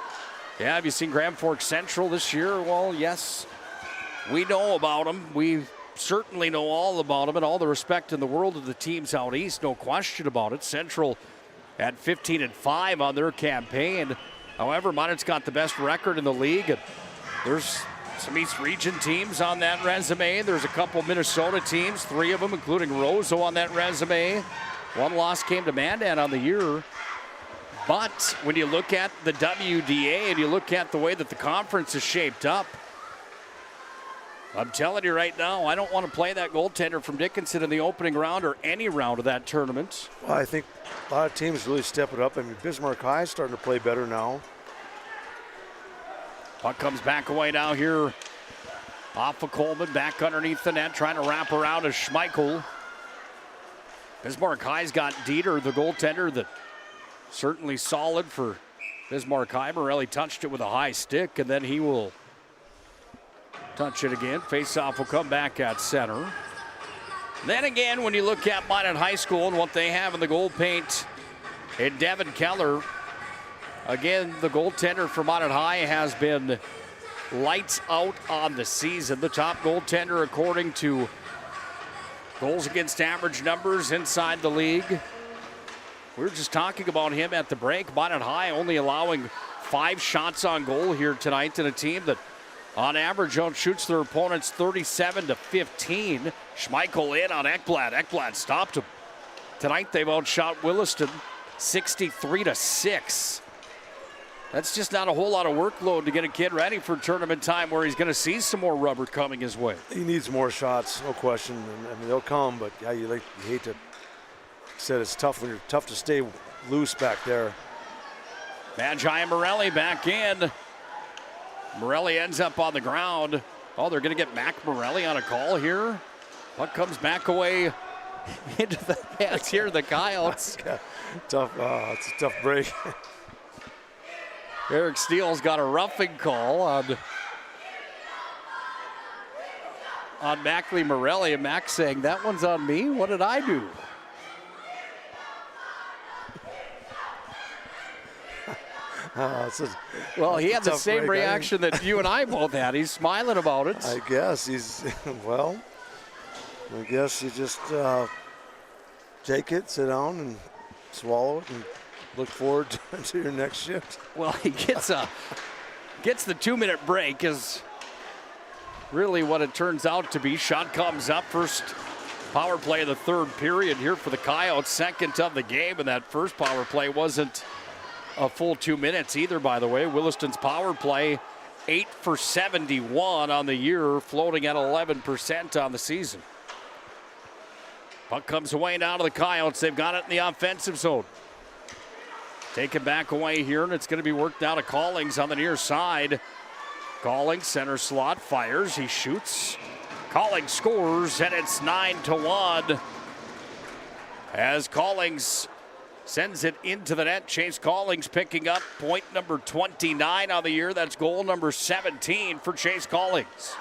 yeah, have you seen Grand Forks Central this year? Well, yes, we know about them. We certainly know all about them, and all the respect in the world of the teams out east, no question about it. Central at 15-5 on their campaign. However, Minot's got the best record in the league. And there's some East Region teams on that resume. There's a couple Minnesota teams, 3 of them, including Roseau on that resume. 1 loss came to Mandan on the year. But when you look at the WDA and you look at the way that the conference is shaped up, I'm telling you right now, I don't want to play that goaltender from Dickinson in the opening round or any round of that tournament. Well, I think a lot of teams really step it up. I mean, Bismarck High is starting to play better now. Puck comes back away now here. Off of Coleman, back underneath the net, trying to wrap around as Schmeichel. Bismarck High's got Dieter, the goaltender, that certainly solid for Bismarck High. Morelli touched it with a high stick, and then he will touch it again. Face-off will come back at center. Then again, when you look at Minot High School and what they have in the goal paint, and Devin Keller, again, the goaltender for Minot High has been lights out on the season. The top goaltender according to goals against average numbers inside the league. We were just talking about him at the break. Minot High only allowing 5 shots on goal here tonight, in a team that on average outshoots their opponents 37-15. Schmeichel in on Ekblad. Ekblad stopped him. Tonight they've outshot Williston 63-6. That's just not a whole lot of workload to get a kid ready for tournament time where he's going to see some more rubber coming his way. He needs more shots, no question. I mean, they'll come, but yeah, you hate to. Said it's tough when you're tough to stay loose back there. Magi and Morelli back in. Morelli ends up on the ground. Oh, they're going to get Mac Morelli on a call here. Puck comes back away into the hands here, the Coyotes. Tough. It's a tough break. Eric Steele's got a roughing call on Mackley Morelli, and Mac saying, that one's on me? What did I do? Well, he had the same reaction that you and I both had. He's smiling about it. I guess he's, well, I guess you just take it, sit down, and swallow it, and look forward to your next shift. Well, he gets the 2-minute break is really what it turns out to be. Shot comes up, first power play of the third period here for the Coyotes, second of the game, and that first power play wasn't a full 2 minutes either, by the way. Williston's power play, 8 for 71 on the year, floating at 11% on the season. Puck comes away now to the Coyotes. They've got it in the offensive zone. Taken back away here, and it's going to be worked out of Callings on the near side. Callings, center slot, fires, he shoots. Callings scores, and it's 9-1. As Callings sends it into the net. Chase Callings picking up point number 29 on the year. That's goal number 17 for Chase Callings.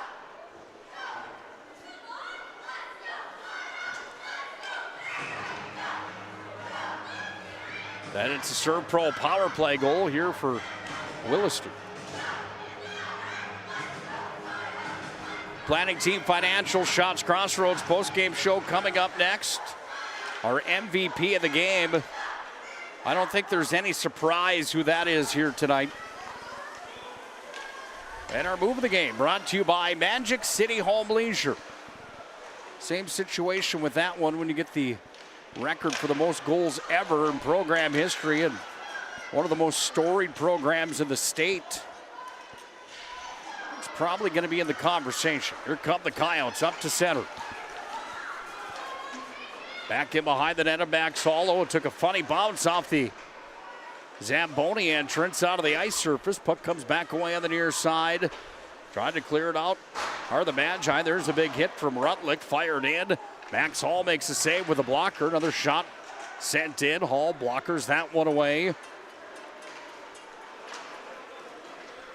Then it's a Serve Pro power play goal here for Williston. Planning Team Financial Shots Crossroads postgame show coming up next. Our MVP of the game. I don't think there's any surprise who that is here tonight. And our move of the game brought to you by Magic City Home Leisure. Same situation with that one when you get the record for the most goals ever in program history and one of the most storied programs in the state. It's probably going to be in the conversation. Here come the Coyotes up to center. Back in behind the net of Max Hollow. It took a funny bounce off the Zamboni entrance out of the ice surface. Puck comes back away on the near side. Trying to clear it out are the Magi. There's a big hit from Rutlick. Fired in. Max Hall makes a save with a blocker. Another shot sent in. Hall blockers that one away.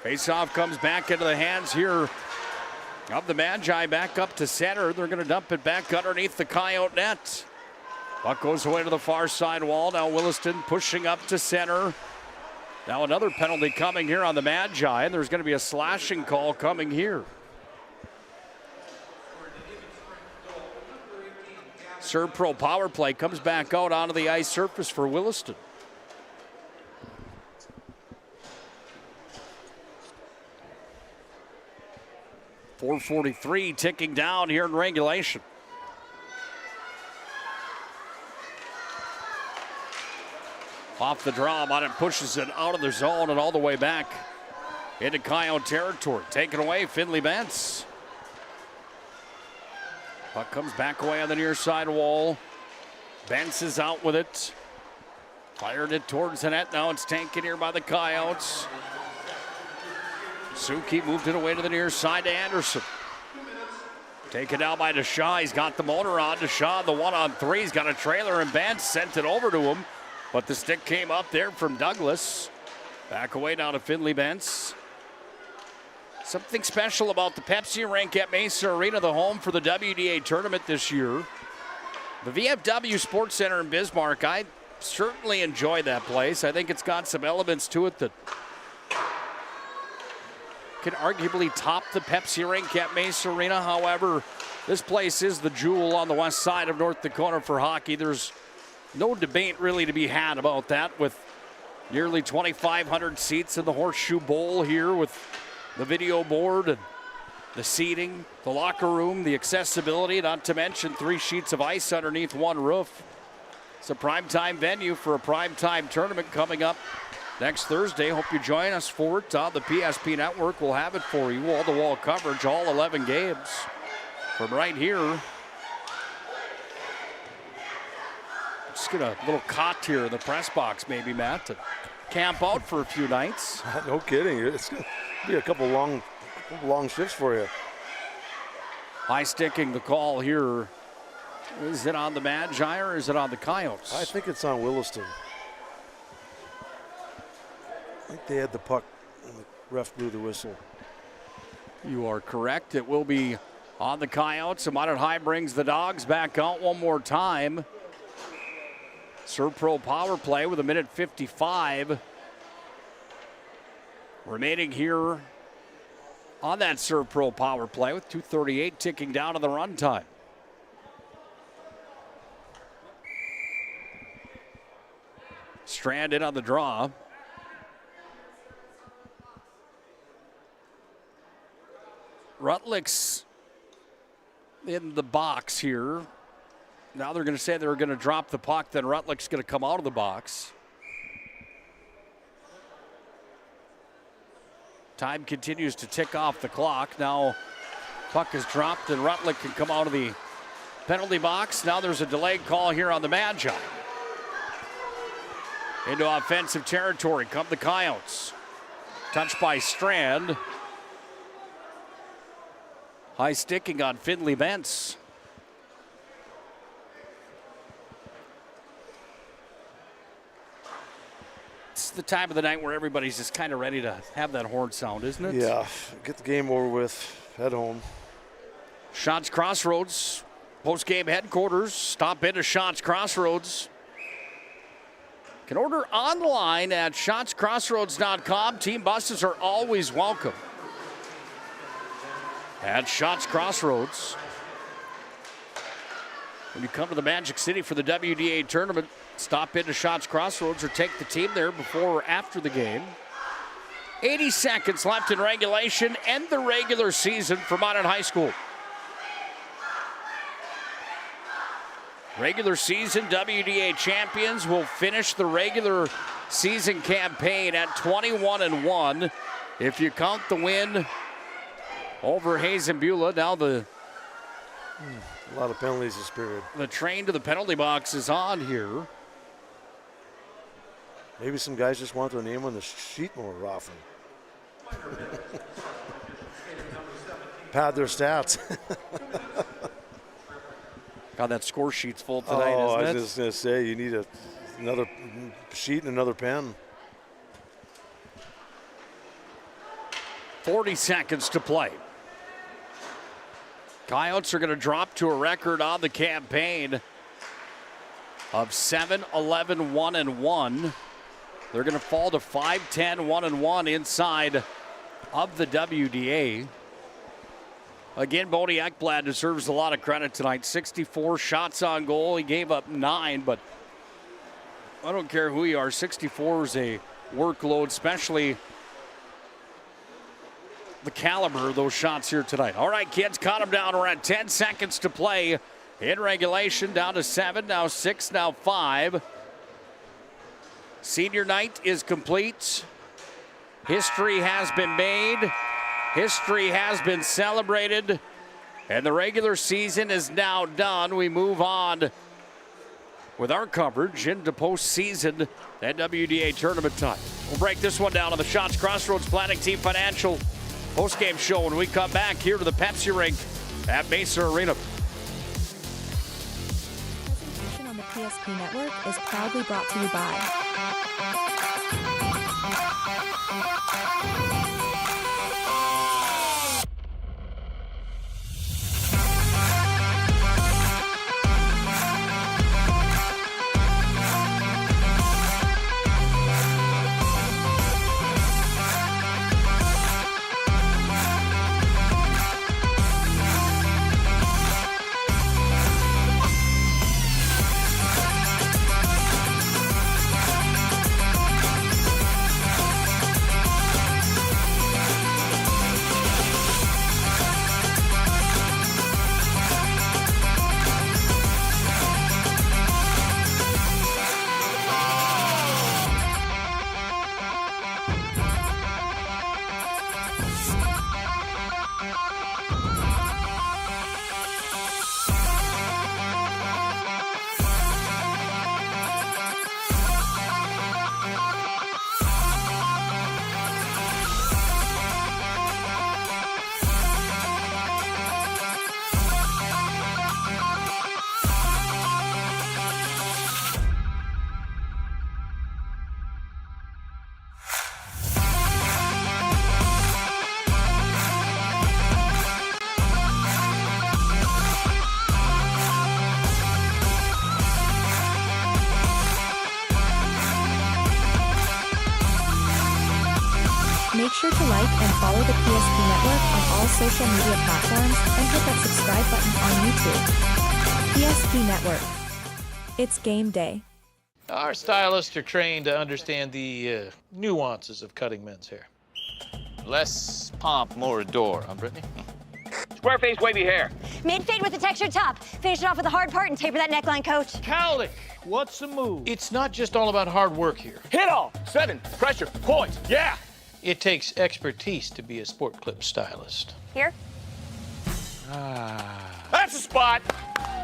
Faceoff comes back into the hands here of the Magi. Back up to center. They're going to dump it back underneath the Coyote net. Puck goes away to the far side wall. Now Williston pushing up to center. Now another penalty coming here on the Magi, and there's going to be a slashing call coming here. Serve Pro power play comes back out onto the ice surface for Williston. .443 ticking down here in regulation. Off the draw, Minot pushes it out of the zone and all the way back into Coyote territory. Taken away, Finley Bentz. Puck comes back away on the near side wall. Bentz is out with it. Fired it towards the net. Now it's taken here by the Coyotes. Suki moved it away to the near side to Anderson. Taken down by Deshaw. He's got the motor on. Deshaw, the 1-on-3. He's got a trailer, and Bentz sent it over to him. But the stick came up there from Douglas. Back away now to Finley Bentz. Something special about the Pepsi rink at Mesa Arena, the home for the WDA tournament this year. The VFW Sports Center in Bismarck, I certainly enjoy that place. I think it's got some elements to it that can arguably top the Pepsi rink at Mesa Arena. However, this place is the jewel on the west side of North Dakota for hockey. There's no debate really to be had about that, with nearly 2,500 seats in the Horseshoe Bowl here, with the video board and the seating, the locker room, the accessibility, not to mention 3 sheets of ice underneath one roof. It's a primetime venue for a primetime tournament coming up next Thursday. Hope you join us for it on the PSP Network. We'll have it for you, wall-to-wall coverage, all 11 games from right here. Just get a little cot here in the press box, maybe, Matt, to camp out for a few nights. No kidding. It's going to be a couple long shifts for you. High sticking the call here. Is it on the Magi or is it on the Coyotes? I think it's on Williston. I think they had the puck and the ref blew the whistle. You are correct. It will be on the Coyotes. Minot High brings the Dogs back out one more time. Serve Pro power play with 1:55 remaining here on that Serve Pro power play, with 2:38 ticking down to the run time. Strand in on the draw. Rutlick's in the box here. Now they're going to say they're going to drop the puck, then Rutlick's going to come out of the box. Time continues to tick off the clock. Now puck is dropped and Rutlick can come out of the penalty box. Now there's a delayed call here on the Magi. Into offensive territory come the Coyotes. Touched by Strand. High sticking on Finley Bentz. It's the time of the night where everybody's just kind of ready to have that horn sound, isn't it? Yeah, get the game over with, head home. Shots Crossroads, post-game headquarters. Stop into Shots Crossroads. Can order online at shotscrossroads.com. Team buses are always welcome. At Schatz Crossroads. When you come to the Magic City for the WDA tournament, stop into Schatz Crossroads or take the team there before or after the game. 80 seconds left in regulation and the regular season for Minot High School. Regular season WDA champions will finish the regular season campaign at 21-1. If you count the win over Hazen Beulah, now a lot of penalties this period. The train to the penalty box is on here. Maybe some guys just want their name on the sheet more often. Pad their stats. God, that score sheet's full tonight, isn't it? I was just going to say, you need another sheet and another pen. 40 seconds to play. Coyotes are going to drop to a record on the campaign of 7-11-1-1. They're going to fall to 5-10-1-1 inside of the WDA. Again, Bodie Ekblad deserves a lot of credit tonight. 64 shots on goal. He gave up 9, but I don't care who you are. 64 is a workload, especially the caliber of those shots here tonight. All right, kids, cut them down. We're at 10 seconds to play in regulation. Down to 7, now 6, now 5. Senior night is complete. History has been made. History has been celebrated. And the regular season is now done. We move on with our coverage into postseason and WDA tournament time. We'll break this one down on the Schatz Crossroads Planning Team Financial postgame show when we come back here to the Pepsi rink at Mesa Arena. Presentation on the PSP Network is proudly brought to you by Make sure to like and follow the PSP Network on all social media platforms and hit that subscribe button on YouTube. PSP Network. It's game day. Our stylists are trained to understand the nuances of cutting men's hair. Less pomp, more adore, huh, Brittany? Square face, wavy hair. Mid-fade with a textured top. Finish it off with a hard part and taper that neckline, coach. Cowlick, what's the move? It's not just all about hard work here. Hit all. 7. Pressure. Points. Yeah. It takes expertise to be a sport clip stylist. Here? That's the spot.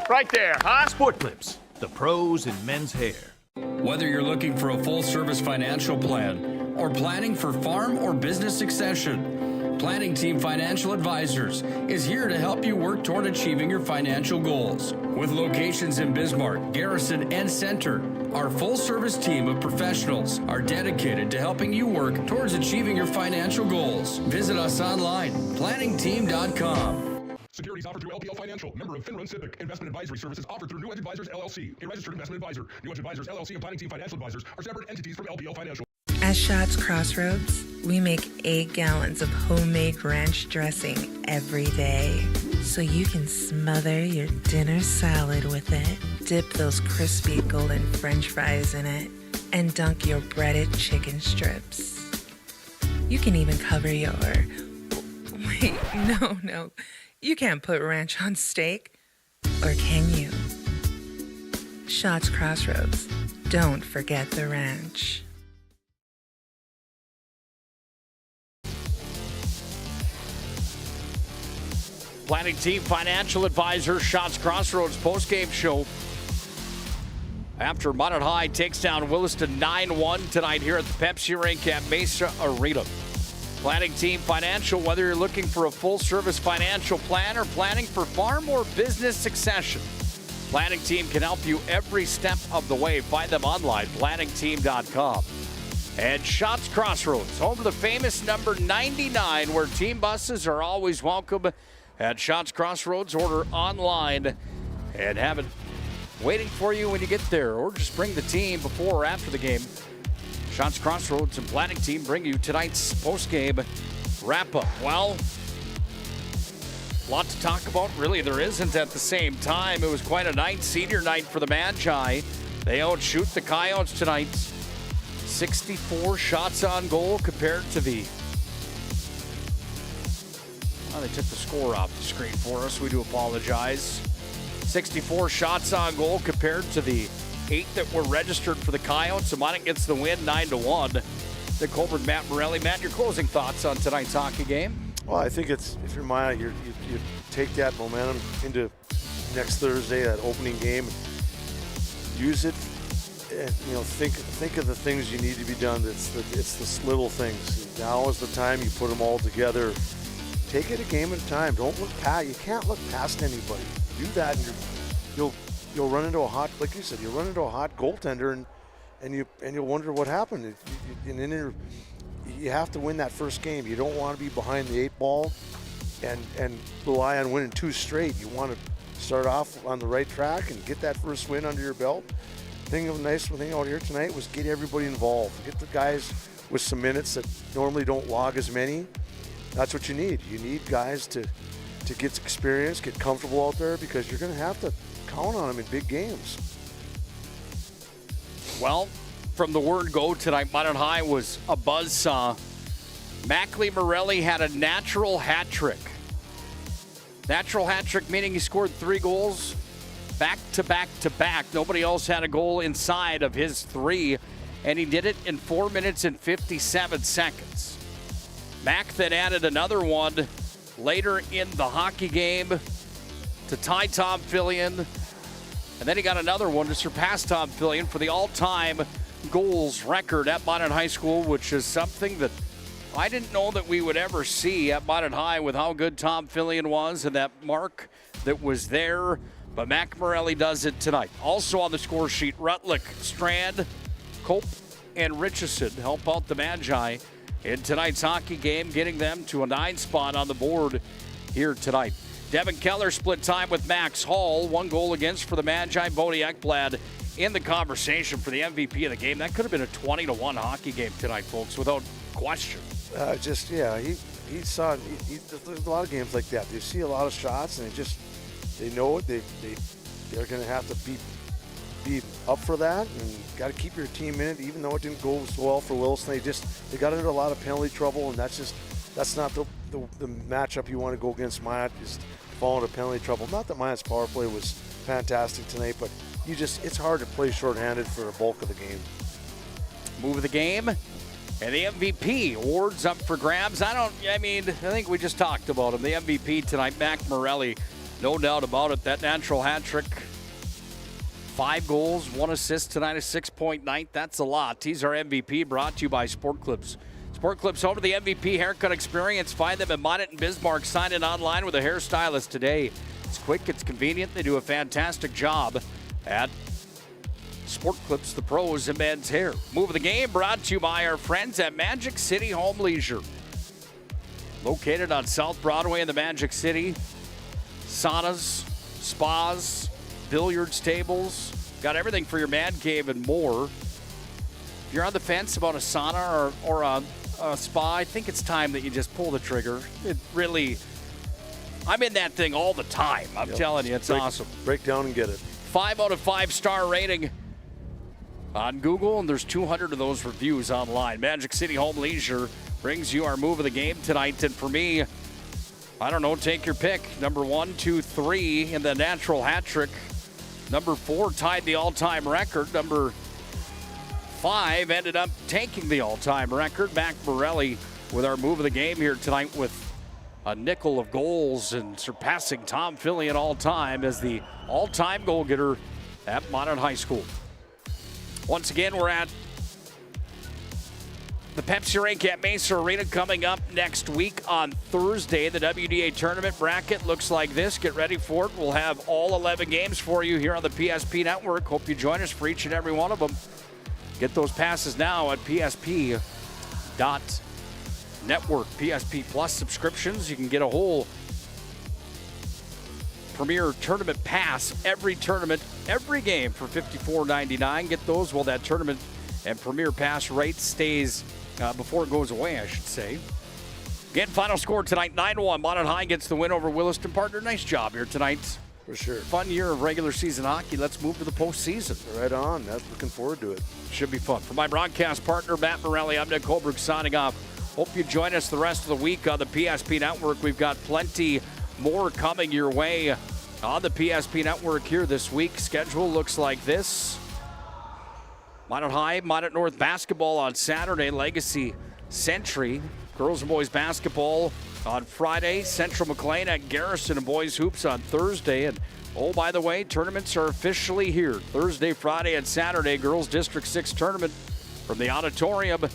Right there, huh? Sport Clips, the pros in men's hair. Whether you're looking for a full-service financial plan or planning for farm or business succession, Planning Team Financial Advisors is here to help you work toward achieving your financial goals. With locations in Bismarck, Garrison, and Center, our full-service team of professionals are dedicated to helping you work towards achieving your financial goals. Visit us online, planningteam.com. Securities offered through LPL Financial, member of FINRA SIPC. Investment advisory services offered through New Edge Advisors, LLC, a registered investment advisor. New Edge Advisors, LLC, and Planning Team Financial Advisors are separate entities from LPL Financial. As Shots Crossroads, we make 8 gallons of homemade ranch dressing every day, so you can smother your dinner salad with it, dip those crispy golden French fries in it, and dunk your breaded chicken strips. You can even cover your... Wait, no. You can't put ranch on steak. Or can you? Shots Crossroads. Don't forget the ranch. Planning Team Financial Advisor, Shots Crossroads postgame show. After Minot High takes down Williston 9-1 tonight here at the Pepsi Rink at Mesa Arena. Planning Team Financial, whether you're looking for a full-service financial plan or planning for farm or business succession, Planning Team can help you every step of the way. Find them online, planningteam.com. And Shots Crossroads, home to the famous number 99, where team buses are always welcome. At Shots Crossroads, order online and have it waiting for you when you get there, or just bring the team before or after the game. Shots Crossroads and Planning Team bring you tonight's postgame wrap-up. Well, a lot to talk about. Really, there isn't at the same time. It was quite a night, senior night for the Magi. They outshoot the Coyotes tonight. 64 shots on goal compared to the... Oh, they took the score off the screen for us. We do apologize. 64 shots on goal compared to the 8 that were registered for the Coyotes. So Minot gets the win, 9-1. The HULBERG, Matt Morelli. Matt, your closing thoughts on tonight's hockey game? Well, I think it's, if you're Minot, you take that momentum into next Thursday, that opening game. Use it. Think of the things you need to be done. It's the little things. Now is the time you put them all together. Take it a game at a time. Don't look past. You can't look past anybody. Do that, and you'll run into a hot, like you said, you'll run into a hot goaltender, and you'll wonder what happened. And then you have to win that first game. You don't want to be behind the 8 ball, and rely on winning 2 straight. You want to start off on the right track and get that first win under your belt. The nice thing out here tonight was get everybody involved. Get the guys with some minutes that normally don't log as many. That's what you need. You need guys to get experience, get comfortable out there, because you're going to have to count on them in big games. Well, from the word go tonight, Minot High was a buzzsaw. Mackley Morelli had a natural hat trick. Natural hat trick meaning he scored 3 goals back to back to back. Nobody else had a goal inside of his 3, and he did it in 4 minutes and 57 seconds. Mac then added another one later in the hockey game to tie Tom Fillion. And then he got another one to surpass Tom Fillion for the all-time goals record at Minot High School, which is something that I didn't know that we would ever see at Minot High with how good Tom Fillion was and that mark that was there. But Mac Morelli does it tonight. Also on the score sheet, Rutlick, Strand, Cope, and Richardson help out the Magi in tonight's hockey game, getting them to a 9 spot on the board here tonight. Devin Keller split time with Max Hall. 1 goal against for the Magi. Bodie Ekblad in the conversation for the MVP of the game. That could have been a 20-1 hockey game tonight, folks, without question. He saw it. There's a lot of games like that. You see a lot of shots, and they know it. They're going to have to be up for that, and got to keep your team in it, even though it didn't go so well for Williston. They got into a lot of penalty trouble, and that's not the matchup you want to go against. Minot is fall into penalty trouble. Not that Minot's power play was fantastic tonight, but it's hard to play shorthanded for the bulk of the game. Move of the game, and the MVP awards up for grabs. I think we just talked about him. The MVP tonight, Mac Morelli, no doubt about it. That natural hat trick. 5 goals, 1 assist tonight, a 6-point night. That's a lot. He's our MVP, brought to you by Sport Clips. Sport Clips, home to the MVP haircut experience. Find them in Minot and Bismarck. Sign in online with a hairstylist today. It's quick, it's convenient. They do a fantastic job at Sport Clips, the pros in men's hair. Move of the game brought to you by our friends at Magic City Home Leisure. Located on South Broadway in the Magic City. Saunas, spas, billiards tables, got everything for your man cave and more. If you're on the fence about a sauna or a spa, I think it's time that you just pull the trigger. It really, I'm in that thing all the time. I'm telling you, it's awesome. Break down and get it. 5 out of 5 star rating on Google, and there's 200 of those reviews online. Magic City Home Leisure brings you our move of the game tonight. And for me, I don't know, take your pick. Number 1, 2, 3 in the natural hat trick. Number 4 tied the all-time record. Number 5 ended up taking the all-time record. Mac Morelli with our move of the game here tonight with a nickel of goals and surpassing Tom Fillion all-time as the all-time goal getter at Minot High School. Once again, we're at the Pepsi Rink at Mesa Arena coming up next week on Thursday. The WDA tournament bracket looks like this. Get ready for it. We'll have all 11 games for you here on the PSP Network. Hope you join us for each and every one of them. Get those passes now at psp.network. PSP Plus subscriptions. You can get a whole Premier Tournament Pass, every tournament, every game for $54.99. Get those while that tournament and Premier Pass rate stays before it goes away, I should say. Again, final score tonight, 9-1. Minot High gets the win over Williston. Partner, nice job here tonight. For sure. Fun year of regular season hockey. Let's move to the postseason. Right on. Looking forward to it. Should be fun. For my broadcast partner, Matt Morelli, I'm Nick HULBERG signing off. Hope you join us the rest of the week on the PSP Network. We've got plenty more coming your way on the PSP Network here this week. Schedule looks like this. Minot High, Minot North basketball on Saturday. Legacy Century. Girls and boys basketball on Friday. Central McLean at Garrison and boys hoops on Thursday. And oh, by the way, tournaments are officially here. Thursday, Friday, and Saturday. Girls District 6 tournament from the auditorium.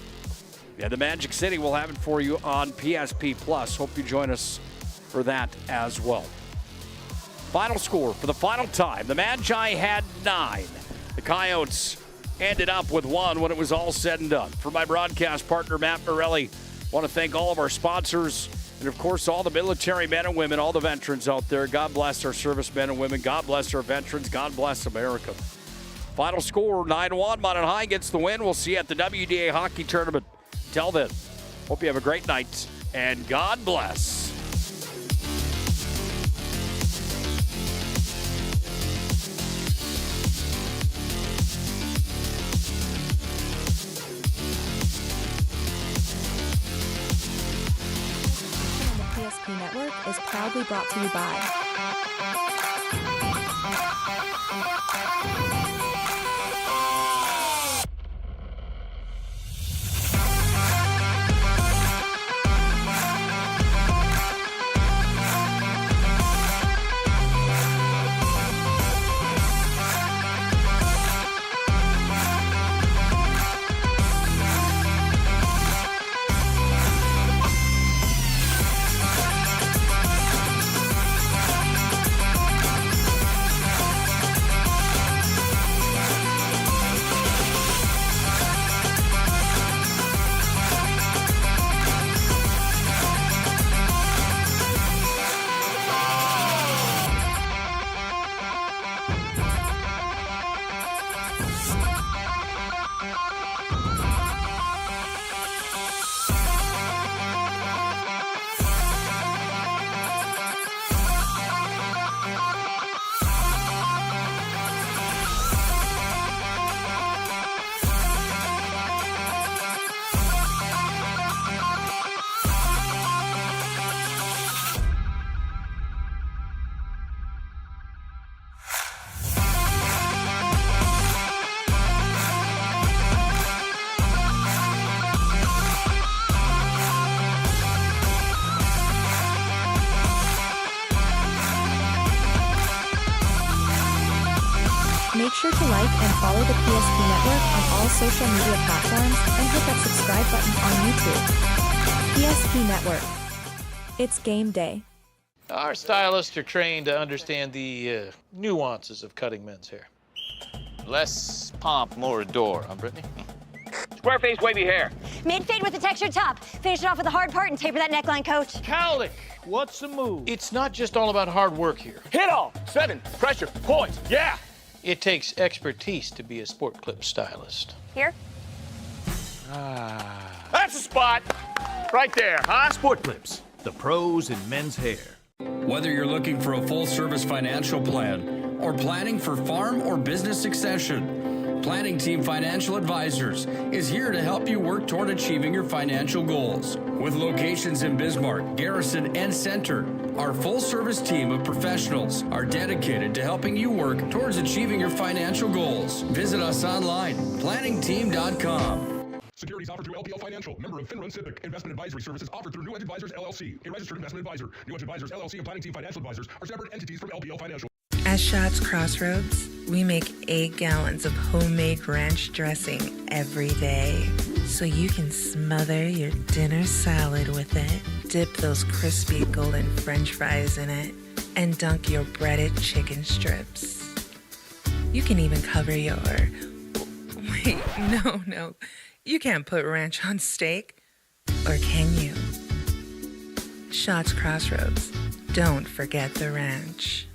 Yeah, the Magic City will have it for you on PSP Plus. Hope you join us for that as well. Final score for the final time. The Magi had 9. The Coyotes ended up with 1 when it was all said and done. For my broadcast partner, Matt Morelli, I want to thank all of our sponsors and, of course, all the military men and women, all the veterans out there. God bless our servicemen and women. God bless our veterans. God bless America. Final score, 9-1. Minot High gets the win. We'll see you at the WDA hockey tournament. Till then, hope you have a great night, and God bless. The PSP Network is proudly brought to you by Make sure to like and follow the PSP Network on all social media platforms and hit that subscribe button on YouTube. PSP Network. It's game day. Our stylists are trained to understand the nuances of cutting men's hair. Less pomp, more adore, huh, Brittany? Square face, wavy hair. Mid-fade with a textured top. Finish it off with the hard part and taper that neckline, coach. Cowlick, what's the move? It's not just all about hard work here. Hit all. 7. Pressure. Points. Yeah. It takes expertise to be a sport clip stylist. Here? That's the spot. Right there, huh? Sport Clips, the pros in men's hair. Whether you're looking for a full-service financial plan or planning for farm or business succession, Planning Team Financial Advisors is here to help you work toward achieving your financial goals. With locations in Bismarck, Garrison, and Center, our full-service team of professionals are dedicated to helping you work towards achieving your financial goals. Visit us online, planningteam.com. Securities offered through LPL Financial, member of FINRA SIPC. Investment advisory services offered through New Edge Advisors LLC, a registered investment advisor. New Edge Advisors LLC and Planning Team Financial Advisors are separate entities from LPL Financial. At Shots Crossroads, we make 8 gallons of homemade ranch dressing every day, so you can smother your dinner salad with it, dip those crispy golden French fries in it, and dunk your breaded chicken strips. You can even cover your... Wait, no. You can't put ranch on steak. Or can you? Shots Crossroads. Don't forget the ranch.